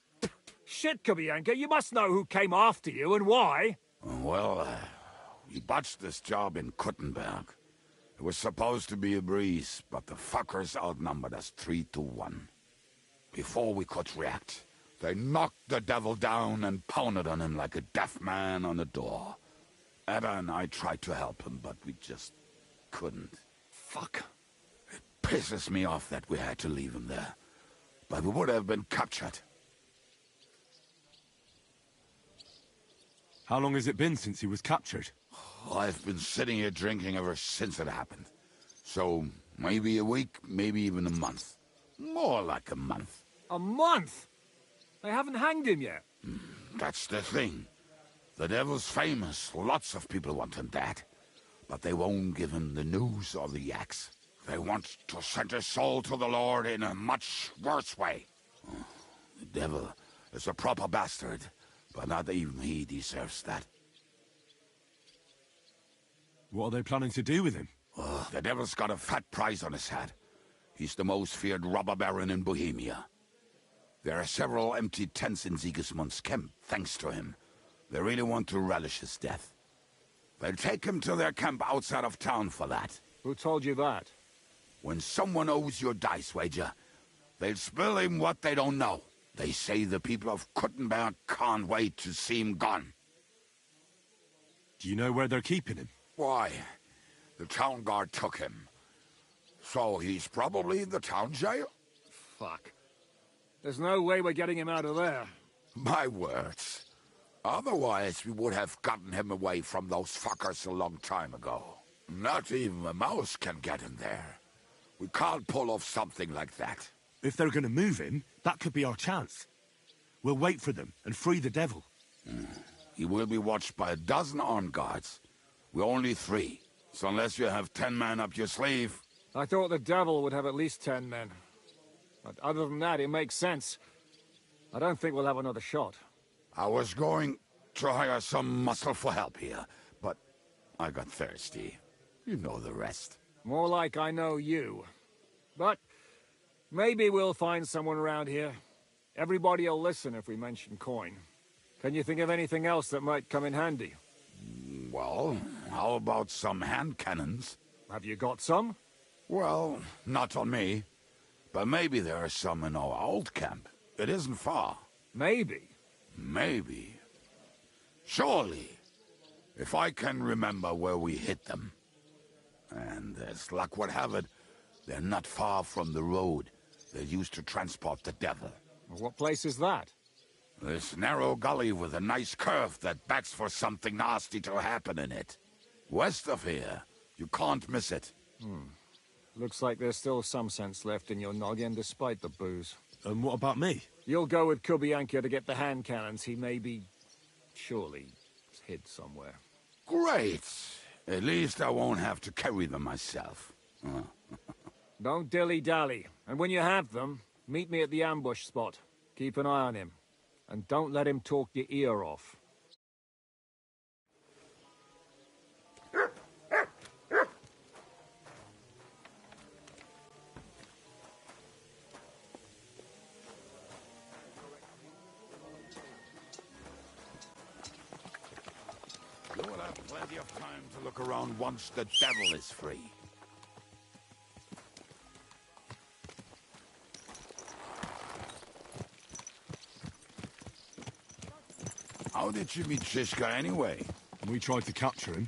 Shit, Kubienka, you must know who came after you and why. Well, we botched this job in Kuttenberg. It was supposed to be a breeze, but the fuckers outnumbered us 3-1. Before we could react, they knocked the devil down and pounded on him like a deaf man on a door. Ada and I tried to help him, but we just couldn't. Fuck. It pisses me off that we had to leave him there. But we would have been captured. How long has it been since he was captured? I've been sitting here drinking ever since it happened. So, maybe a week, maybe even a month. More like a month. A month? They haven't hanged him yet. That's the thing. The devil's famous. Lots of people want him dead. But they won't give him the news or the axe. They want to send his soul to the Lord in a much worse way. The devil is a proper bastard, but not even he deserves that. What are they planning to do with him? The devil's got a fat price on his head. He's the most feared robber baron in Bohemia. There are several empty tents in Sigismund's camp, thanks to him. They really want to relish his death. They'll take him to their camp outside of town for that. Who told you that? When someone owes your dice wager, they'll spill him what they don't know. They say the people of Kuttenberg can't wait to see him gone. Do you know where they're keeping him? Why, the town guard took him. So he's probably in the town jail? Fuck. There's no way we're getting him out of there. My words. Otherwise, we would have gotten him away from those fuckers a long time ago. Not even a mouse can get him there. We can't pull off something like that. If they're gonna move him, that could be our chance. We'll wait for them and free the devil. He will be watched by a dozen armed guards. We're only 3. So unless you have 10 men up your sleeve... I thought the devil would have at least 10 men. But other than that, it makes sense. I don't think we'll have another shot. I was going to hire some muscle for help here, but I got thirsty. You know the rest. More like I know you. But maybe we'll find someone around here. Everybody will listen if we mention coin. Can you think of anything else that might come in handy? Well, how about some hand cannons? Have you got some? Well, not on me. But maybe there are some in our old camp. It isn't far. Maybe? Maybe. Surely. If I can remember where we hit them. And as luck would have it, they're not far from the road they used to transport the devil. What place is that? This narrow gully with a nice curve that begs for something nasty to happen in it. West of here. You can't miss it. Looks like there's still some sense left in your noggin despite the booze. And what about me? You'll go with Kubianka to get the hand cannons. He may be... surely hid somewhere. Great. At least I won't have to carry them myself. Don't dilly-dally. And when you have them, meet me at the ambush spot. Keep an eye on him. And don't let him talk your ear off. You will have plenty of time to look around once the devil is free. How did you meet Shishka anyway? We tried to capture him,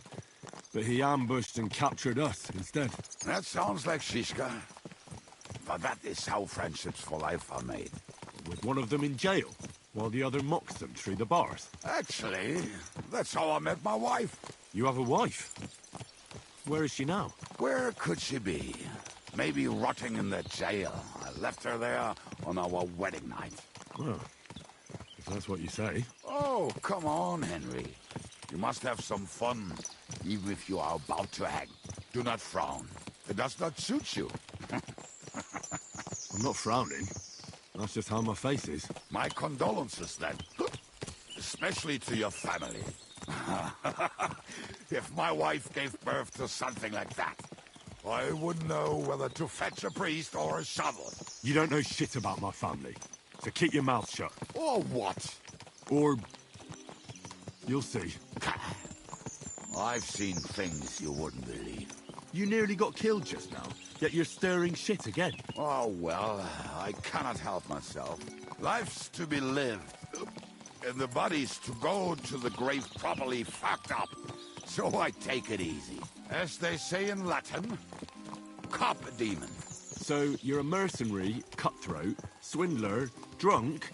but he ambushed and captured us instead. That sounds like Shishka. But that is how friendships for life are made. With one of them in jail, while the other mocks them through the bars. Actually, that's how I met my wife. You have a wife? Where is she now? Where could she be? Maybe rotting in the jail. I left her there on our wedding night. Well, if that's what you say. Oh, come on, Henry. You must have some fun, even if you are about to hang. Do not frown. It does not suit you. I'm not frowning. That's just how my face is. My condolences, then. Especially to your family. If my wife gave birth to something like that, I wouldn't know whether to fetch a priest or a shovel. You don't know shit about my family, so keep your mouth shut. Or what? Or... you'll see. I've seen things you wouldn't believe. You nearly got killed just now, yet you're stirring shit again. Oh, well, I cannot help myself. Life's to be lived, and the body's to go to the grave properly fucked up. So I take it easy. As they say in Latin, cop a demon. So you're a mercenary, cutthroat, swindler, drunk,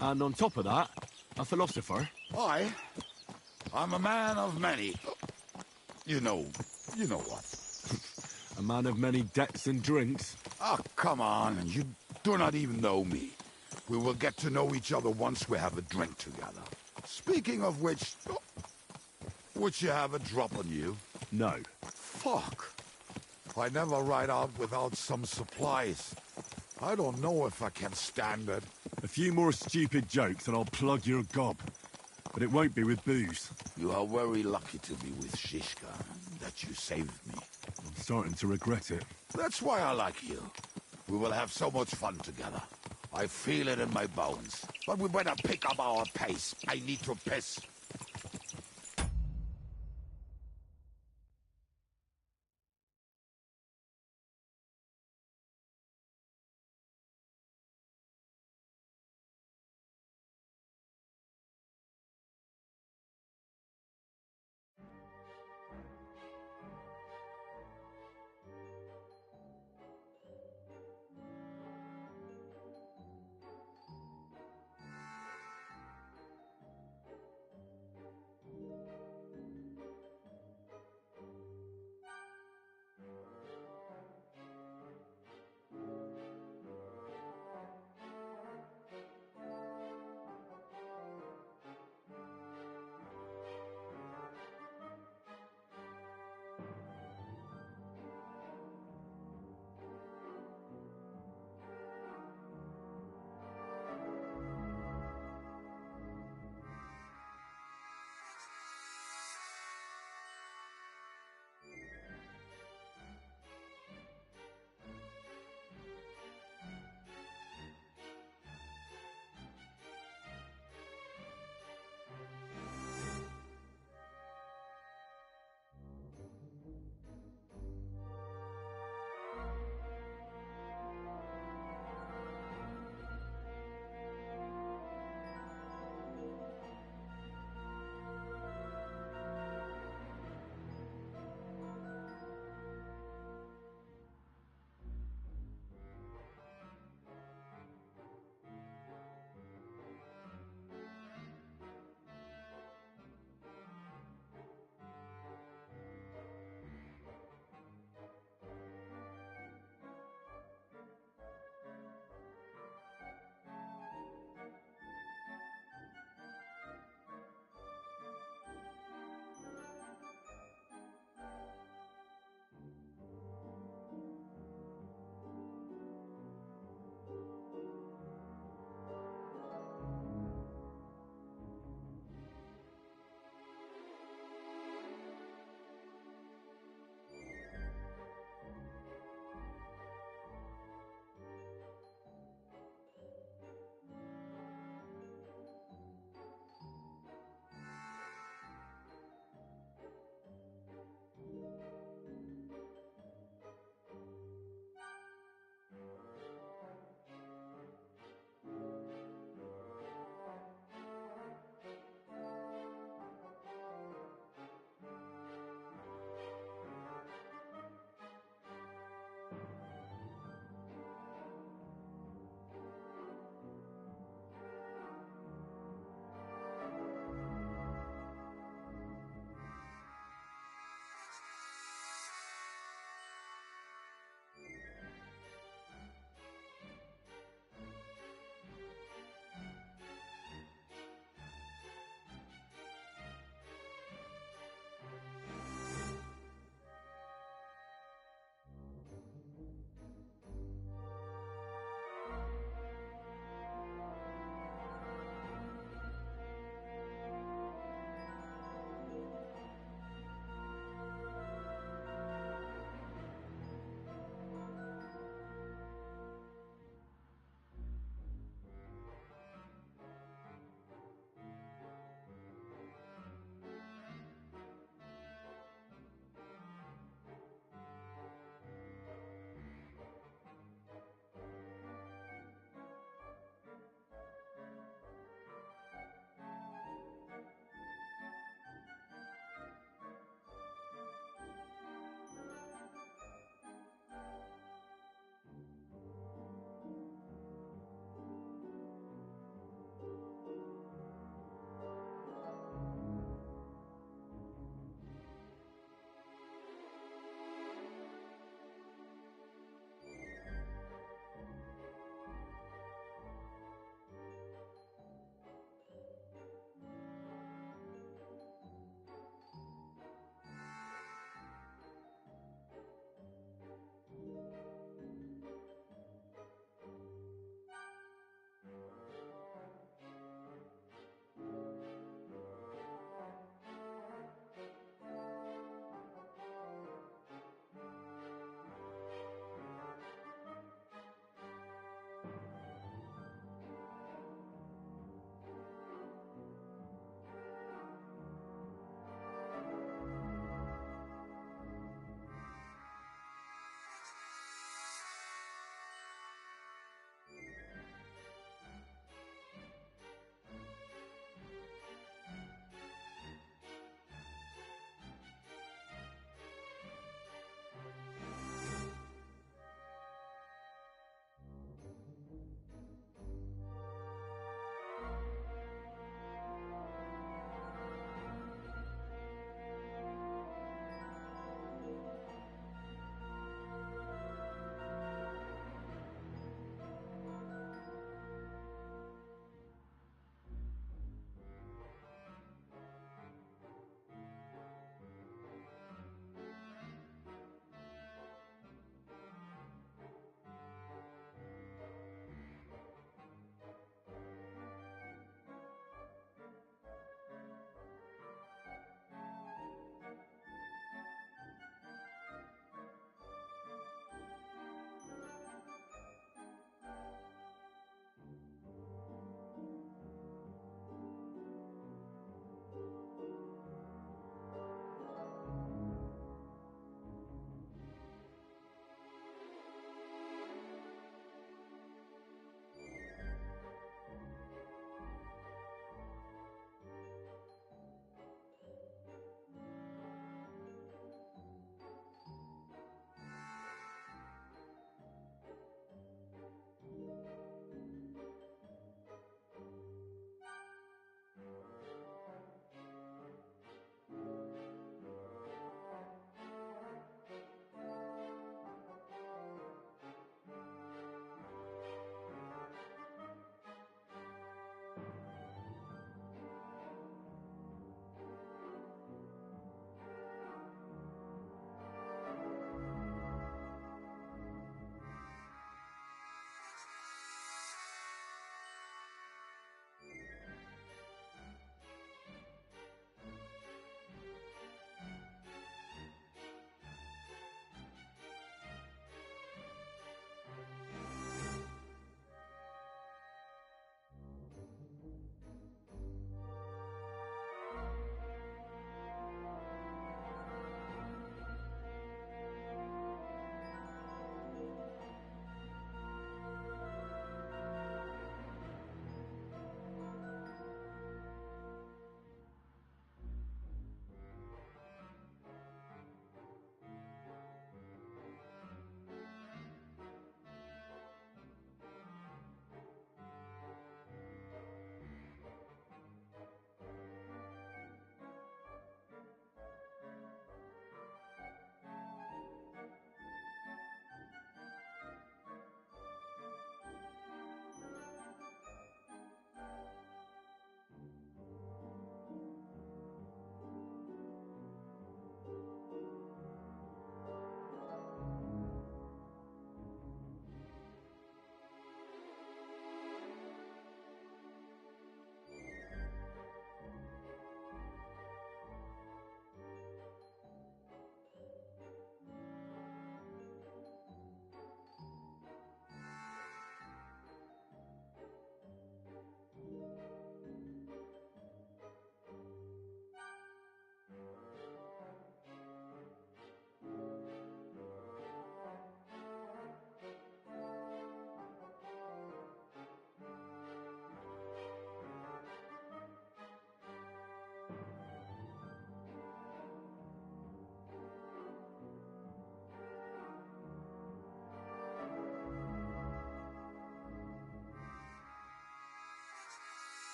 and on top of that, a philosopher? I'm a man of many... You know what. A man of many debts and drinks? Oh, come on, you do not even know me. We will get to know each other once we have a drink together. Speaking of which... would you have a drop on you? No. Fuck. I never ride out without some supplies. I don't know if I can stand it. A few more stupid jokes and I'll plug your gob. But it won't be with booze. You are very lucky to be with Shishka, that you saved me. I'm starting to regret it. That's why I like you. We will have so much fun together. I feel it in my bones. But we better pick up our pace. I need to piss.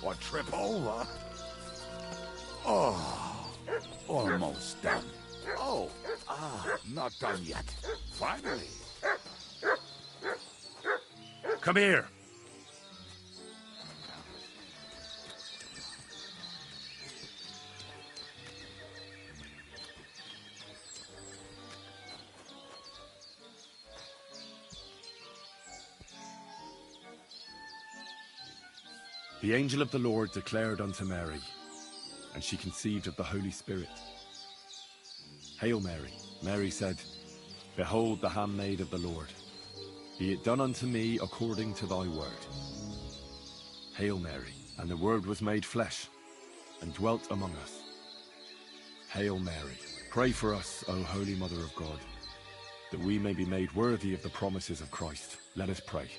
or trip over. Oh, almost done. Oh, not done yet. Finally. Come here. The angel of the Lord declared unto Mary, and she conceived of the Holy Spirit. Hail Mary, Mary said, Behold the handmaid of the Lord. Be it done unto me according to thy word. Hail Mary, and the Word was made flesh, and dwelt among us. Hail Mary, pray for us, O Holy Mother of God, that we may be made worthy of the promises of Christ. Let us pray.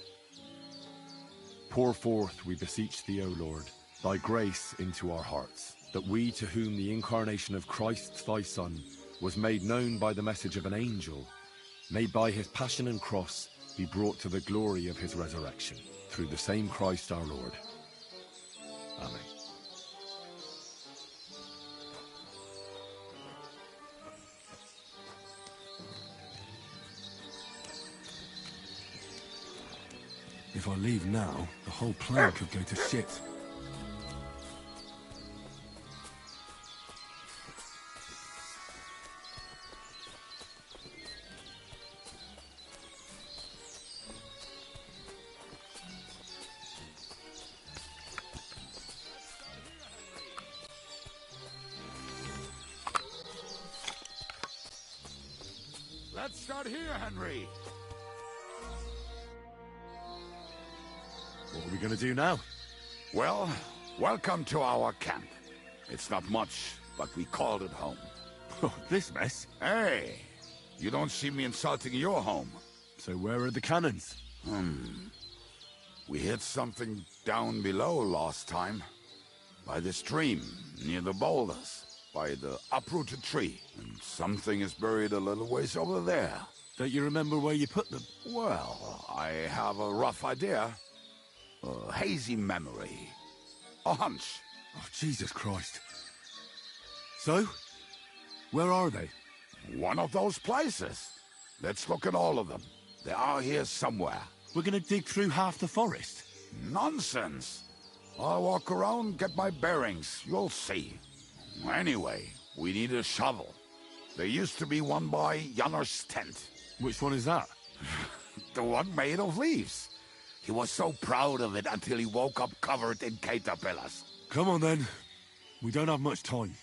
Pour forth, we beseech thee, O Lord, thy grace into our hearts, that we, to whom the incarnation of Christ thy Son was made known by the message of an angel, may by his passion and cross be brought to the glory of his resurrection, through the same Christ our Lord. Amen. If I leave now, the whole plan could go to shit. Let's start here, Henry. What are we going to do now? Well, welcome to our camp. It's not much, but we called it home. Oh, this mess? Hey, you don't see me insulting your home. So where are the cannons? We hit something down below last time. By the stream, near the boulders. By the uprooted tree. And something is buried a little ways over there. Don't you remember where you put them? Well, I have a rough idea. A hazy memory. A hunch. Oh, Jesus Christ. So? Where are they? One of those places. Let's look at all of them. They are here somewhere. We're gonna dig through half the forest? Nonsense. I'll walk around, get my bearings. You'll see. Anyway, we need a shovel. There used to be one by Janner's tent. Which one is that? The one made of leaves. He was so proud of it until he woke up covered in caterpillars. Come on then. We don't have much time.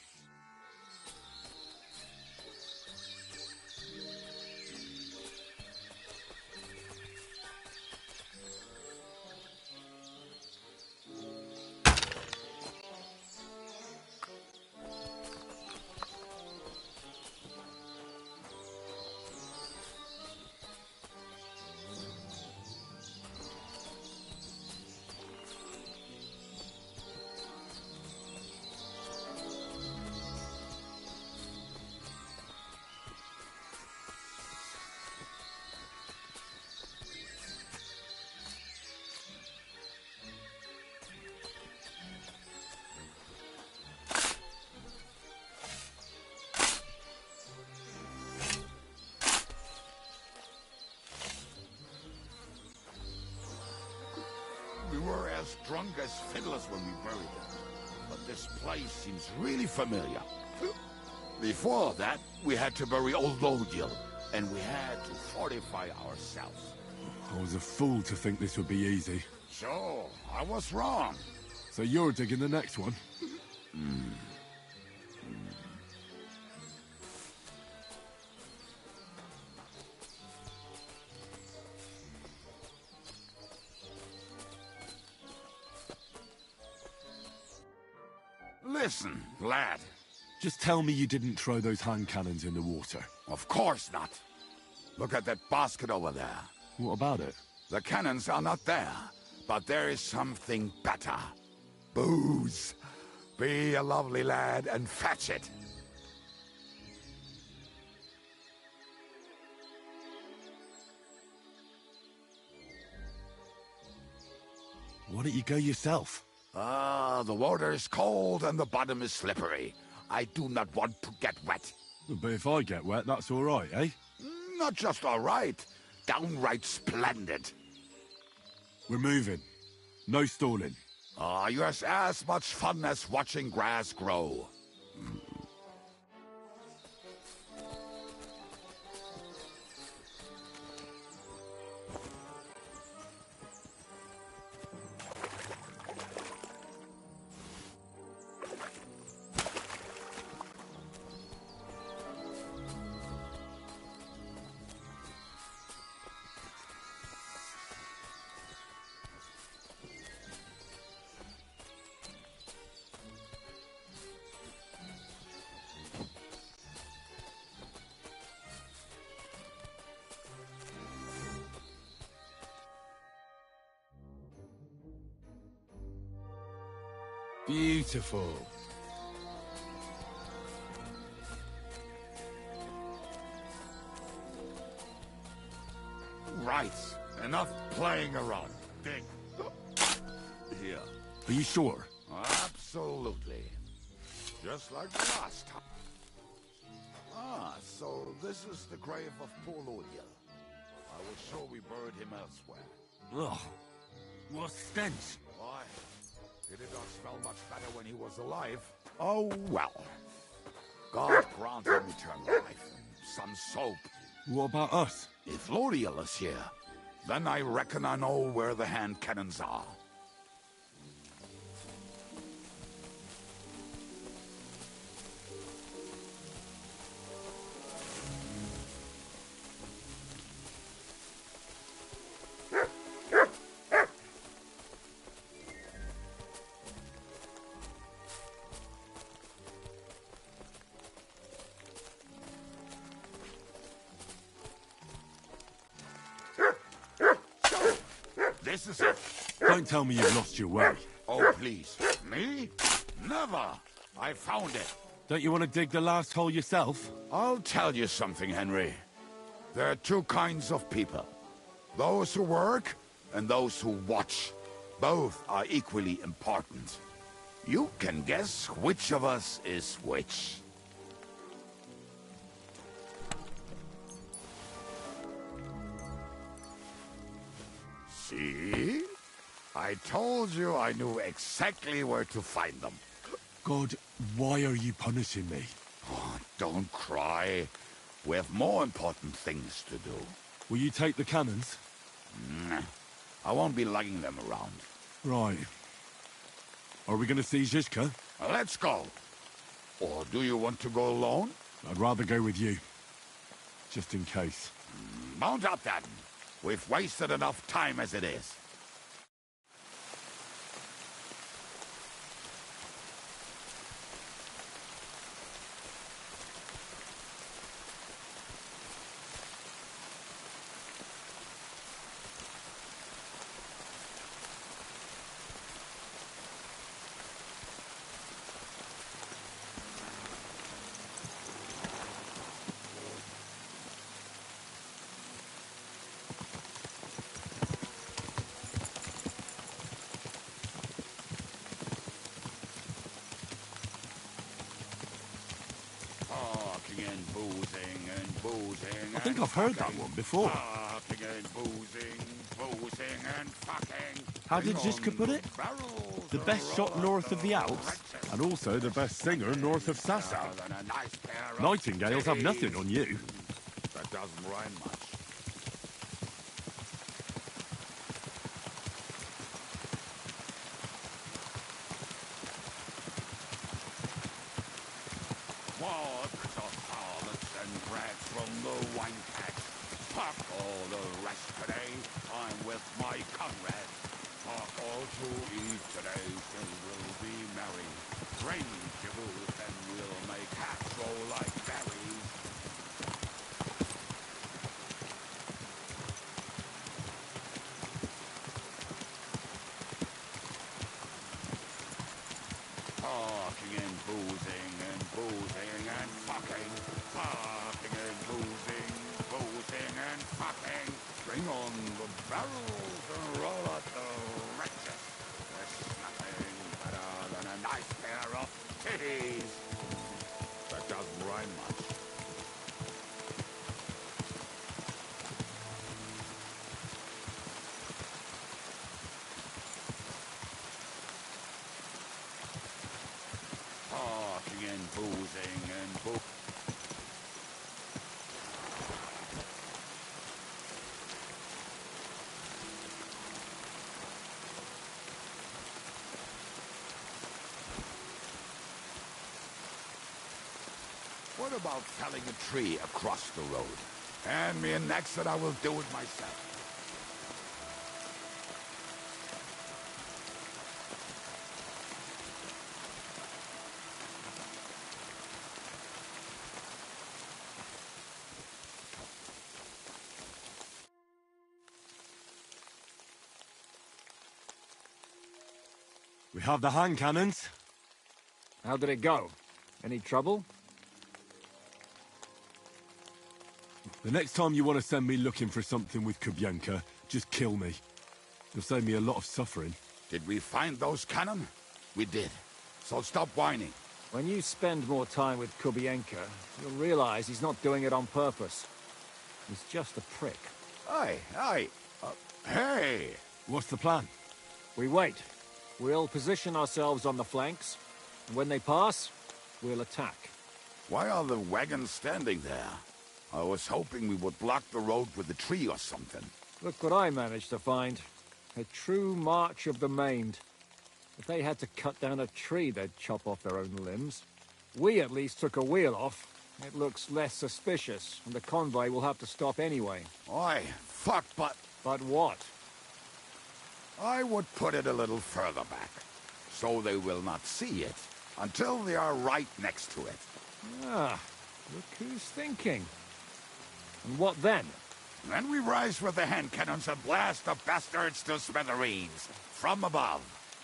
We were as drunk as fiddlers when we buried them. But this place seems really familiar. Before that, we had to bury old Lodil, and we had to fortify ourselves. I was a fool to think this would be easy. So, I was wrong. So you're digging the next one? Listen, lad. Just tell me you didn't throw those hand cannons in the water. Of course not. Look at that basket over there. What about it? The cannons are not there, but there is something better. Booze. Be a lovely lad and fetch it. Why don't you go yourself? The water is cold and the bottom is slippery. I do not want to get wet. But if I get wet, that's all right, eh? Not just all right, downright splendid. We're moving. No stalling. You're as much fun as watching grass grow. Beautiful. Right. Enough playing around. Dig. Here. Are you sure? Absolutely. Just like the last time. So this is the grave of poor Lodiel. I was sure we buried him elsewhere. Ugh. What stench. Why? He did not smell much better when he was alive. Oh, well. God grant him eternal life and some soap. What about us? If Lodiel is here, then I reckon I know where the hand cannons are. This is it. Don't tell me you've lost your way. Oh, please. Me? Never. I found it. Don't you want to dig the last hole yourself? I'll tell you something, Henry. There are two kinds of people. Those who work and those who watch. Both are equally important. You can guess which of us is which. See? I told you I knew exactly where to find them. God, why are you punishing me? Oh, don't cry. We have more important things to do. Will you take the cannons? Nah, I won't be lugging them around. Right. Are we going to see Zizka? Let's go. Or do you want to go alone? I'd rather go with you. Just in case. Mount up then. We've wasted enough time as it is. I think I've heard that one before. How did Zizka put it? The best shot north of the Alps, and also the best singer north of Sasau. Nightingales have nothing on you. That doesn't rhyme much. Walk the harlots and brats from the wine packs. Fuck all the rest today. I'm with my comrades. Fuck all to eat today, so we'll be merry. Drink your booze and we'll make hats roll like berries. Talking and boozing and fucking. Talking and boozing and fucking. Bring on the barrels and roll out the wretches. There's nothing about felling a tree across the road? Hand me an axe and I will do it myself. We have the hand cannons. How did it go? Any trouble? The next time you want to send me looking for something with Kubienka, just kill me. You'll save me a lot of suffering. Did we find those cannon? We did. So stop whining. When you spend more time with Kubienka, you'll realize he's not doing it on purpose. He's just a prick. Hey! What's the plan? We wait. We'll position ourselves on the flanks, and when they pass, we'll attack. Why are the wagons standing there? I was hoping we would block the road with a tree or something. Look what I managed to find. A true march of the maimed. If they had to cut down a tree, they'd chop off their own limbs. We at least took a wheel off. It looks less suspicious, and the convoy will have to stop anyway. Oi, fuck, but... But what? I would put it a little further back, so they will not see it until they are right next to it. Ah, look who's thinking. And what then? Then we rise with the hand cannons and blast the bastards to smithereens, from above.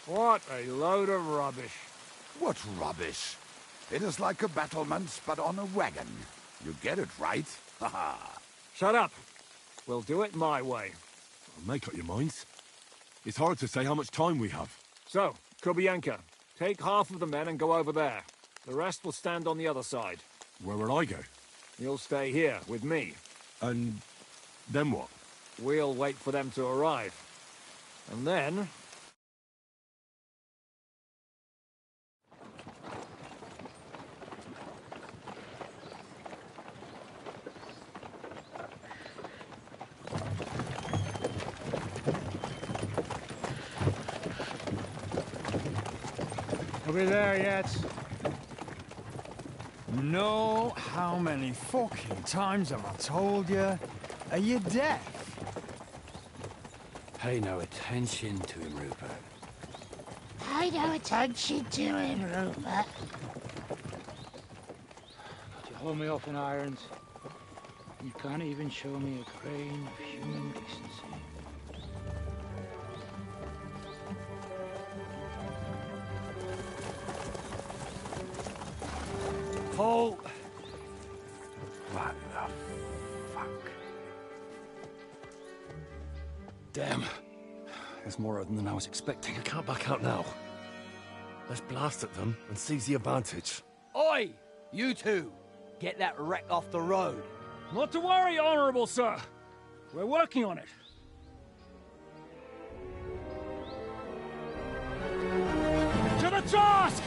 What a load of rubbish. What rubbish? It is like a battlement, but on a wagon. You get it, right? Haha. Shut up. We'll do it my way. Make up your minds. It's hard to say how much time we have. So, Kubienka, take half of the men and go over there. The rest will stand on the other side. Where will I go? You'll stay here, with me. And then what? We'll wait for them to arrive. And then... Are we there yet? No, how many fucking times have I told you? Are you deaf? Pay no attention to him, Rupert. Pay no attention to him, Rupert. You hold me up in irons. You can't even show me a grain of human decency. Paul! What the fuck? Damn. There's more of them than I was expecting. You can't back out now. Let's blast at them and seize the advantage. Oi! You two! Get that wreck off the road. Not to worry, Honorable Sir. We're working on it. To the task!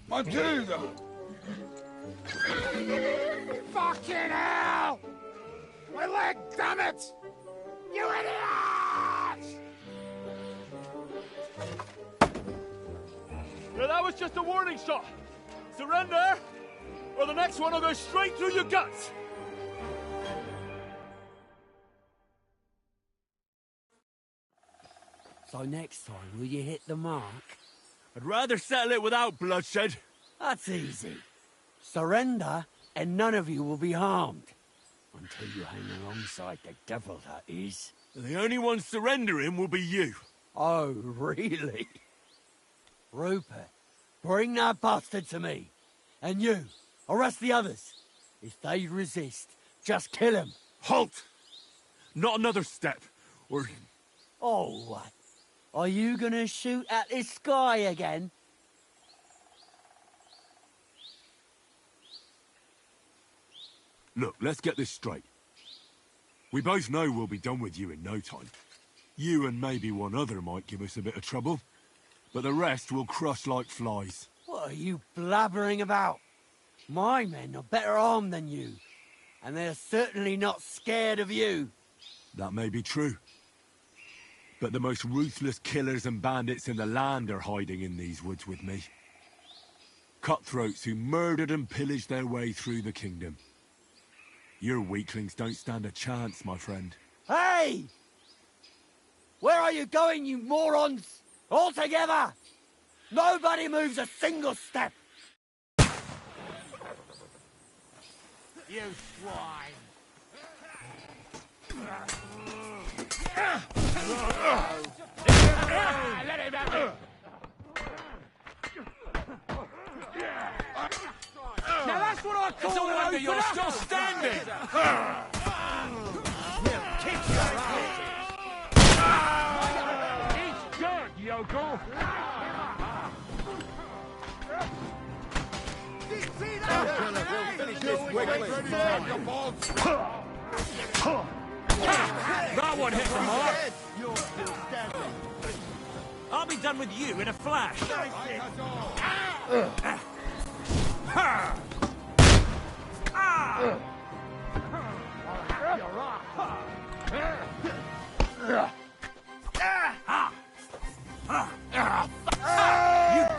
Matilda! Fucking hell! My leg, damn it! You idiots! Yeah, that was just a warning shot. Surrender, or the next one will go straight through your guts. So next time, will you hit the mark? I'd rather settle it without bloodshed. That's easy. Surrender, and none of you will be harmed. Until you hang alongside the devil, that is. The only one surrendering will be you. Oh, really? Rupert, bring that bastard to me. And you, arrest the others. If they resist, just kill them. Halt! Not another step, or... Oh, what? Are you gonna shoot at this sky again? Look, let's get this straight. We both know we'll be done with you in no time. You and maybe one other might give us a bit of trouble. but the rest will crush like flies. What are you blabbering about? My men are better armed than you, and they're certainly not scared of you. That may be true. But the most ruthless killers and bandits in the land are hiding in these woods with me. Cutthroats who murdered and pillaged their way through the kingdom. Your weaklings don't stand a chance, my friend. Hey! Where are you going, you morons? All together! Nobody moves a single step! You swine! Let him have it! Now that's what I call It's all an under open you're up. still standing! Kick your ass! He's dirt, yokel! See that? We'll finish this quickly. That one hit the mark! You're still standing. I'll be done with you in a flash! You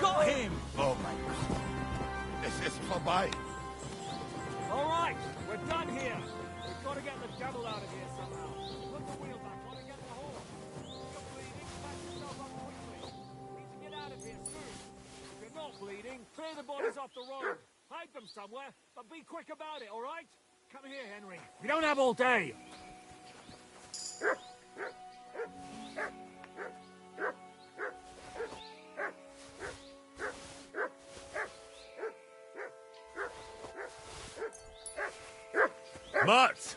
got him! Oh my god. This is vorbei. All right, we're done here. We've got to get the devil out of here somehow. Put the wheel back on and get the horse. You're bleeding, patch yourself up quickly. Need to get out of here soon. If you're not bleeding, clear the bodies off the road. Hide them somewhere, but be quick about it, all right? Come here, Henry. We don't have all day. Mutt!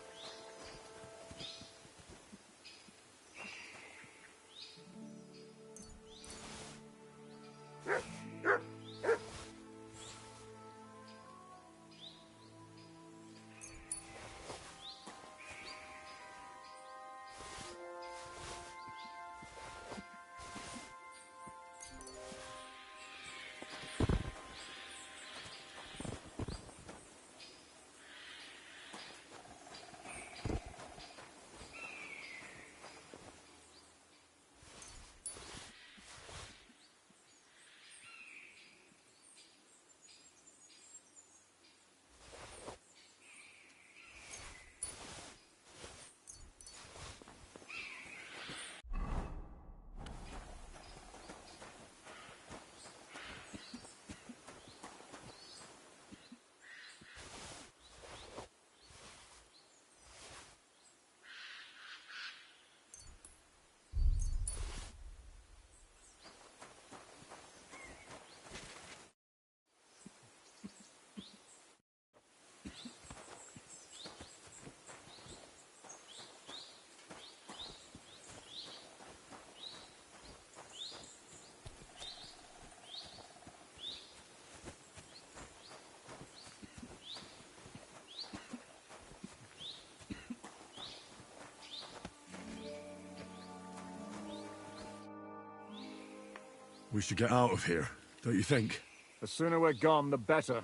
We should get out of here, don't you think? The sooner we're gone, the better.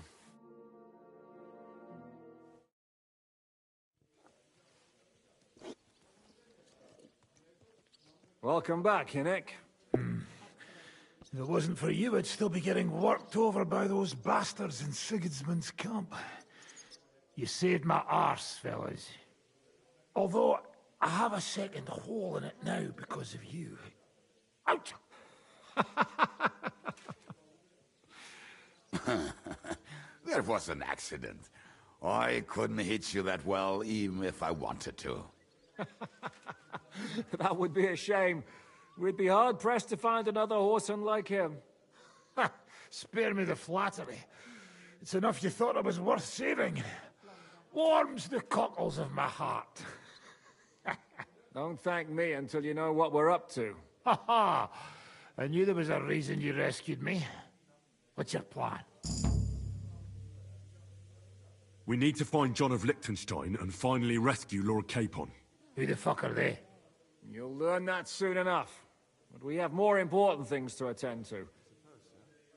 Welcome back, Hinnick. If it wasn't for you, I'd still be getting worked over by those bastards in Sigismund's camp. You saved my arse, fellas. Although, I have a second hole in it now because of you. Ouch! That was an accident. I couldn't hit you that well, even if I wanted to. That would be a shame. We'd be hard-pressed to find another horseman like him. Spare me the flattery. It's enough you thought I was worth saving. Warms the cockles of my heart. Don't thank me until you know what we're up to. Ha ha! I knew there was a reason you rescued me. What's your plan? We need to find John of Liechtenstein and finally rescue Lord Capon. Who the fuck are they? You'll learn that soon enough. But we have more important things to attend to.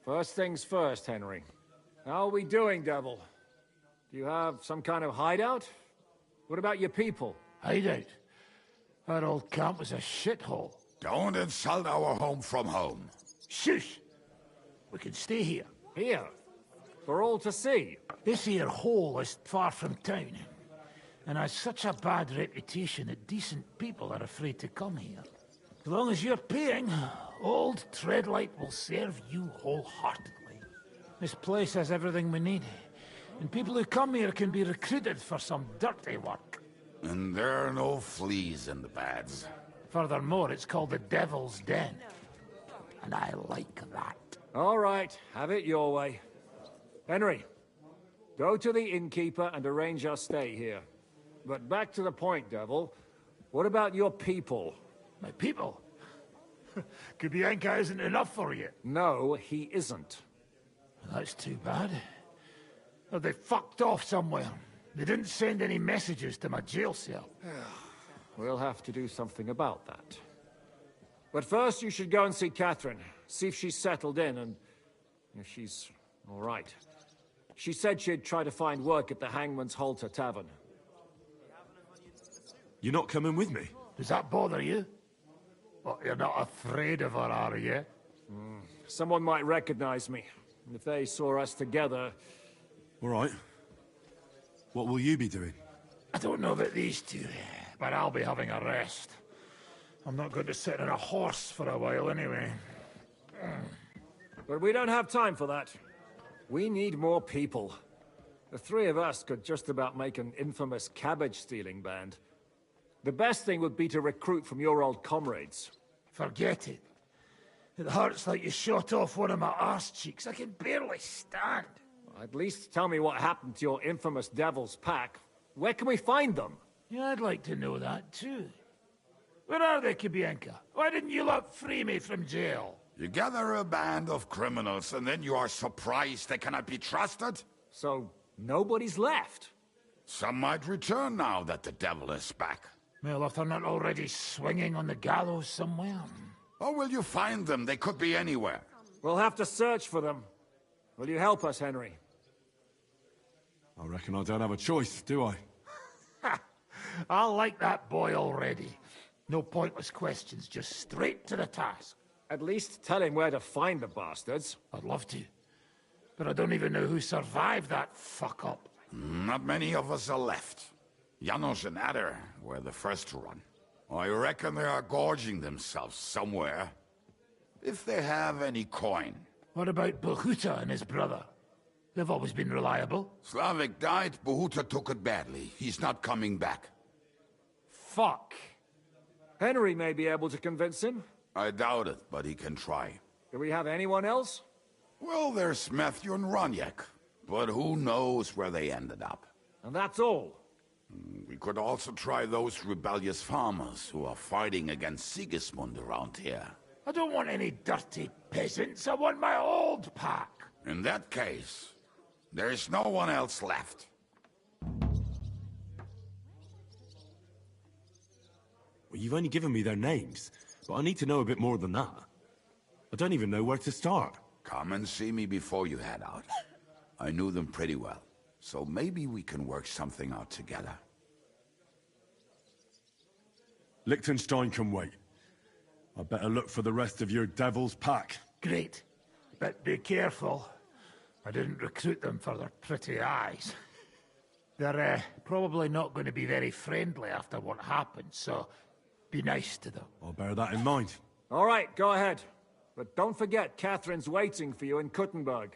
First things first, Henry. How are we doing, Devil? Do you have some kind of hideout? What about your people? Hideout? That old camp was a shithole. Don't insult our home from home. Shush! We can stay here. Here? For all to see? This here hole is far from town, and has such a bad reputation that decent people are afraid to come here. As long as you're paying, old Treadlight will serve you wholeheartedly. This place has everything we need, and people who come here can be recruited for some dirty work. And there are no fleas in the beds. Furthermore, it's called the Devil's Den, and I like that. All right, have it your way. Henry, go to the innkeeper and arrange our stay here. But back to the point, Devil. What about your people? My people? Kubienka isn't enough for you. No, he isn't. That's too bad. Oh, they fucked off somewhere. They didn't send any messages to my jail cell. We'll have to do something about that. But first, you should go and see Catherine. See if she's settled in and if she's all right. She said she'd try to find work at the Hangman's Halter Tavern. You're not coming with me? Does that bother you? Well, you're not afraid of her, are you? Someone might recognize me. If they saw us together... All right. What will you be doing? I don't know about these two, but I'll be having a rest. I'm not going to sit on a horse for a while anyway. But we don't have time for that. We need more people. The three of us could just about make an infamous cabbage-stealing band. The best thing would be to recruit from your old comrades. Forget it. It hurts like you shot off one of my arse cheeks. I can barely stand. At least tell me what happened to your infamous Devil's Pack. Where can we find them? Yeah, I'd like to know that too. Where are they, Kubienka? Why didn't you lot free me from jail? You gather a band of criminals and then you are surprised they cannot be trusted? So, nobody's left? Some might return now that the devil is back. Well, if they're not already swinging on the gallows somewhere. How will you find them? They could be anywhere. We'll have to search for them. Will you help us, Henry? I reckon I don't have a choice, do I? I like that boy already. No pointless questions, just straight to the task. At least tell him where to find the bastards. I'd love to. But I don't even know who survived that fuck-up. Not many of us are left. Janos and Adder were the first to run. I reckon they are gorging themselves somewhere. If they have any coin. What about Bohuta and his brother? They've always been reliable. Slavik died, Bohuta took it badly. He's not coming back. Fuck. Henry may be able to convince him. I doubt it, but he can try. Do we have anyone else? Well, there's Matthew and Roniek, but who knows where they ended up. And that's all. We could also try those rebellious farmers who are fighting against Sigismund around here. I don't want any dirty peasants. I want my old pack. In that case, there's no one else left. Well, you've only given me their names, but I need to know a bit more than that. I don't even know where to start. Come and see me before you head out. I knew them pretty well, so maybe we can work something out together. Liechtenstein can wait. I better look for the rest of your Devil's Pack. Great. But be careful. I didn't recruit them for their pretty eyes. They're probably not going to be very friendly after what happened, so be nice to them. I'll bear that in mind. All right, go ahead. But don't forget, Catherine's waiting for you in Kuttenberg.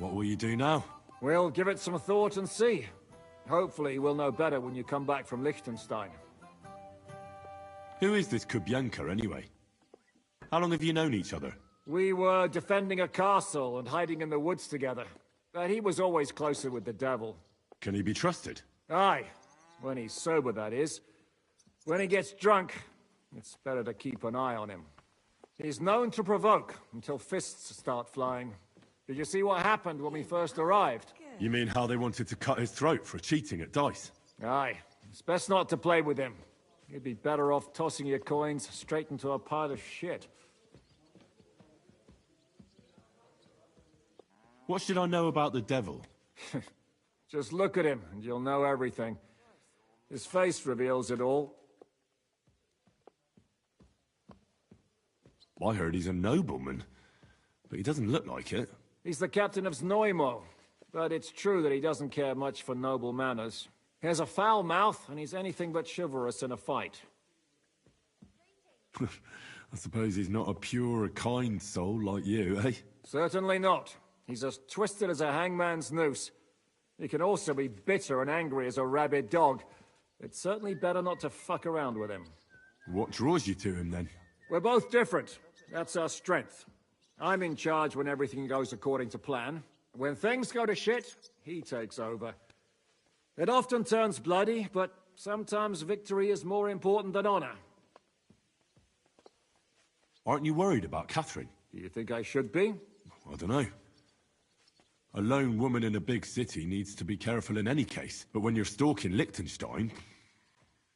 What will you do now? We'll give it some thought and see. Hopefully we'll know better when you come back from Liechtenstein. Who is this Kubyanka, anyway? How long have you known each other? We were defending a castle and hiding in the woods together. But he was always closer with the devil. Can he be trusted? Aye. When he's sober, that is. When he gets drunk, it's better to keep an eye on him. He's known to provoke until fists start flying. Did you see what happened when we first arrived? You mean how they wanted to cut his throat for cheating at dice? Aye. It's best not to play with him. You'd be better off tossing your coins straight into a pile of shit. What should I know about the devil? Just look at him and you'll know everything. His face reveals it all. I heard he's a nobleman, but he doesn't look like it. He's the captain of Znojmo, but it's true that he doesn't care much for noble manners. He has a foul mouth, and he's anything but chivalrous in a fight. I suppose he's not a pure, kind soul like you, eh? Certainly not. He's as twisted as a hangman's noose. He can also be bitter and angry as a rabid dog. It's certainly better not to fuck around with him. What draws you to him, then? We're both different. That's our strength. I'm in charge when everything goes according to plan. When things go to shit, he takes over. It often turns bloody, but sometimes victory is more important than honor. Aren't you worried about Catherine? Do you think I should be? I don't know. A lone woman in a big city needs to be careful in any case. But when you're stalking Liechtenstein,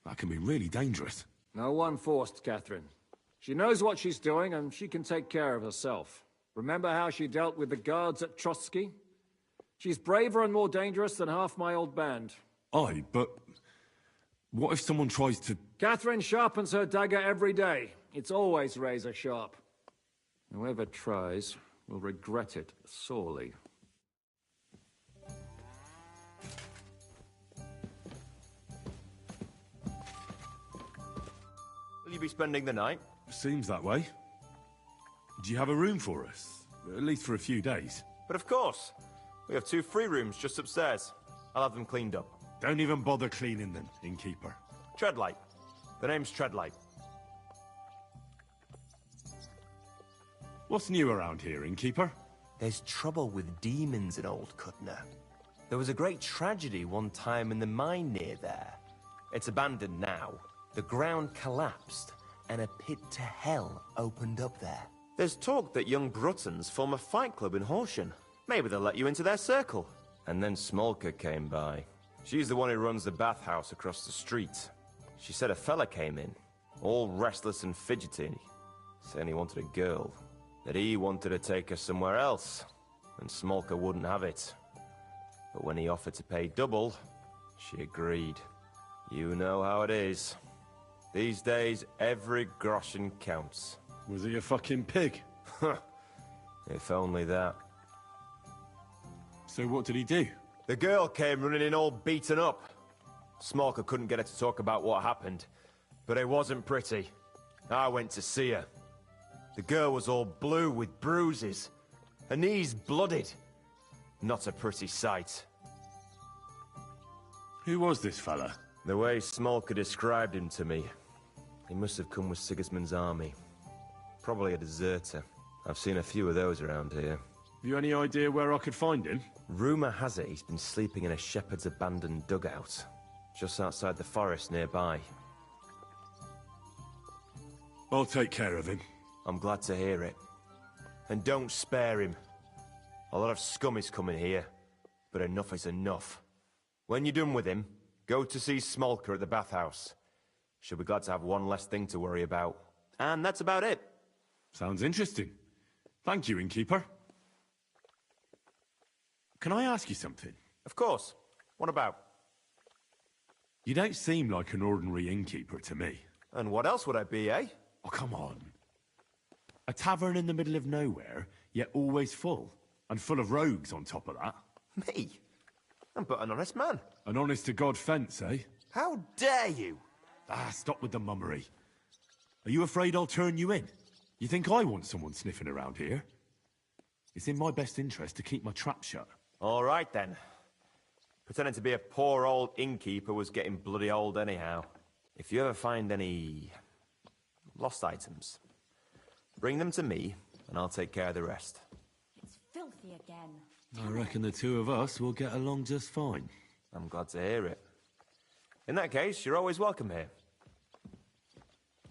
that can be really dangerous. No one forced Catherine. She knows what she's doing, and she can take care of herself. Remember how she dealt with the guards at Trotsky? She's braver and more dangerous than half my old band. Aye, but what if someone tries to... Catherine sharpens her dagger every day. It's always razor sharp. Whoever tries will regret it sorely. Will you be spending the night? Seems that way. Do you have a room for us? At least for a few days. But of course. We have 2 free rooms just upstairs. I'll have them cleaned up. Don't even bother cleaning them, innkeeper. Treadlight. The name's Treadlight. What's new around here, innkeeper? There's trouble with demons in Old Kutna. There was a great tragedy one time in the mine near there. It's abandoned now. The ground collapsed, and a pit to hell opened up there. There's talk that young Bruttons form a fight club in Horsham. Maybe they'll let you into their circle. And then Smolka came by. She's the one who runs the bathhouse across the street. She said a fella came in, all restless and fidgety, saying he wanted a girl. That he wanted to take her somewhere else, and Smolka wouldn't have it. But when he offered to pay double, she agreed. You know how it is. These days, every groschen counts. Was he a fucking pig? If only that. So what did he do? The girl came running in all beaten up. Smolka couldn't get her to talk about what happened, but it wasn't pretty. I went to see her. The girl was all blue with bruises, her knees blooded. Not a pretty sight. Who was this fella? The way Smolka described him to me, he must have come with Sigismund's army. Probably a deserter. I've seen a few of those around here. Have you any idea where I could find him? Rumour has it he's been sleeping in a shepherd's abandoned dugout, just outside the forest nearby. I'll take care of him. I'm glad to hear it. And don't spare him. A lot of scum is coming here, but enough is enough. When you're done with him, go to see Smolka at the bathhouse. She'll be glad to have one less thing to worry about. And that's about it. Sounds interesting. Thank you, innkeeper. Can I ask you something? Of course. What about? You don't seem like an ordinary innkeeper to me. And what else would I be, eh? Oh, come on. A tavern in the middle of nowhere, yet always full. And full of rogues on top of that. Me? I'm but an honest man. An honest-to-God fence, eh? How dare you? Ah, stop with the mummery. Are you afraid I'll turn you in? You think I want someone sniffing around here? It's in my best interest to keep my trap shut. All right, then. Pretending to be a poor old innkeeper was getting bloody old anyhow. If you ever find any lost items, bring them to me, and I'll take care of the rest. It's filthy again. I reckon the two of us will get along just fine. I'm glad to hear it. In that case, you're always welcome here.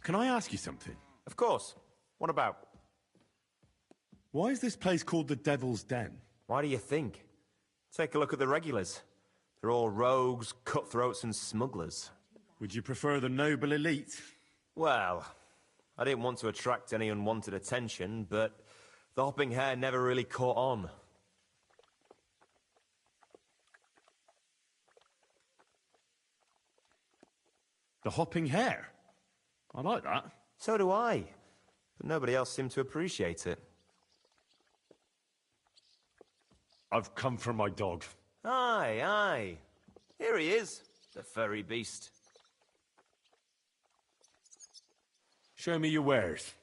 Can I ask you something? Of course. What about? Why is this place called the Devil's Den? Why do you think? Take a look at the regulars. They're all rogues, cutthroats, and smugglers. Would you prefer the noble elite? Well, I didn't want to attract any unwanted attention, but the hopping hare never really caught on. The hopping hare? I like that. So do I. But nobody else seemed to appreciate it. I've come for my dog. Aye, aye. Here he is, the furry beast. Show me your wares.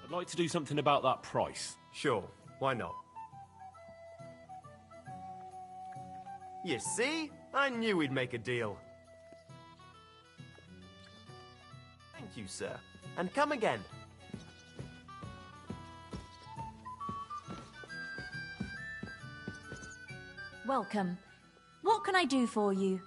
I'd like to do something about that price. Sure, why not? You see? I knew we'd make a deal. Thank you, sir. And come again. Welcome. What can I do for you?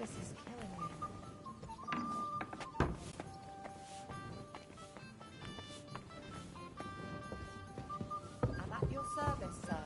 This is killing me. I'm at your service, sir.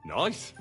Nice.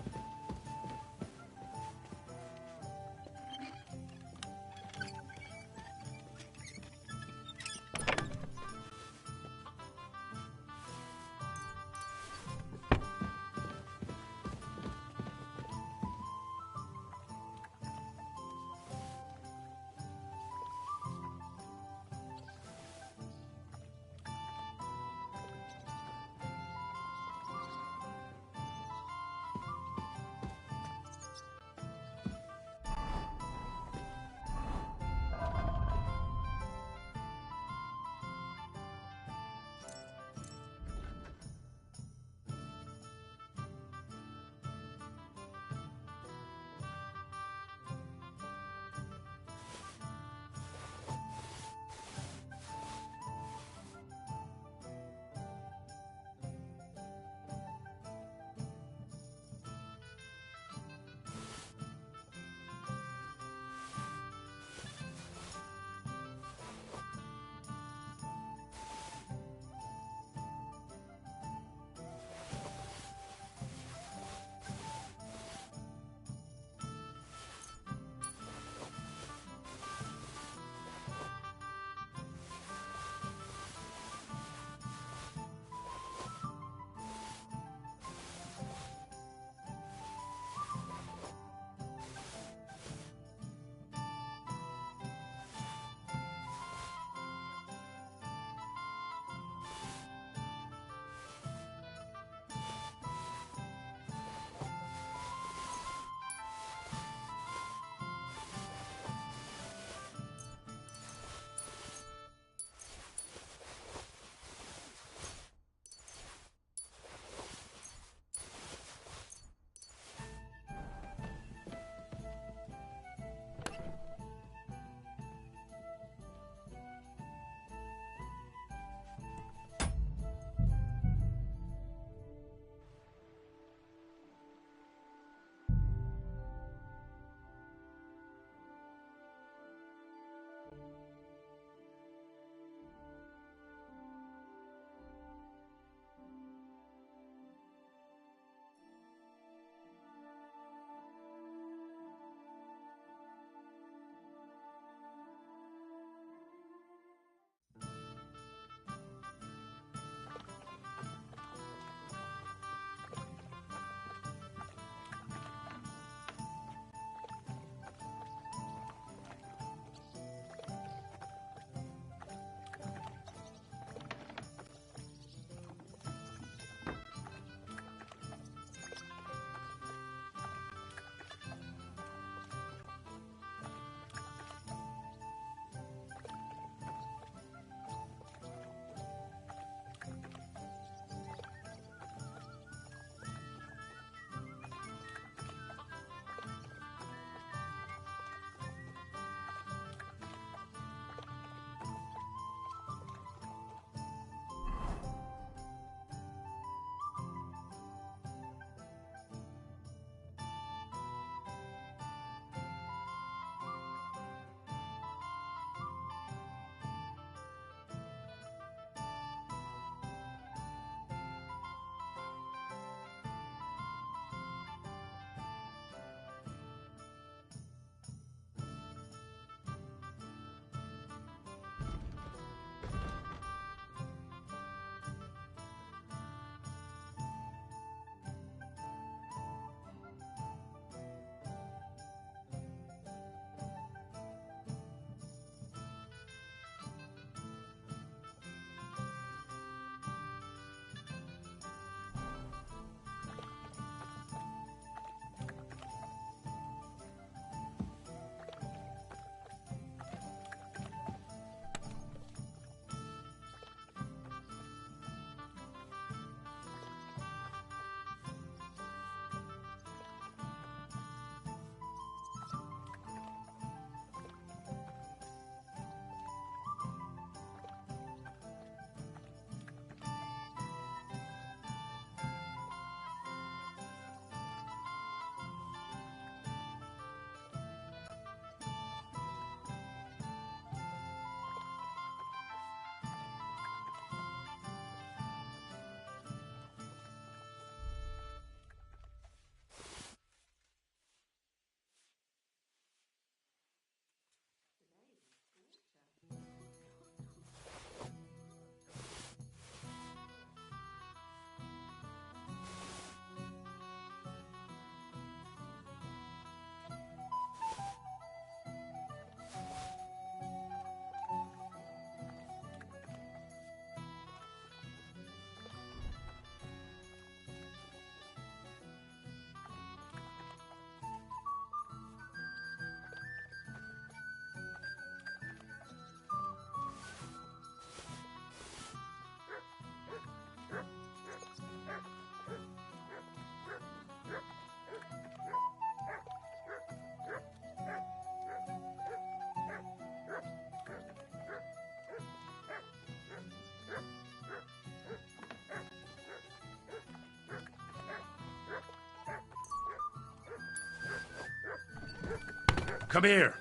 Come here.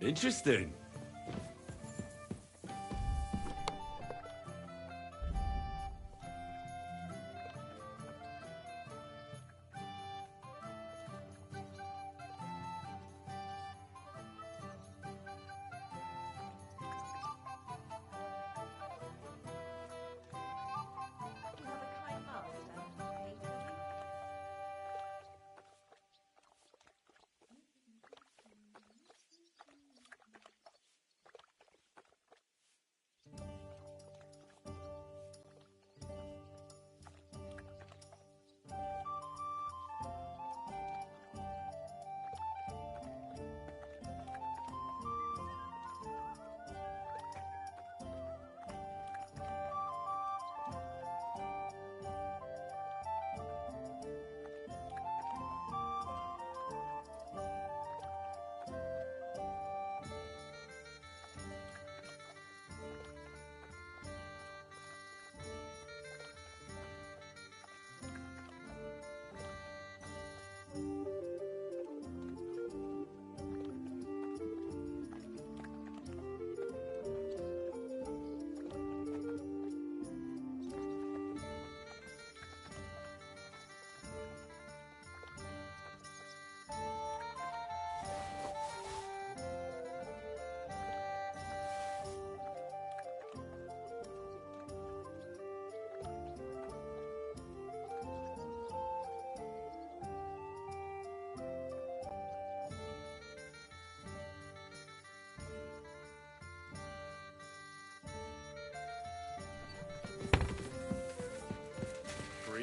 Interesting.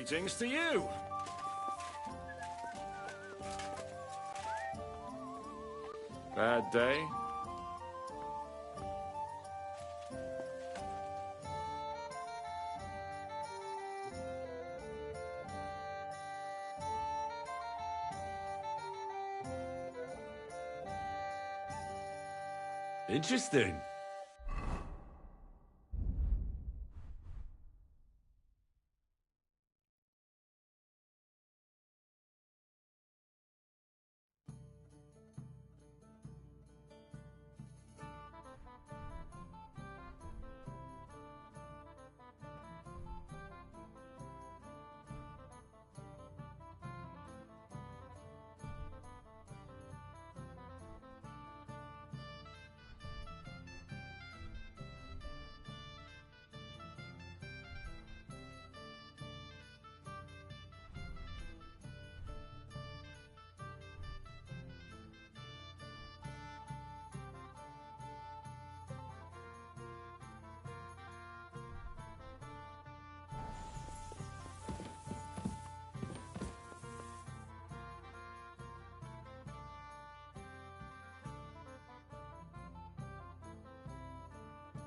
Greetings to you. Bad day? Interesting.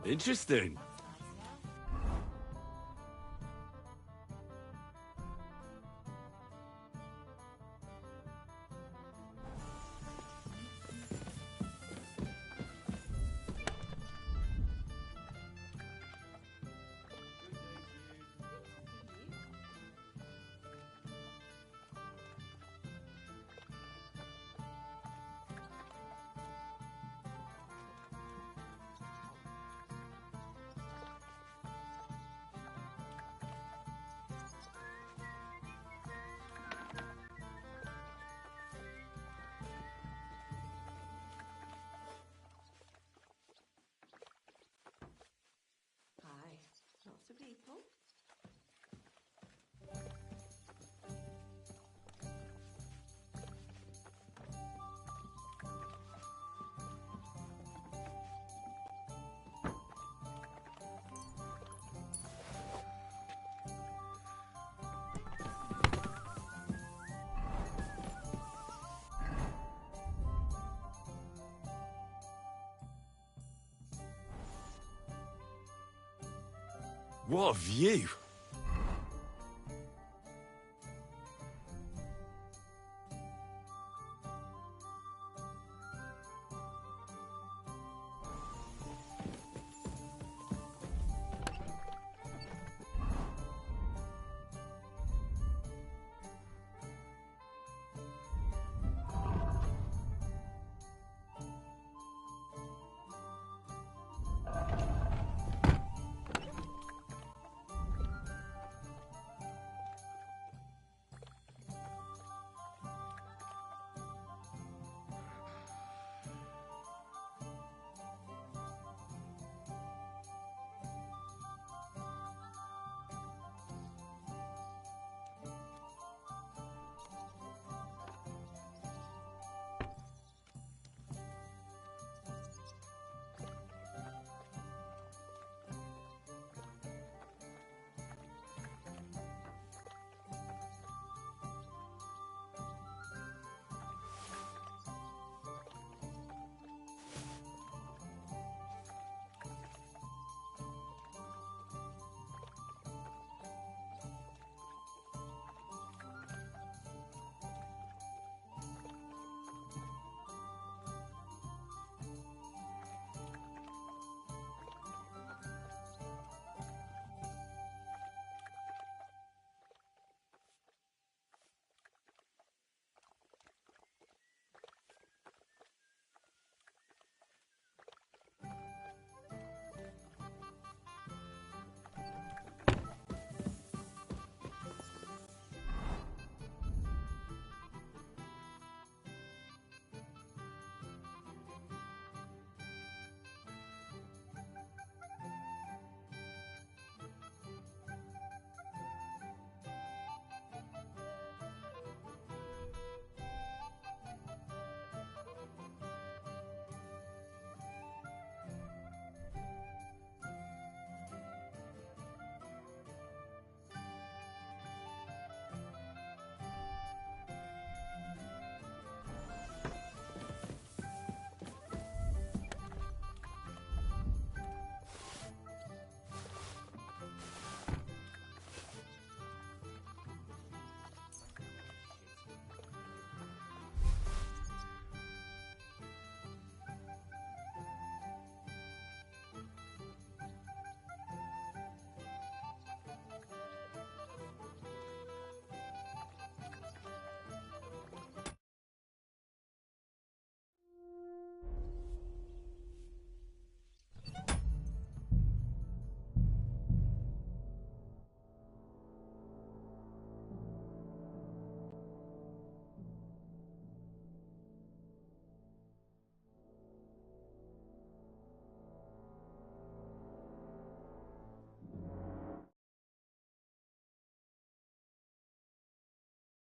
Interesting. Hi. Lots of people. What a view!